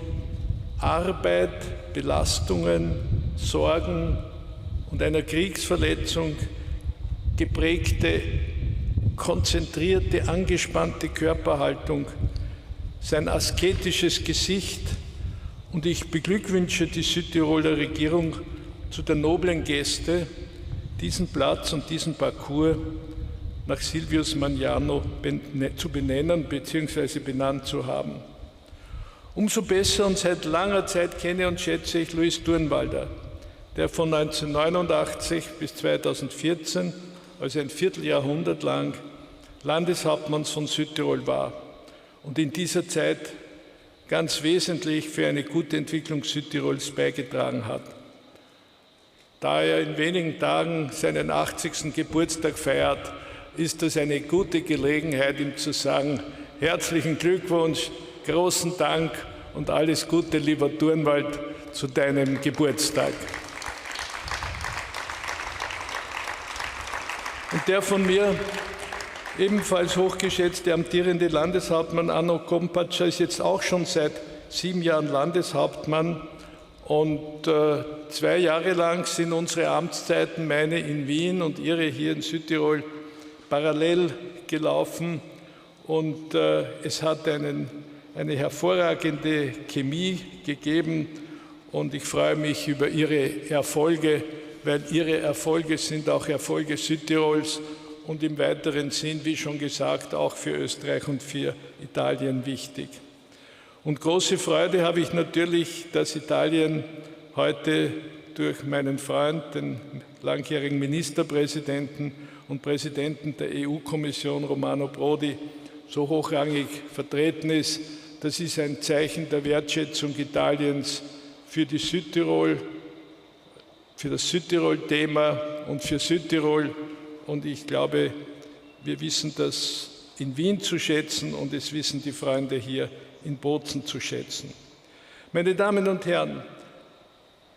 Arbeit, Belastungen, Sorgen und einer Kriegsverletzung geprägte, konzentrierte, angespannte Körperhaltung, sein asketisches Gesicht, und ich beglückwünsche die Südtiroler Regierung zu der noblen Geste, diesen Platz und diesen Parcours nach Silvius Magnago zu benennen bzw. benannt zu haben. Umso besser und seit langer Zeit kenne und schätze ich Luis Durnwalder, der von 1989 bis 2014, also ein Vierteljahrhundert lang, Landeshauptmann von Südtirol war und in dieser Zeit ganz wesentlich für eine gute Entwicklung Südtirols beigetragen hat. Da er in wenigen Tagen seinen 80. Geburtstag feiert, ist das eine gute Gelegenheit, ihm zu sagen: Herzlichen Glückwunsch, großen Dank und alles Gute, lieber Durnwald, zu deinem Geburtstag. Und der von mir ebenfalls hochgeschätzte amtierende Landeshauptmann Anno Kompatscher ist jetzt auch schon seit 7 Jahren Landeshauptmann. Und 2 Jahre lang sind unsere Amtszeiten, meine in Wien und Ihre hier in Südtirol, parallel gelaufen. Und es hat eine hervorragende Chemie gegeben. Und ich freue mich über Ihre Erfolge, weil Ihre Erfolge sind auch Erfolge Südtirols und im weiteren Sinn, wie schon gesagt, auch für Österreich und für Italien wichtig. Und große Freude habe ich natürlich, dass Italien heute durch meinen Freund, den langjährigen Ministerpräsidenten und Präsidenten der EU-Kommission, Romano Prodi, so hochrangig vertreten ist, das ist ein Zeichen der Wertschätzung Italiens für die Südtirol, für das Südtirol-Thema und für Südtirol. Und ich glaube, wir wissen das in Wien zu schätzen und es wissen die Freunde hier in Bozen zu schätzen. Meine Damen und Herren,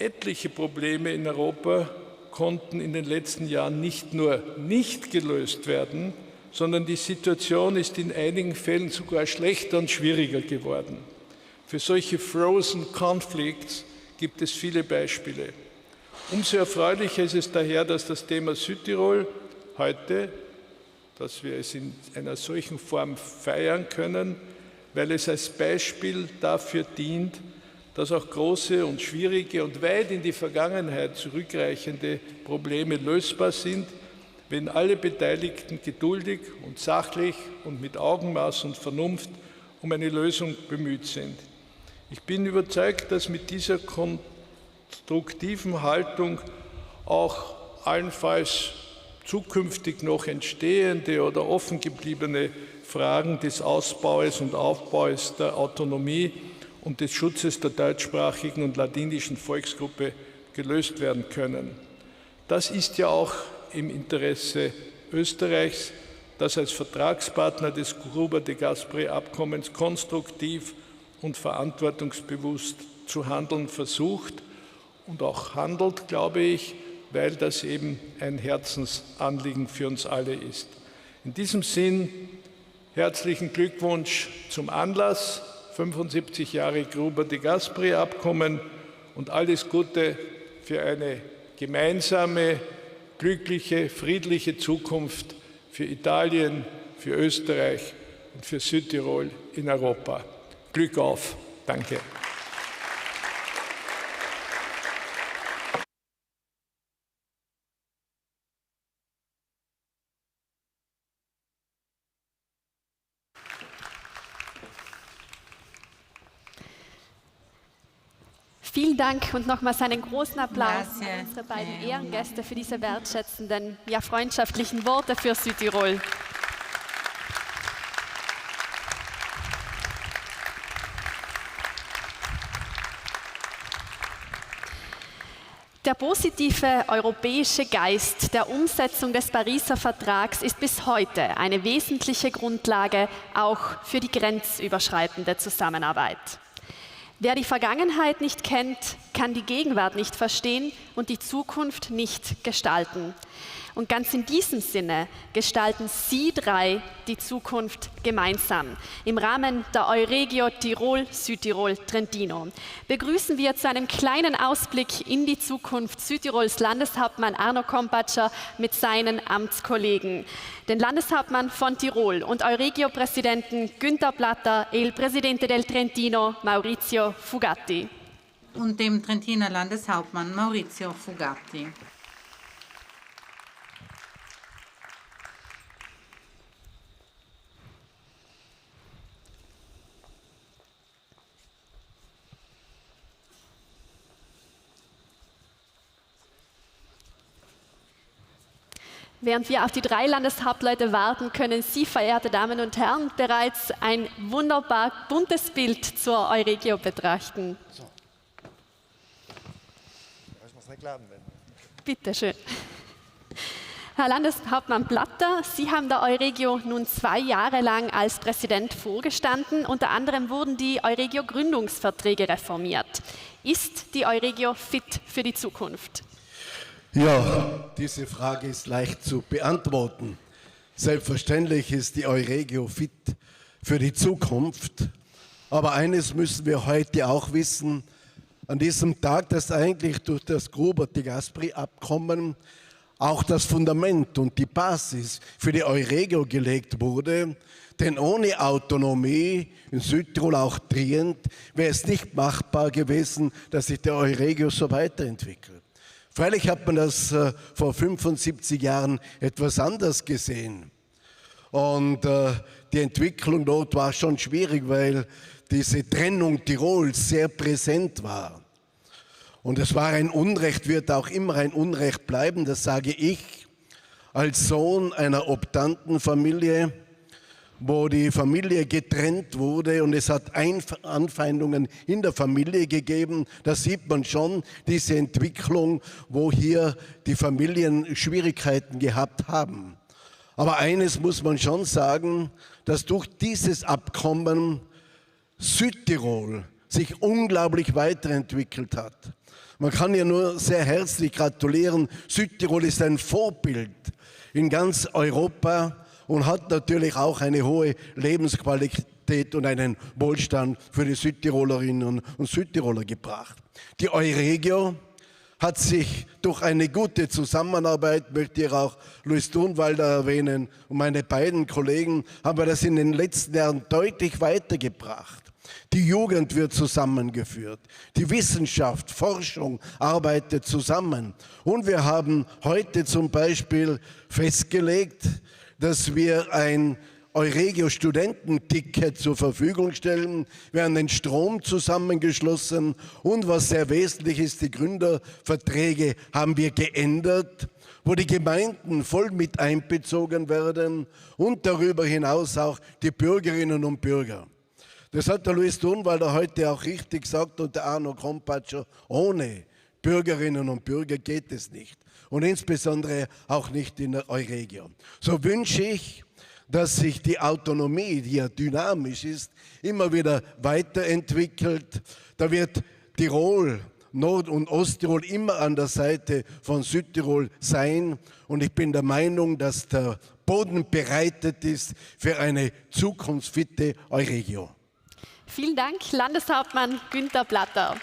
etliche Probleme in Europa konnten in den letzten Jahren nicht nur nicht gelöst werden, sondern die Situation ist in einigen Fällen sogar schlechter und schwieriger geworden. Für solche Frozen Conflicts gibt es viele Beispiele. Umso erfreulicher ist es daher, dass das Thema Südtirol heute, dass wir es in einer solchen Form feiern können, weil es als Beispiel dafür dient, dass auch große und schwierige und weit in die Vergangenheit zurückreichende Probleme lösbar sind, wenn alle Beteiligten geduldig und sachlich und mit Augenmaß und Vernunft um eine Lösung bemüht sind. Ich bin überzeugt, dass mit dieser konstruktiven Haltung auch allenfalls zukünftig noch entstehende oder offen gebliebene Fragen des Ausbaus und Aufbaus der Autonomie und des Schutzes der deutschsprachigen und ladinischen Volksgruppe gelöst werden können. Das ist ja auch im Interesse Österreichs, das als Vertragspartner des Gruber-de Gasperi-Abkommens konstruktiv und verantwortungsbewusst zu handeln versucht und auch handelt, glaube ich, weil das eben ein Herzensanliegen für uns alle ist. In diesem Sinn herzlichen Glückwunsch zum Anlass, 75 Jahre Gruber-de Gasperi-Abkommen und alles Gute für eine gemeinsame, glückliche, friedliche Zukunft für Italien, für Österreich und für Südtirol in Europa. Glück auf. Danke. Vielen Dank und nochmals einen großen Applaus an unsere beiden Ehrengäste für diese wertschätzenden, ja freundschaftlichen Worte für Südtirol. Der positive europäische Geist der Umsetzung des Pariser Vertrags ist bis heute eine wesentliche Grundlage auch für die grenzüberschreitende Zusammenarbeit. Wer die Vergangenheit nicht kennt, kann die Gegenwart nicht verstehen und die Zukunft nicht gestalten. Und ganz in diesem Sinne gestalten Sie drei die Zukunft gemeinsam. Im Rahmen der Euregio Tirol, Südtirol, Trentino begrüßen wir zu einem kleinen Ausblick in die Zukunft Südtirols Landeshauptmann Arno Kompatscher mit seinen Amtskollegen, den Landeshauptmann von Tirol und Euregio-Präsidenten Günther Platter e il Presidente del Trentino Maurizio Fugatti. Und dem Trentiner Landeshauptmann Maurizio Fugatti. Während wir auf die drei Landeshauptleute warten, können Sie, verehrte Damen und Herren, bereits ein wunderbar buntes Bild zur Euregio betrachten. So. Ich muss nicht glauben, bitte schön. Herr Landeshauptmann Platter, Sie haben der Euregio nun 2 Jahre lang als Präsident vorgestanden. Unter anderem wurden die Euregio-Gründungsverträge reformiert. Ist die Euregio fit für die Zukunft? Ja, diese Frage ist leicht zu beantworten. Selbstverständlich ist die Euregio fit für die Zukunft. Aber eines müssen wir heute auch wissen, an diesem Tag, dass eigentlich durch das Gruber-de Gasperi-Abkommen auch das Fundament und die Basis für die Euregio gelegt wurde. Denn ohne Autonomie in Südtirol, auch Trient, wäre es nicht machbar gewesen, dass sich der Euregio so weiterentwickelt. Freilich hat man das vor 75 Jahren etwas anders gesehen. Und die Entwicklung dort war schon schwierig, weil diese Trennung Tirols sehr präsent war. Und es war ein Unrecht, wird auch immer ein Unrecht bleiben, das sage ich, als Sohn einer Optantenfamilie wo die Familie getrennt wurde und es hat Anfeindungen in der Familie gegeben. Da sieht man schon diese Entwicklung, wo hier die Familien Schwierigkeiten gehabt haben. Aber eines muss man schon sagen, dass durch dieses Abkommen Südtirol sich unglaublich weiterentwickelt hat. Man kann ja nur sehr herzlich gratulieren. Südtirol ist ein Vorbild in ganz Europa und hat natürlich auch eine hohe Lebensqualität und einen Wohlstand für die Südtirolerinnen und Südtiroler gebracht. Die Euregio hat sich durch eine gute Zusammenarbeit, möchte ich auch Luis Thunwalder erwähnen und meine beiden Kollegen, haben wir das in den letzten Jahren deutlich weitergebracht. Die Jugend wird zusammengeführt, die Wissenschaft, Forschung arbeitet zusammen. Und wir haben heute zum Beispiel festgelegt, dass wir ein Euregio-Studententicket zur Verfügung stellen. Wir haben den Strom zusammengeschlossen und was sehr wesentlich ist, die Gründerverträge haben wir geändert, wo die Gemeinden voll mit einbezogen werden und darüber hinaus auch die Bürgerinnen und Bürger. Das hat der Luis Thunwalder heute auch richtig gesagt und der Arno Kompatscher, ohne Bürgerinnen und Bürger geht es nicht. Und insbesondere auch nicht in der Euregio. So wünsche ich, dass sich die Autonomie, die ja dynamisch ist, immer wieder weiterentwickelt. Da wird Tirol, Nord- und Osttirol immer an der Seite von Südtirol sein. Und ich bin der Meinung, dass der Boden bereitet ist für eine zukunftsfitte Euregio. Vielen Dank, Landeshauptmann Günther Platter.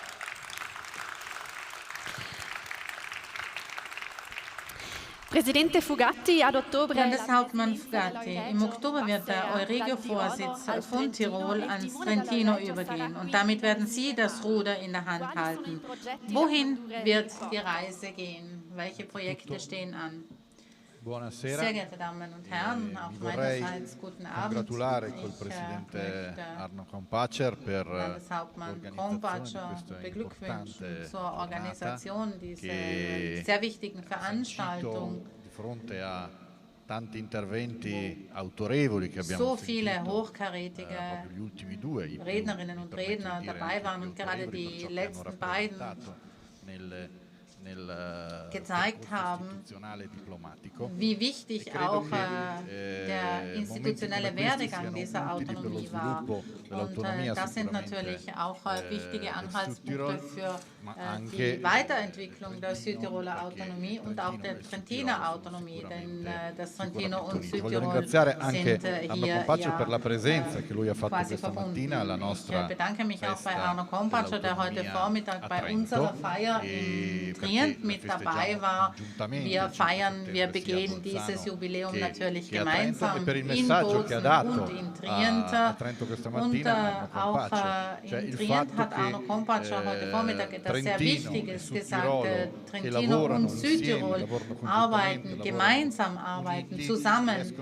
Presidente Fugatti ad ottobre. Landeshauptmann Fugatti, im Oktober wird der Euregio-Vorsitz von Tirol ans Trentino übergehen und damit werden Sie das Ruder in der Hand halten. Wohin wird die Reise gehen? Welche Projekte stehen an? Buonasera. Sehr geehrte Damen und Herren, auch meinerseits guten Abend. Congratulare col Presidente Arno Kompatscher per Landeshauptmann Kompatscher beglückwünschen zur Organisation dieser sehr wichtigen Veranstaltung. Di fronte a tanti interventi autorevoli che abbiamo so viele hochkarätige Rednerinnen und Redner dabei waren und gerade die letzten beiden gezeigt haben, wie wichtig auch der institutionelle Werdegang dieser Autonomie war. Und das sind natürlich auch wichtige Anhaltspunkte für die Weiterentwicklung der Südtiroler Autonomie und auch der Trentiner Autonomie, denn das Trentino und Südtirol sind hier quasi verbunden. Ich bedanke mich auch bei Arno Kompatscher, der heute Vormittag bei unserer Feier in Trient mit dabei war. Wir feiern, wir begehen dieses Jubiläum natürlich gemeinsam in Bozen und in Trient. Und auch in Trient hat Arno Kompatscher heute Vormittag etwas sehr Wichtiges gesagt. Trentino und Südtirol arbeiten, gemeinsam arbeiten, zusammen,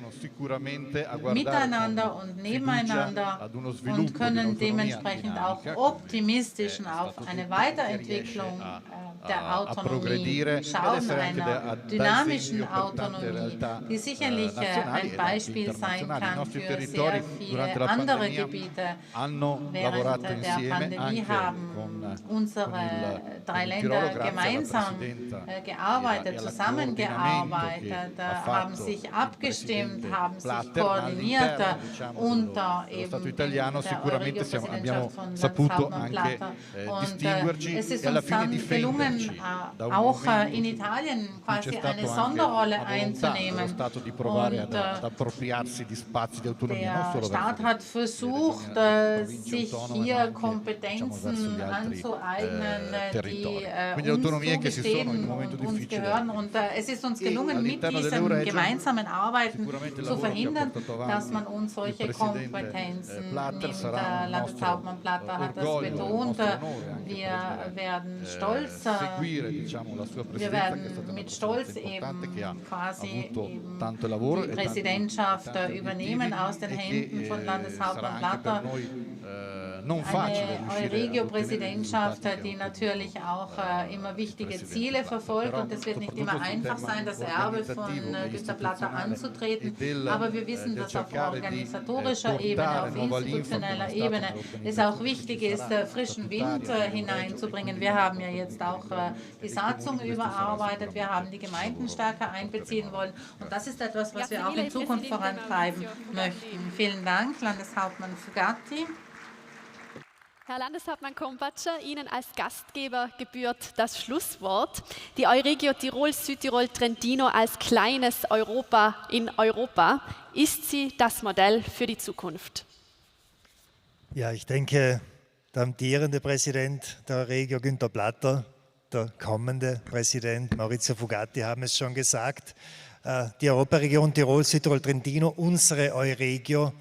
miteinander und nebeneinander und können dementsprechend auch optimistisch auf eine Weiterentwicklung der Autonomie schauen, einer dynamischen Autonomie, die sicherlich ein Beispiel sein kann für sehr viele andere Gebiete. Während der Pandemie haben unsere drei Länder gemeinsam gearbeitet, zusammengearbeitet, haben sich abgestimmt, haben sich koordiniert unter eben der Euregio-Präsidentschaft von Landeshauptmann Platter. Und es ist uns dann gelungen, auch in Italien quasi eine Sonderrolle einzunehmen. Und der Staat hat versucht, sich hier Kompetenzen anzueignen, die uns zugestehen und uns gehören. Und es ist uns gelungen, mit diesem gemeinsamen Arbeiten zu verhindern, dass man uns solche Kompetenzen nimmt. Landeshauptmann Platter hat das betont. Wir werden stolz, wir werden mit Stolz eben quasi die Präsidentschaft übernehmen aus den Händen von Landeshauptmann Platter. eine Euregio-Präsidentschaft, die natürlich auch immer wichtige Ziele verfolgt, und es wird nicht immer einfach sein, das Erbe von Günther Platter anzutreten, aber wir wissen, dass auf organisatorischer Ebene, auf institutioneller Ebene es auch wichtig ist, frischen Wind hineinzubringen. Wir haben ja jetzt auch die Satzung überarbeitet, wir haben die Gemeinden stärker einbeziehen wollen, und das ist etwas, was wir auch in Zukunft vorantreiben möchten. Vielen Dank, Landeshauptmann Fugatti. Herr Landeshauptmann Kompatscher, Ihnen als Gastgeber gebührt das Schlusswort. Die Euregio Tirol, Südtirol, Trentino als kleines Europa in Europa. Ist sie das Modell für die Zukunft? Ja, ich denke, der amtierende Präsident der Euregio, Günther Platter, der kommende Präsident Maurizio Fugatti haben es schon gesagt. Die Europaregion Tirol, Südtirol, Trentino, unsere Euregio,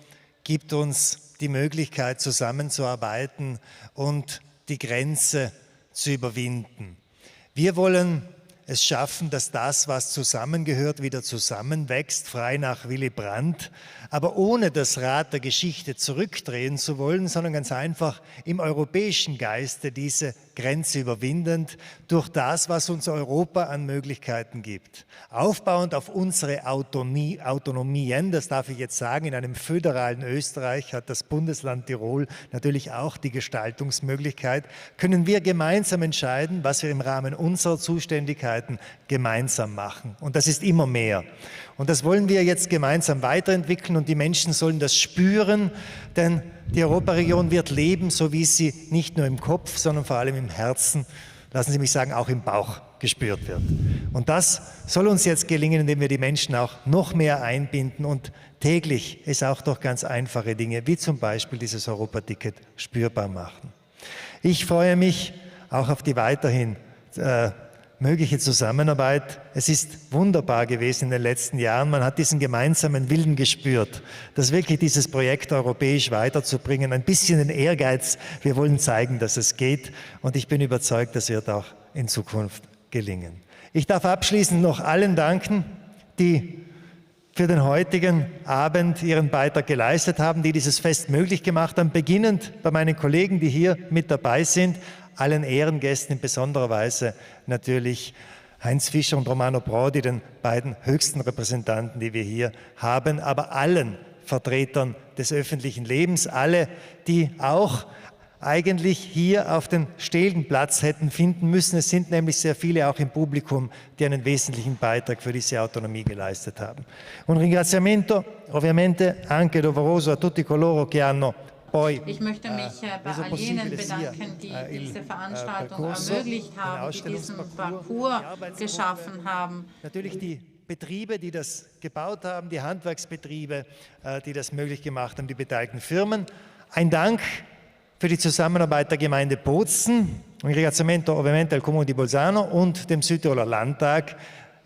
gibt uns die Möglichkeit, zusammenzuarbeiten und die Grenze zu überwinden. Wir wollen es schaffen, dass das, was zusammengehört, wieder zusammenwächst, frei nach Willy Brandt, aber ohne das Rad der Geschichte zurückdrehen zu wollen, sondern ganz einfach im europäischen Geiste diese Grenze überwindend durch das, was uns Europa an Möglichkeiten gibt. Aufbauend auf unsere Autonomien, das darf ich jetzt sagen, in einem föderalen Österreich hat das Bundesland Tirol natürlich auch die Gestaltungsmöglichkeit, können wir gemeinsam entscheiden, was wir im Rahmen unserer Zuständigkeiten gemeinsam machen. Und das ist immer mehr. Und das wollen wir jetzt gemeinsam weiterentwickeln, und die Menschen sollen das spüren, denn die Europaregion wird leben, so wie sie nicht nur im Kopf, sondern vor allem im Herzen, lassen Sie mich sagen, auch im Bauch gespürt wird. Und das soll uns jetzt gelingen, indem wir die Menschen auch noch mehr einbinden und täglich es auch durch ganz einfache Dinge, wie zum Beispiel dieses Europaticket, spürbar machen. Ich freue mich auch auf die weiterhin mögliche Zusammenarbeit. Es ist wunderbar gewesen in den letzten Jahren. Man hat diesen gemeinsamen Willen gespürt, das wirklich dieses Projekt europäisch weiterzubringen. Ein bisschen den Ehrgeiz. Wir wollen zeigen, dass es geht. Und ich bin überzeugt, das wird auch in Zukunft gelingen. Ich darf abschließend noch allen danken, die für den heutigen Abend ihren Beitrag geleistet haben, die dieses Fest möglich gemacht haben, beginnend bei meinen Kollegen, die hier mit dabei sind, allen Ehrengästen, in besonderer Weise natürlich Heinz Fischer und Romano Prodi, den beiden höchsten Repräsentanten, die wir hier haben, aber allen Vertretern des öffentlichen Lebens, alle, die auch eigentlich hier auf den stehlen Platz hätten finden müssen. Es sind nämlich sehr viele auch im Publikum, die einen wesentlichen Beitrag für diese Autonomie geleistet haben. Un ringraziamento ovviamente anche doveroso a tutti coloro che hanno. Ich möchte mich bei all jenen bedanken, die diese Veranstaltung ermöglicht haben, die diesen Parcours geschaffen haben. Natürlich die Betriebe, die das gebaut haben, die Handwerksbetriebe, die das möglich gemacht haben, die beteiligten Firmen. Ein Dank für die Zusammenarbeit der Gemeinde Bozen, un ringraziamento ovviamente al Comune di Bolzano und dem Südtiroler Landtag,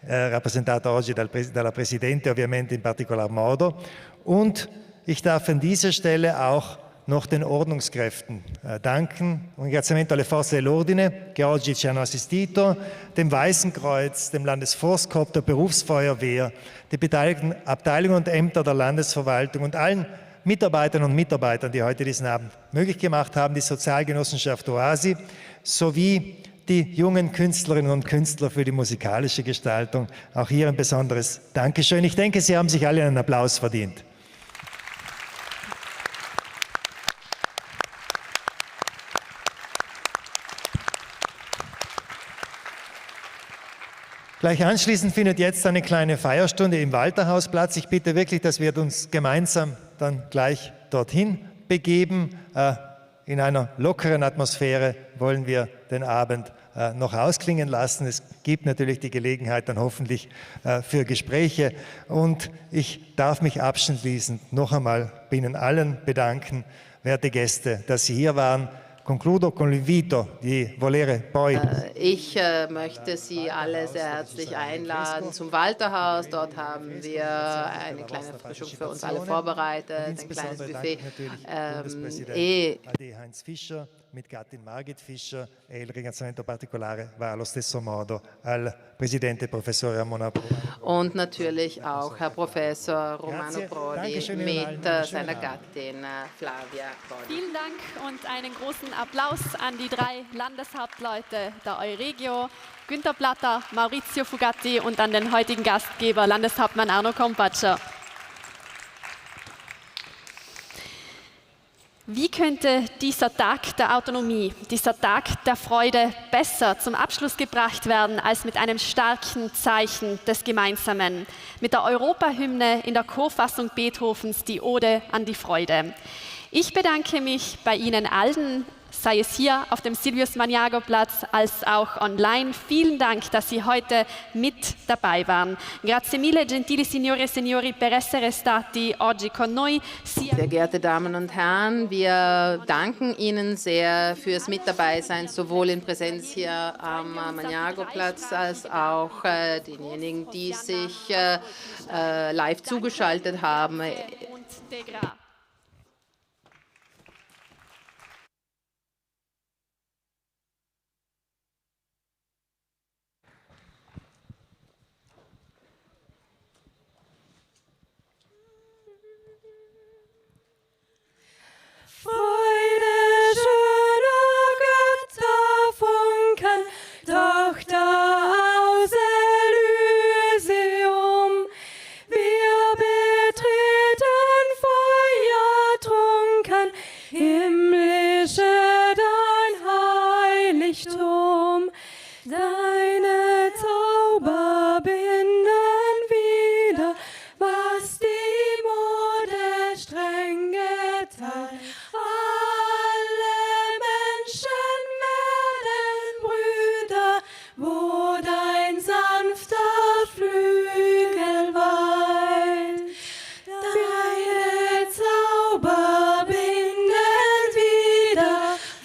rappresentato oggi dalla Presidente ovviamente in particolar modo. Und ich darf an dieser Stelle auch noch den Ordnungskräften danken. Un ringraziamento alle Forze dell'Ordine, che oggi ci hanno assistito, dem Weißen Kreuz, dem Landesforstkorps, der Berufsfeuerwehr, die beteiligten Abteilungen und Ämter der Landesverwaltung und allen Mitarbeiterinnen und Mitarbeitern, die heute diesen Abend möglich gemacht haben, die Sozialgenossenschaft Oasi, sowie die jungen Künstlerinnen und Künstler für die musikalische Gestaltung. Auch hier ein besonderes Dankeschön. Ich denke, Sie haben sich alle einen Applaus verdient. Gleich anschließend findet jetzt eine kleine Feierstunde im Walterhausplatz. Ich bitte wirklich, dass wir uns gemeinsam dann gleich dorthin begeben. In einer lockeren Atmosphäre wollen wir den Abend noch ausklingen lassen. Es gibt natürlich die Gelegenheit dann hoffentlich für Gespräche. Und ich darf mich abschließend noch einmal bei Ihnen allen bedanken, werte Gäste, dass Sie hier waren. Concludo con l'invito di volere poi. Ich möchte Sie alle sehr herzlich einladen zum Walterhaus. Dort haben wir eine kleine Erfrischung für uns alle vorbereitet, ein kleines Buffet. Heinz Fischer, mit Gattin Margit Fischer e il ringraziamento particolare va allo stesso modo al Presidente Professor Romano Prodi. Und natürlich auch Herr Professor Romano Prodi mit seiner Gattin Flavia Prodi. Vielen Dank und einen großen Applaus an die 3 Landeshauptleute der Euregio, Günter Platter, Maurizio Fugatti und an den heutigen Gastgeber, Landeshauptmann Arno Kompatscher. Wie könnte dieser Tag der Autonomie, dieser Tag der Freude besser zum Abschluss gebracht werden als mit einem starken Zeichen des Gemeinsamen, mit der Europahymne in der Chorfassung Beethovens, die Ode an die Freude. Ich bedanke mich bei Ihnen allen, sei es hier auf dem Silvius Magnago Platz als auch online. Vielen Dank, dass Sie heute mit dabei waren. Grazie mille, gentili signore e signori, per essere stati oggi con noi. Sehr geehrte Damen und Herren, wir danken Ihnen sehr fürs Mitdabeisein, sowohl in Präsenz hier am Magnago Platz als auch denjenigen, die sich live zugeschaltet haben. Freude schöner Götterfunken, Tochter aus Elysium. Wir betreten feuertrunken, himmlische dein Heiligtum. Deine Zauber binden wieder, was die Mode streng geteilt. Alle Menschen werden Brüder, wo dein sanfter Flügel weilt. Deine Zauber binden wieder,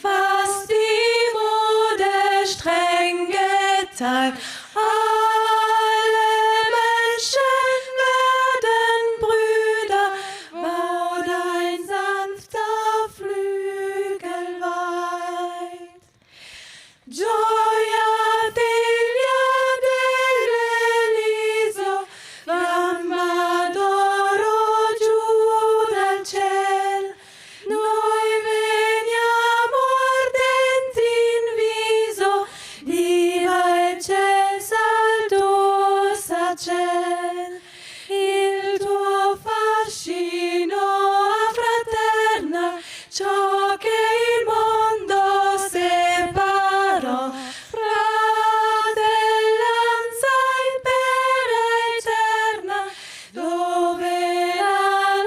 was die Mode streng geteilt. Alle Menschen werden Brüder, wo dein sanfter Flügel weilt. Gioia dell'Eliso, fiamma d'oro giù dal ciel. Noi veniamo ardenti in viso, viva eccelsa il tuo sacel. Il tuo fascino affraterna ciò che il mondo separò. Fratellanza impera eterna, dove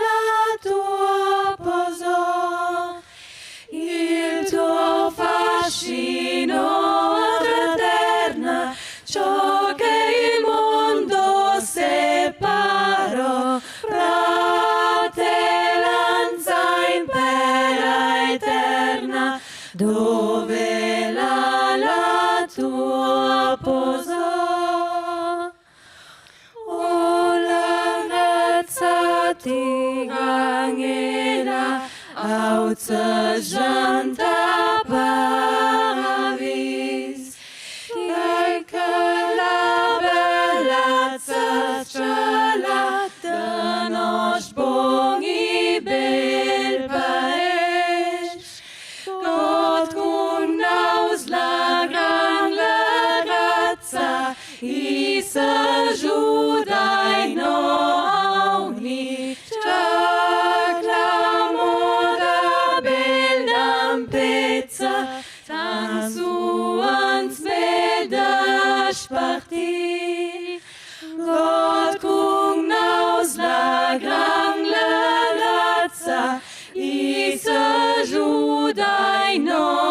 la tua posò. Il tuo fascino fraterna, ciò che il mondo separò. Fratellanza impera eterna, dove la tua posò. O lagnazati gangela, auță janta paravis, că la bellezza celată noș bongi bel paeș, God cum naus la gran la razza, i să judai nouni, ceac la moda bel d'ampeța, tan suans bel daș parti. God cum naus la gran la razza, i să judai nouni,